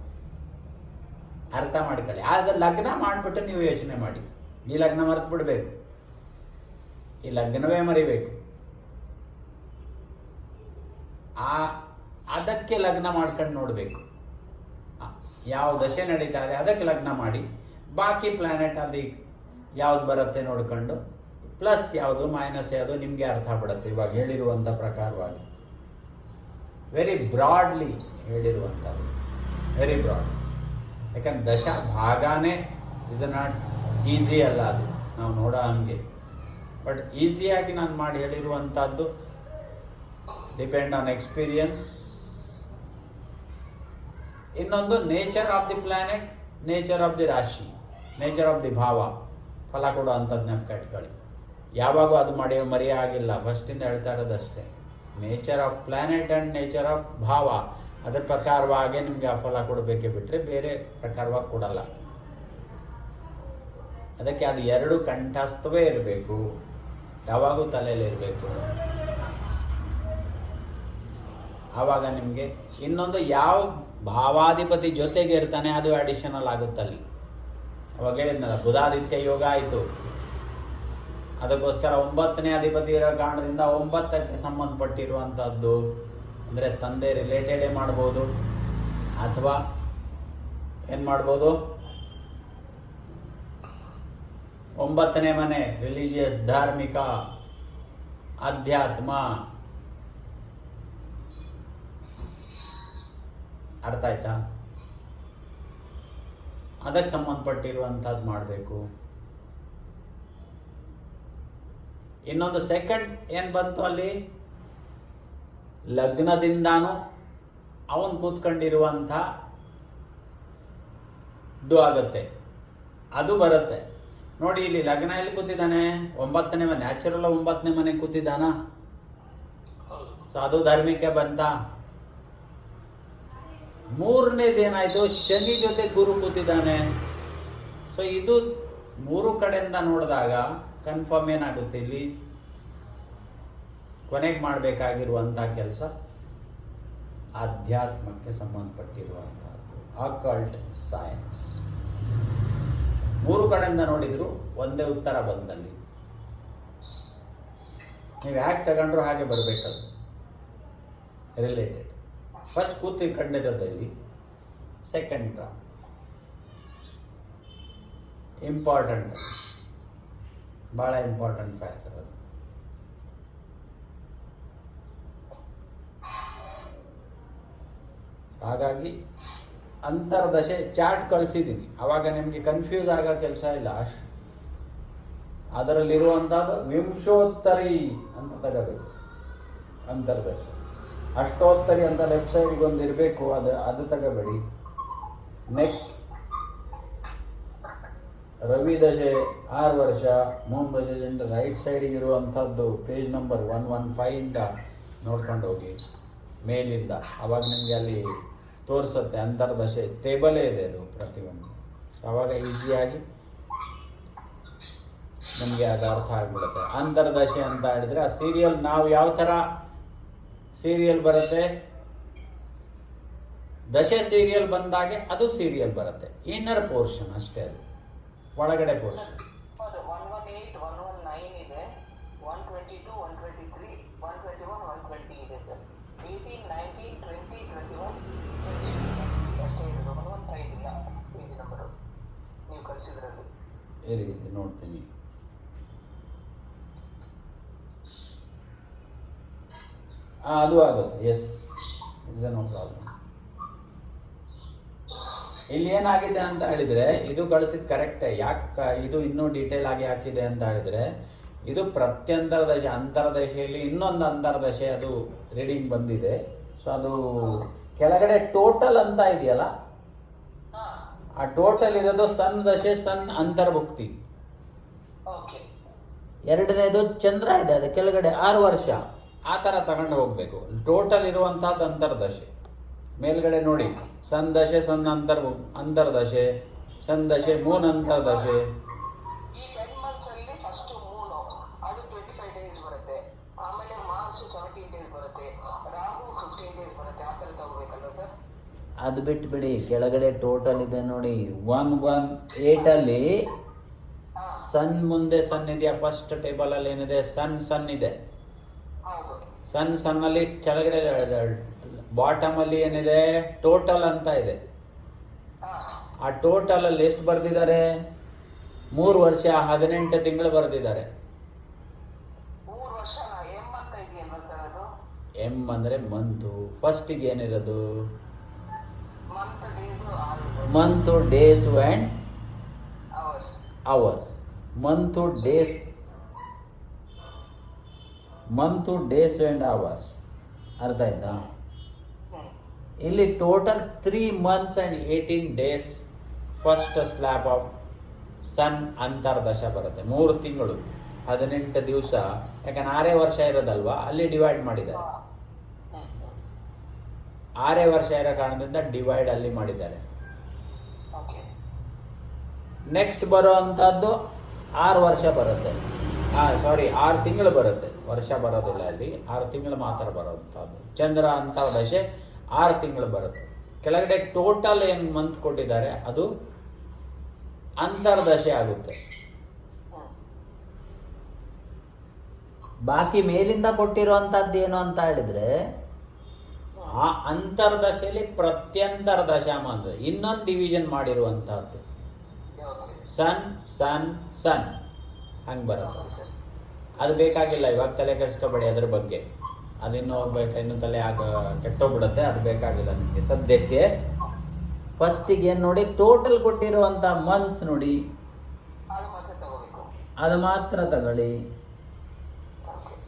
ಅರ್ಥ ಮಾಡ್ಕೊಳ್ಳಿ. ಆದರೆ ಲಗ್ನ ಮಾಡಿಬಿಟ್ಟು ನೀವು ಯೋಚನೆ ಮಾಡಿ. ಈ ಲಗ್ನ ಮರೆತು ಬಿಡಬೇಕು, ಈ ಲಗ್ನವೇ ಮರಿಬೇಕು. ಅದಕ್ಕೆ ಲಗ್ನ ಮಾಡ್ಕೊಂಡು ನೋಡಬೇಕು. ಯಾವ ದಶೆ ನಡೀತಾ ಇದೆ ಅದಕ್ಕೆ ಲಗ್ನ ಮಾಡಿ, ಬಾಕಿ ಪ್ಲಾನೆಟ್ ಅಲ್ಲಿ ಯಾವ್ದು ಬರುತ್ತೆ ನೋಡ್ಕೊಂಡು, ಪ್ಲಸ್ ಯಾವುದು ಮೈನಸ್ ಯಾವುದು ನಿಮಗೆ ಅರ್ಥ ಆಗ್ಬಿಡುತ್ತೆ. ಇವಾಗ ಹೇಳಿರುವಂಥ ಪ್ರಕಾರವಾಗಿ ವೆರಿ ಬ್ರಾಡ್ಲಿ ಹೇಳಿರುವಂಥದ್ದು. Very broad. ಯಾಕಂದ್ರೆ ದಶ ಭಾಗನೇ ಇಸ್ ನಾಟ್ ಈಸಿ ಅಲ್ಲ, ಅದು ನಾವು ನೋಡೋ ಹಂಗೆ. ಬಟ್ ಈಸಿಯಾಗಿ ನಾನು ಮಾಡಿ ಹೇಳಿರುವಂಥದ್ದು ಡಿಪೆಂಡ್ ಆನ್ ಎಕ್ಸ್ಪೀರಿಯನ್ಸ್. ಇನ್ನೊಂದು nature of the planet, nature of the ರಾಶಿ, ನೇಚರ್ ಆಫ್ ದಿ ಭಾವ ಫಲ ಕೊಡೋ ಅಂಥದ್ದು ನೆನಪು ಇಟ್ಕೊಳ್ಳಿ. ಯಾವಾಗೂ ಅದು ಮರೆಯೋ ಆಗಿಲ್ಲ, ಫಸ್ಟಿಂದ ಹೇಳ್ತಾ ಇರೋದಷ್ಟೇ. Nature of planet and nature of ಭಾವ, ಅದರ ಪ್ರಕಾರವಾಗಿ ನಿಮಗೆ ಆ ಫಲ ಕೊಡಬೇಕೇ ಬಿಟ್ಟರೆ ಬೇರೆ ಪ್ರಕಾರವಾಗಿ ಕೊಡಲ್ಲ. ಅದಕ್ಕೆ ಅದು ಎರಡು ಕಂಠಸ್ಥವೇ ಇರಬೇಕು, ಯಾವಾಗೂ ತಲೆಯಲ್ಲಿ ಇರಬೇಕು. ಆವಾಗ ನಿಮಗೆ ಇನ್ನೊಂದು ಯಾವ ಭಾವಾಧಿಪತಿ ಜೊತೆಗೆ ಇರ್ತಾನೆ ಅದು ಅಡಿಷನಲ್ ಆಗುತ್ತಲ್ಲಿ. ಅವಾಗ ಹೇಳಿದ್ನಲ್ಲ, ಬುಧಾದಿತ್ಯ ಯೋಗ ಆಯಿತು, ಅದಕ್ಕೋಸ್ಕರ 9ನೇ ಅಧಿಪತಿ ಇರೋ ಕಾರಣದಿಂದ 9ಕ್ಕೆ ಸಂಬಂಧಪಟ್ಟಿರುವಂಥದ್ದು ಅಂದರೆ ತಂದೆ ರಿಲೇಟೆಡೇ ಮಾಡ್ಬೋದು, ಅಥವಾ ಏನು ಮಾಡ್ಬೋದು, 9ನೇ ಮನೆ ರಿಲಿಜಿಯಸ್, ಧಾರ್ಮಿಕ, ಅಧ್ಯಾತ್ಮ. ಅರ್ಥ ಆಯ್ತಾ? ಅದಕ್ಕೆ ಸಂಬಂಧಪಟ್ಟಿರುವಂಥದ್ದು ಮಾಡಬೇಕು. ಇನ್ನೊಂದು ಸೆಕೆಂಡ್ ಏನು ಬಂತು ಅಲ್ಲಿ, ಲಗ್ನದಿಂದಾನು ಅವನು ಕೂತ್ಕೊಂಡಿರುವಂಥ ಇದು ಆಗುತ್ತೆ, ಅದು ಬರುತ್ತೆ. ನೋಡಿ ಇಲ್ಲಿ ಲಗ್ನ ಎಲ್ಲಿ ಕೂತಿದ್ದಾನೆ, 9ನೇ ಮನೆ, ನ್ಯಾಚುರಲ್ 9ನೇ ಮನೆ ಕೂತಿದ್ದಾನ. ಸೊ ಅದು ಧರ್ಮಕ್ಕೆ ಬಂತ. 3ನೇದೇನಾಯ್ತು, ಶನಿ ಜೊತೆ ಗುರು ಕೂತಿದ್ದಾನೆ. ಸೊ ಇದು 3 ಕಡೆಯಿಂದ ನೋಡಿದಾಗ ಕನ್ಫರ್ಮ್ ಏನಾಗುತ್ತೆ, ಇಲ್ಲಿ ಕೊನೆಗೆ ಮಾಡಬೇಕಾಗಿರುವಂಥ ಕೆಲಸ ಆಧ್ಯಾತ್ಮಕ್ಕೆ ಸಂಬಂಧಪಟ್ಟಿರುವಂಥದ್ದು, ಅಕಲ್ಟ್ ಸೈನ್ಸ್. 3 ಕಡೆಯಿಂದ ನೋಡಿದ್ರು ಒಂದೇ ಉತ್ತರ ಬಂದಲ್ಲಿ. ನೀವು ಯಾಕೆ ತಗೊಂಡ್ರು ಹಾಗೆ ಬರಬೇಕದು ರಿಲೇಟೆಡ್. ಫಸ್ಟ್ ಕೂತಿ ಕಂಡಿರೋದಲ್ಲಿ ಸೆಕೆಂಡ್ ಡ್ರಾ ಇಂಪಾರ್ಟೆಂಟ್, ಭಾಳ ಇಂಪಾರ್ಟೆಂಟ್ ಫ್ಯಾಕ್ಟರ್ ಅದು. ಹಾಗಾಗಿ ಅಂತರ್ದಶೆ ಚಾರ್ಟ್ ಕಳಿಸಿದ್ದೀನಿ, ಆವಾಗ ನಿಮಗೆ ಕನ್ಫ್ಯೂಸ್ ಆಗೋ ಕೆಲಸ ಇಲ್ಲ. ಅದರಲ್ಲಿರುವಂಥದ್ದು ವಿಂಶೋತ್ತರಿ ಅಂತ ತಗೋಬೇಕು. ಅಂತರ್ದಶೆ ಅಷ್ಟೋತ್ತರಿ ಅಂತ ಲೆಫ್ಟ್ ಸೈಡ್ಗೆ ಒಂದು ಇರಬೇಕು, ಅದು ತಗೋಬೇಡಿ. ನೆಕ್ಸ್ಟ್ ರವಿ ದಶೆ 6 ವರ್ಷ, ಮೂನ್ ದಶೆ ರೈಟ್ ಸೈಡಿಗೆ ಇರುವಂಥದ್ದು ಪೇಜ್ ನಂಬರ್ 115ಇಂದ ನೋಡ್ಕೊಂಡು ಹೋಗಿ ಮೇಲಿಂದ. ಆವಾಗ ನಿಮಗೆ ಅಲ್ಲಿ ತೋರಿಸುತ್ತೆ ಅಂತರ್ದಶೆ, ಟೇಬಲೇ ಇದೆ ಅದು ಪ್ರತಿಯೊಂದು. ಸೊ ಆವಾಗ ಈಸಿಯಾಗಿ ನಮಗೆ ಅದು ಅರ್ಥ ಆಗಿಬಿಡುತ್ತೆ. ಅಂತರ್ದಶೆ ಅಂತ ಹೇಳಿದ್ರೆ ಆ ಸೀರಿಯಲ್, ನಾವು ಯಾವ ಥರ ಸೀರಿಯಲ್ ಬರುತ್ತೆ, ದಶೆ ಸೀರಿಯಲ್ ಬಂದಾಗೆ ಅದು ಸೀರಿಯಲ್ ಬರುತ್ತೆ. ಇನ್ನರ್ ಪೋರ್ಷನ್ ಅಷ್ಟೇ, ಅದು ಒಳಗಡೆ ಪೋರ್ಷನ್. 118, 119 ಇದೆ, 122, 123, 121, 120 ಇದೆ ಸರ್. 18, 19, 20, 21, 22 ಅಷ್ಟೇ ಇರೋದು. 115 ಇಲ್ಲ ಪೇಜ್ ನಂಬರು ನೀವು ಕಳಿಸಿದ್ರಲ್ಲಿ. ಇರಿ ನೋಡ್ತೀನಿ. ಅದು ಆಗುತ್ತೆ, ಎಸ್, ಇಸ್ ನೋ ಪ್ರಾಬ್ಲಮ್. ಇಲ್ಲಿ ಏನಾಗಿದೆ ಅಂತ ಹೇಳಿದ್ರೆ, ಇದು ಕಳಿಸಿದ ಕರೆಕ್ಟೇ. ಯಾಕೆ ಇದು ಇನ್ನೂ ಡೀಟೇಲ್ ಆಗಿ ಹಾಕಿದೆ ಅಂತ ಹೇಳಿದ್ರೆ, ಇದು ಪ್ರತ್ಯಂತರದಶೆ, ಅಂತರ್ದಶೆಯಲ್ಲಿ ಇನ್ನೊಂದು ಅಂತರ್ದಶೆ ಅದು ರೀಡಿಂಗ್ ಬಂದಿದೆ. ಸೊ ಅದು ಕೆಳಗಡೆ ಟೋಟಲ್ ಅಂತ ಇದೆಯಲ್ಲ, ಆ ಟೋಟಲ್ ಇರೋದು ಸನ್ ದಶೆ, ಸನ್ ಅಂತರ್ಭುಕ್ತಿ. ಎರಡನೇದು ಚಂದ್ರ ಇದೆ, ಅದು ಕೆಳಗಡೆ 6 ವರ್ಷ. ಆ ಥರ ತಗೊಂಡು ಹೋಗ್ಬೇಕು. ಟೋಟಲ್ ಇರುವಂತಹದ್ದು ಅಂತರ್ದಶೆ. ಮೇಲ್ಗಡೆ ನೋಡಿ, ಸನ್ ದಶೆ, ಸನ್ ಅಂತರ್ದಶೆ, ಸನ್ ದಶೆ, ಮೂನ್ ಅಂತರ್ದಶೆ. ಈ 10 months ಅಲ್ಲಿ ಫಸ್ಟ್ ಮೂನು ಅದು 25 days ಬರುತ್ತೆ, ಆಮೇಲೆ ಮಾರ್ಚ್ 17 days ಬರುತ್ತೆ, ರಾಹು 15 days ಬರುತ್ತೆ. ಆ ಥರ ತಗೋಬೇಕಲ್ವಾ ಸರ್? ಅದು ಬಿಟ್ಬಿಡಿ, ಕೆಳಗಡೆ ಟೋಟಲ್ ಇದೆ ನೋಡಿ. 118 ಸನ್ ಮುಂದೆ ಸನ್ ಇದೆಯಾ? ಫಸ್ಟ್ ಟೇಬಲ್ ಅಲ್ಲಿ ಏನಿದೆ? ಸನ್ ಇದೆ. ಸನ್ ಅಲ್ಲಿ ಕೆಳಗಡೆ ಬಾಟಮ್ ಅಲ್ಲಿ ಏನಿದೆ? ಟೋಟಲ್ ಅಂತ ಇದೆ. ಆ ಟೋಟಲ್ ಅಲ್ಲಿ ಎಷ್ಟು ಬರ್ದಿದ್ದಾರೆ? 3 ವರ್ಷ 18 ತಿಂಗಳು ಬರ್ದಿದ್ದಾರೆ. ಎಂ ಅಂದ್ರೆ ಮಂತು. ಫಸ್ಟಿಗೆ ಏನಿರೋದು? ಮಂತ್ ಡೇಸ್ ಆರು month days and hours. Hours. Month days and hours. ಅರ್ಥ ಆಯ್ತಾ? ಇಲ್ಲಿ total 3 months and 18 days first slab of sun ಅಂತರ್ದಶ ಬರುತ್ತೆ. 3 ತಿಂಗಳು 18 ದಿವಸ. ಯಾಕಂದ್ರೆ 6 ವರ್ಷ ಇರೋದಲ್ವಾ, ಅಲ್ಲಿ ಡಿವೈಡ್ ಮಾಡಿದ್ದಾರೆ. 6 ವರ್ಷ ಇರೋ ಕಾರಣದಿಂದ ಡಿವೈಡ್ ಅಲ್ಲಿ ಮಾಡಿದ್ದಾರೆ. ನೆಕ್ಸ್ಟ್ ಬರೋ ಅಂಥದ್ದು 6 ವರ್ಷ ಬರುತ್ತೆ. 6 ತಿಂಗಳು ಬರುತ್ತೆ, ವರ್ಷ ಬರೋದಿಲ್ಲ. ಅಲ್ಲಿ 6 ತಿಂಗಳು ಮಾತ್ರ ಬರೋಂಥದ್ದು. ಚಂದ್ರ ಅಂತರ್ದಶೆ 6 ತಿಂಗಳು ಬರುತ್ತೆ. ಕೆಳಗಡೆ ಟೋಟಲ್ ಏನು ಮಂತ್ ಕೊಟ್ಟಿದ್ದಾರೆ ಅದು ಅಂತರ್ದಶೆ ಆಗುತ್ತೆ. ಬಾಕಿ ಮೇಲಿಂದ ಕೊಟ್ಟಿರುವಂತದ್ದು ಏನು ಅಂತ ಹೇಳಿದ್ರೆ, ಆ ಅಂತರ್ದಶೆಯಲ್ಲಿ ಪ್ರತ್ಯಂತರ ದಶಾಮ ಅಂದ್ರೆ ಇನ್ನೊಂದು ಡಿವಿಷನ್ ಮಾಡಿರುವಂತಹದ್ದು. ಸನ್ ಸನ್ ಸನ್ ಹಂಗೆ ಬರುತ್ತೆ. ಅದು ಬೇಕಾಗಿಲ್ಲ, ಇವಾಗ ತಲೆ ಕೆಡಿಸ್ಕೋಬೇಡಿ ಅದ್ರ ಬಗ್ಗೆ. ಅದಿನ್ನೂ ಹೋಗ್ಬೇಕು, ಇನ್ನು ತಲೆ ಕೆಟ್ಟೋಗ್ಬಿಡುತ್ತೆ. ಅದು ಬೇಕಾಗಿಲ್ಲ ನಿಮಗೆ ಸದ್ಯಕ್ಕೆ. ಫಸ್ಟಿಗೆ ಏನು ನೋಡಿ, ಟೋಟಲ್ ಕೊಟ್ಟಿರುವಂಥ ಮಂತ್ಸ್ ನೋಡಿ, ಅದು ಮಾತ್ರ ತಗೊಳ್ಳಿ.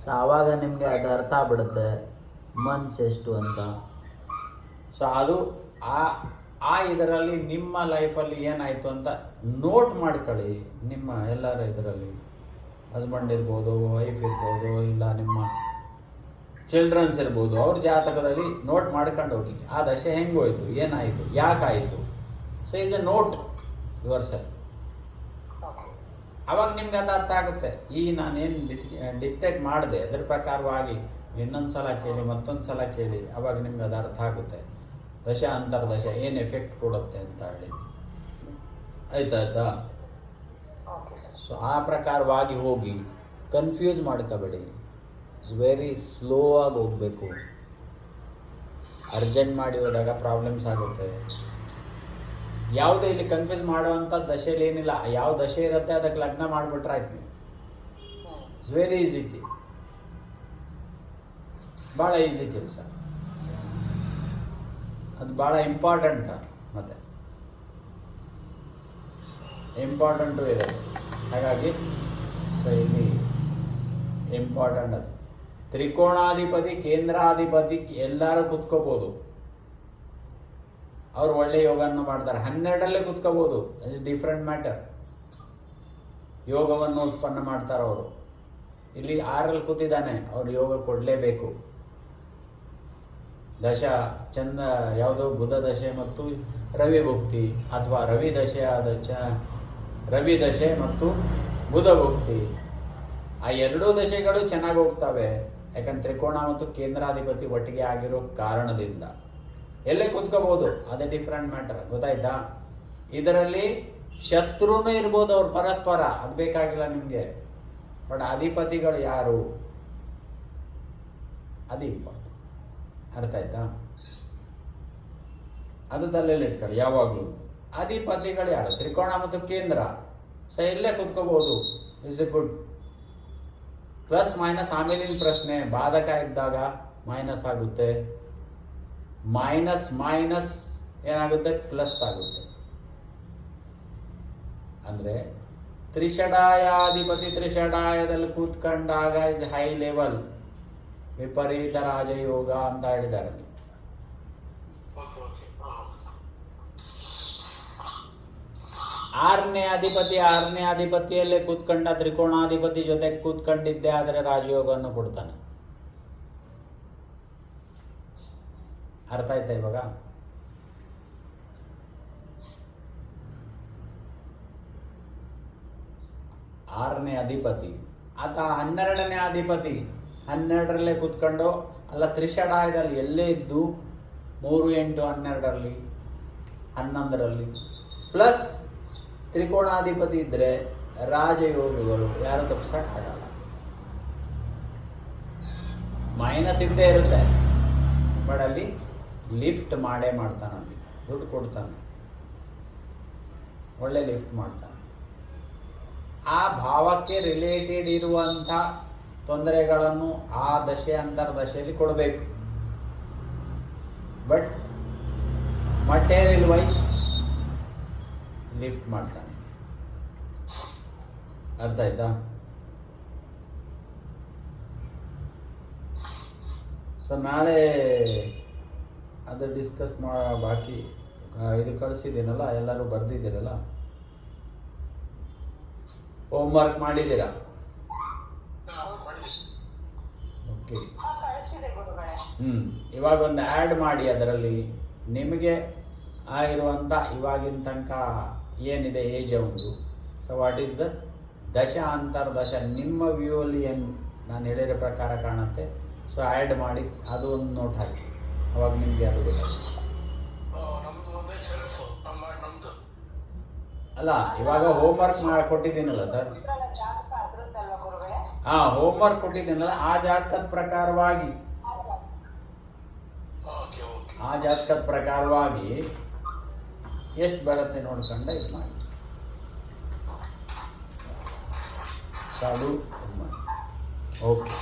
ಸೊ ಆವಾಗ ನಿಮಗೆ ಅದು ಅರ್ಥ ಆಗ್ಬಿಡುತ್ತೆ ಮಂತ್ಸ್ ಎಷ್ಟು ಅಂತ. ಸೊ ಅದು ಆ ಇದರಲ್ಲಿ ನಿಮ್ಮ ಲೈಫಲ್ಲಿ ಏನಾಯಿತು ಅಂತ ನೋಟ್ ಮಾಡ್ಕೊಳ್ಳಿ. ನಿಮ್ಮ ಎಲ್ಲರ ಇದರಲ್ಲಿ ಹಸ್ಬೆಂಡ್ ಇರ್ಬೋದು, ವೈಫ್ ಇರ್ಬೋದು, ಇಲ್ಲ ನಿಮ್ಮ ಚಿಲ್ಡ್ರನ್ಸ್ ಇರ್ಬೋದು, ಅವ್ರ ಜಾತಕದಲ್ಲಿ ನೋಟ್ ಮಾಡ್ಕೊಂಡು ಹೋಗಿ ಆ ದಶೆ ಹೆಂಗೋಯ್ತು, ಏನಾಯಿತು, ಯಾಕಾಯಿತು. So is a note yourself. ಅವಾಗ ನಿಮ್ಗೆ ಅದು ಅರ್ಥ ಆಗುತ್ತೆ. ಈ ನಾನೇನು ಡಿಕ್ಟೇಟ್ ಮಾಡಿದೆ ಅದ್ರ ಪ್ರಕಾರವಾಗಿ ಇನ್ನೊಂದು ಸಲ ಕೇಳಿ, ಮತ್ತೊಂದು ಸಲ ಕೇಳಿ, ಅವಾಗ ನಿಮ್ಗೆ ಅದು ಅರ್ಥ ಆಗುತ್ತೆ. ದಶ ಅಂತರ್ದಶ ಏನು ಎಫೆಕ್ಟ್ ಕೊಡುತ್ತೆ ಅಂತ ಹೇಳಿ. ಆಯ್ತಾ? ಸೊ ಆ ಪ್ರಕಾರವಾಗಿ ಹೋಗಿ ಕನ್ಫ್ಯೂಸ್ ಮಾಡ್ಕೋಬೇಡಿ. ಇಟ್ಸ್ ವೆರಿ ಸ್ಲೋ ಆಗಿ ಹೋಗಬೇಕು. ಅರ್ಜೆಂಟ್ ಮಾಡಿ ಹೋದಾಗ ಪ್ರಾಬ್ಲಮ್ಸ್ ಆಗುತ್ತೆ. ಯಾವುದೇ ಇಲ್ಲಿ ಕನ್ಫ್ಯೂಸ್ ಮಾಡುವಂಥ ದಶೆಯಲ್ಲಿ ಏನಿಲ್ಲ. ಯಾವ ದಶೆ ಇರುತ್ತೆ ಅದಕ್ಕೆ ಲಗ್ನ ಮಾಡಿಬಿಟ್ರೆ ಆಯ್ತು. It's very easy. ಭಾಳ ಈಸಿ ಕೆಲಸ. ಅದು ಭಾಳ ಇಂಪಾರ್ಟೆಂಟ್. ಮತ್ತೆ ಇಂಪಾರ್ಟೆಂಟು ಇರೋದು. ಹಾಗಾಗಿ ಸೊ ಇಲ್ಲಿ ಇಂಪಾರ್ಟೆಂಟ್ ಅದು. ತ್ರಿಕೋಣಾಧಿಪತಿ, ಕೇಂದ್ರಾಧಿಪತಿ ಎಲ್ಲರೂ ಕುತ್ಕೋಬೋದು. ಅವ್ರು ಒಳ್ಳೆ ಯೋಗವನ್ನು ಮಾಡ್ತಾರೆ. 12ರಲ್ಲೇ ಕುತ್ಕೋಬೋದು. It's different matter. ಯೋಗವನ್ನು ಉತ್ಪನ್ನ ಮಾಡ್ತಾರೆ ಅವರು. ಇಲ್ಲಿ 6ರಲ್ಲಿ ಕೂತಿದ್ದಾನೆ, ಅವ್ರು ಯೋಗ ಕೊಡಲೇಬೇಕು. ದಶ ಚಂದ ಯಾವುದು, ಬುಧ ದಶೆ ಮತ್ತು ರವಿ ಭುಕ್ತಿ, ಅಥವಾ ರವಿ ದಶೆ ಆದ ರವಿ ದಶೆ ಮತ್ತು ಬುಧ ಭುಕ್ತಿ, ಆ ಎರಡೂ ದಶೆಗಳು ಚೆನ್ನಾಗಿ ಹೋಗ್ತವೆ. ಯಾಕಂದ್ರೆ ತ್ರಿಕೋಣ ಮತ್ತು ಕೇಂದ್ರಾಧಿಪತಿ ಒಟ್ಟಿಗೆ ಆಗಿರೋ ಕಾರಣದಿಂದ ಎಲ್ಲೇ ಕುತ್ಕೋಬಹುದು. ಅದೇ ಡಿಫ್ರೆಂಟ್ ಮ್ಯಾಟರ್. ಗೊತ್ತಾಯ್ತಾ? ಇದರಲ್ಲಿ ಶತ್ರುನೂ ಇರ್ಬೋದು ಅವ್ರು ಪರಸ್ಪರ, ಅದು ಬೇಕಾಗಿಲ್ಲ ನಿಮಗೆ. ಬಟ್ ಅಧಿಪತಿಗಳು ಯಾರು ಅದು ಇಂಪಾರ್ಟೆಂಟ್. ಅರ್ಥ ಆಯ್ತಾ? ಅದು ತಲೆಯಲ್ಲಿ ಇಟ್ಕೊಳ್ಳಿ ಯಾವಾಗಲೂ. ಅಧಿಪತಿಗಳು ಯಾರು? ತ್ರಿಕೋಣ ಮತ್ತು ಕೇಂದ್ರ. ಸೊ ಎಲ್ಲೇ ಕುತ್ಕೋಬಹುದು. Is a good. Plus minus ಆಮೇಲಿನ ಪ್ರಶ್ನೆ. ಬಾಧಕ ಇದ್ದಾಗ ಮೈನಸ್ ಆಗುತ್ತೆ, ಮೈನಸ್ ಮೈನಸ್ ಏನಾಗುತ್ತೆ, ಪ್ಲಸ್ ಆಗುತ್ತೆ. ಅಂದರೆ ತ್ರಿಷಡಾಯಾಧಿಪತಿ ತ್ರಿಷಡಾಯದಲ್ಲಿ ಕೂತ್ಕೊಂಡಾಗ ಇಸ್ ಹೈ ಲೆವೆಲ್ ವಿಪರೀತ ರಾಜಯೋಗ ಅಂತ ಹೇಳಿದ್ದಾರೆ. ಆರನೇ ಅಧಿಪತಿಯಲ್ಲೇ ಕೂತ್ಕೊಂಡ ತ್ರಿಕೋಣಾಧಿಪತಿ ಜೊತೆ ಕೂತ್ಕೊಂಡಿದ್ದೆ ಆದರೆ ರಾಜಯೋಗವನ್ನು ಕೊಡ್ತಾನೆ. ಅರ್ಥ ಆಯ್ತಾ ಇವಾಗ? ಆರನೇ ಅಧಿಪತಿ ಆತ 12ನೇ ಅಧಿಪತಿ 12ರಲ್ಲೇ ಕೂತ್ಕೊಂಡು, ಅಲ್ಲ ತ್ರಿಷಡಾಯದಲ್ಲಿ ಎಲ್ಲೇ ಇದ್ದು 3, 8, 12ರಲ್ಲಿ 11ರಲ್ಲಿ ಪ್ಲಸ್ ತ್ರಿಕೋಣಾಧಿಪತಿ ಇದ್ರೆ ರಾಜಯೋಗಗಳು ಯಾರು ತಪ್ಪಿಸಕ್ ಆಗಲ್ಲ. ಮೈನಸ್ ಇದ್ದೇ ಇರುತ್ತೆ, ಬಟ್ ಅಲ್ಲಿ ಲಿಫ್ಟ್ ಮಾಡೇ ಮಾಡ್ತಾನೆ. ಅಲ್ಲಿ ದುಡ್ಡು ಕೊಡ್ತಾನೆ, ಒಳ್ಳೆ ಲಿಫ್ಟ್ ಮಾಡ್ತಾನೆ. ಆ ಭಾವಕ್ಕೆ ರಿಲೇಟೆಡ್ ಇರುವಂಥ ತೊಂದರೆಗಳನ್ನು ಆ ದಶೆ ಅಂತರ್ದಶೆಯಲ್ಲಿ ಕೊಡಬೇಕು. ಬಟ್ ಮಟೀರಿಯಲ್ ವೈಸ್ ಲಿಫ್ಟ್ ಮಾಡ್ತಾನೆ. ಅರ್ಥ ಆಯ್ತಾ? ಸೊ ನಾಳೆ ಅದು ಡಿಸ್ಕಸ್ ಬಾಕಿ ಇದು ಕಳಿಸಿದ್ದೀನಲ್ಲ, ಎಲ್ಲರೂ ಬರೆದಿದ್ದೀರಲ್ಲ, ಹೋಮ್ವರ್ಕ್ ಮಾಡಿದ್ದೀರಾ? ಓಕೆ. ಕಳಿಸಿದೆ ಗುರುಗಳೇ. ಇವಾಗ ಒಂದು ಆ್ಯಡ್ ಮಾಡಿ, ಅದರಲ್ಲಿ ನಿಮಗೆ ಆಗಿರುವಂಥ ಇವಾಗಿನ ತನಕ ಏನಿದೆ ಏಜ್ ಒಂದು, ಸೊ ವಾಟ್ ಈಸ್ ದ ದಶ ಅಂತರ್ದಶ ನಿಮ್ಮ ವ್ಯೂವಲ್ಲಿ ಏನು ನಾನು ಹೇಳಿರೋ ಪ್ರಕಾರ ಕಾಣುತ್ತೆ. ಸೊ ಆ್ಯಡ್ ಮಾಡಿ ಅದು ಒಂದು ನೋಟ್ ಹಾಕಿ, ಅವಾಗ ನಿಮಗೆ ಅದು ಗೊತ್ತಾಗುತ್ತೆ. ನಮ್ದು ಒಂದೇ ಸೆಲ್ಫ್ ನಮ್ದು ಅಲ್ಲ, ಇವಾಗ ಹೋಮ್ವರ್ಕ್ ಕೊಟ್ಟಿದ್ದೀನಲ್ಲ ಸರ್, ಜಾತಕ ಅದ್ರದ್ದಲ್ವಾ ಗುರುಗಳೇ? ಹೋಮ್ವರ್ಕ್ ಕೊಟ್ಟಿದ್ದೀನಲ್ಲ, ಆ ಜಾತಕದ ಪ್ರಕಾರವಾಗಿ ಆ ಜಾತಕದ ಪ್ರಕಾರವಾಗಿ ಎಷ್ಟು ಬರುತ್ತೆ ನೋಡ್ಕೊಂಡು ಇದು ಮಾಡಿ ಸಾಲು ಮಾಡಿ. ಓಕೆ.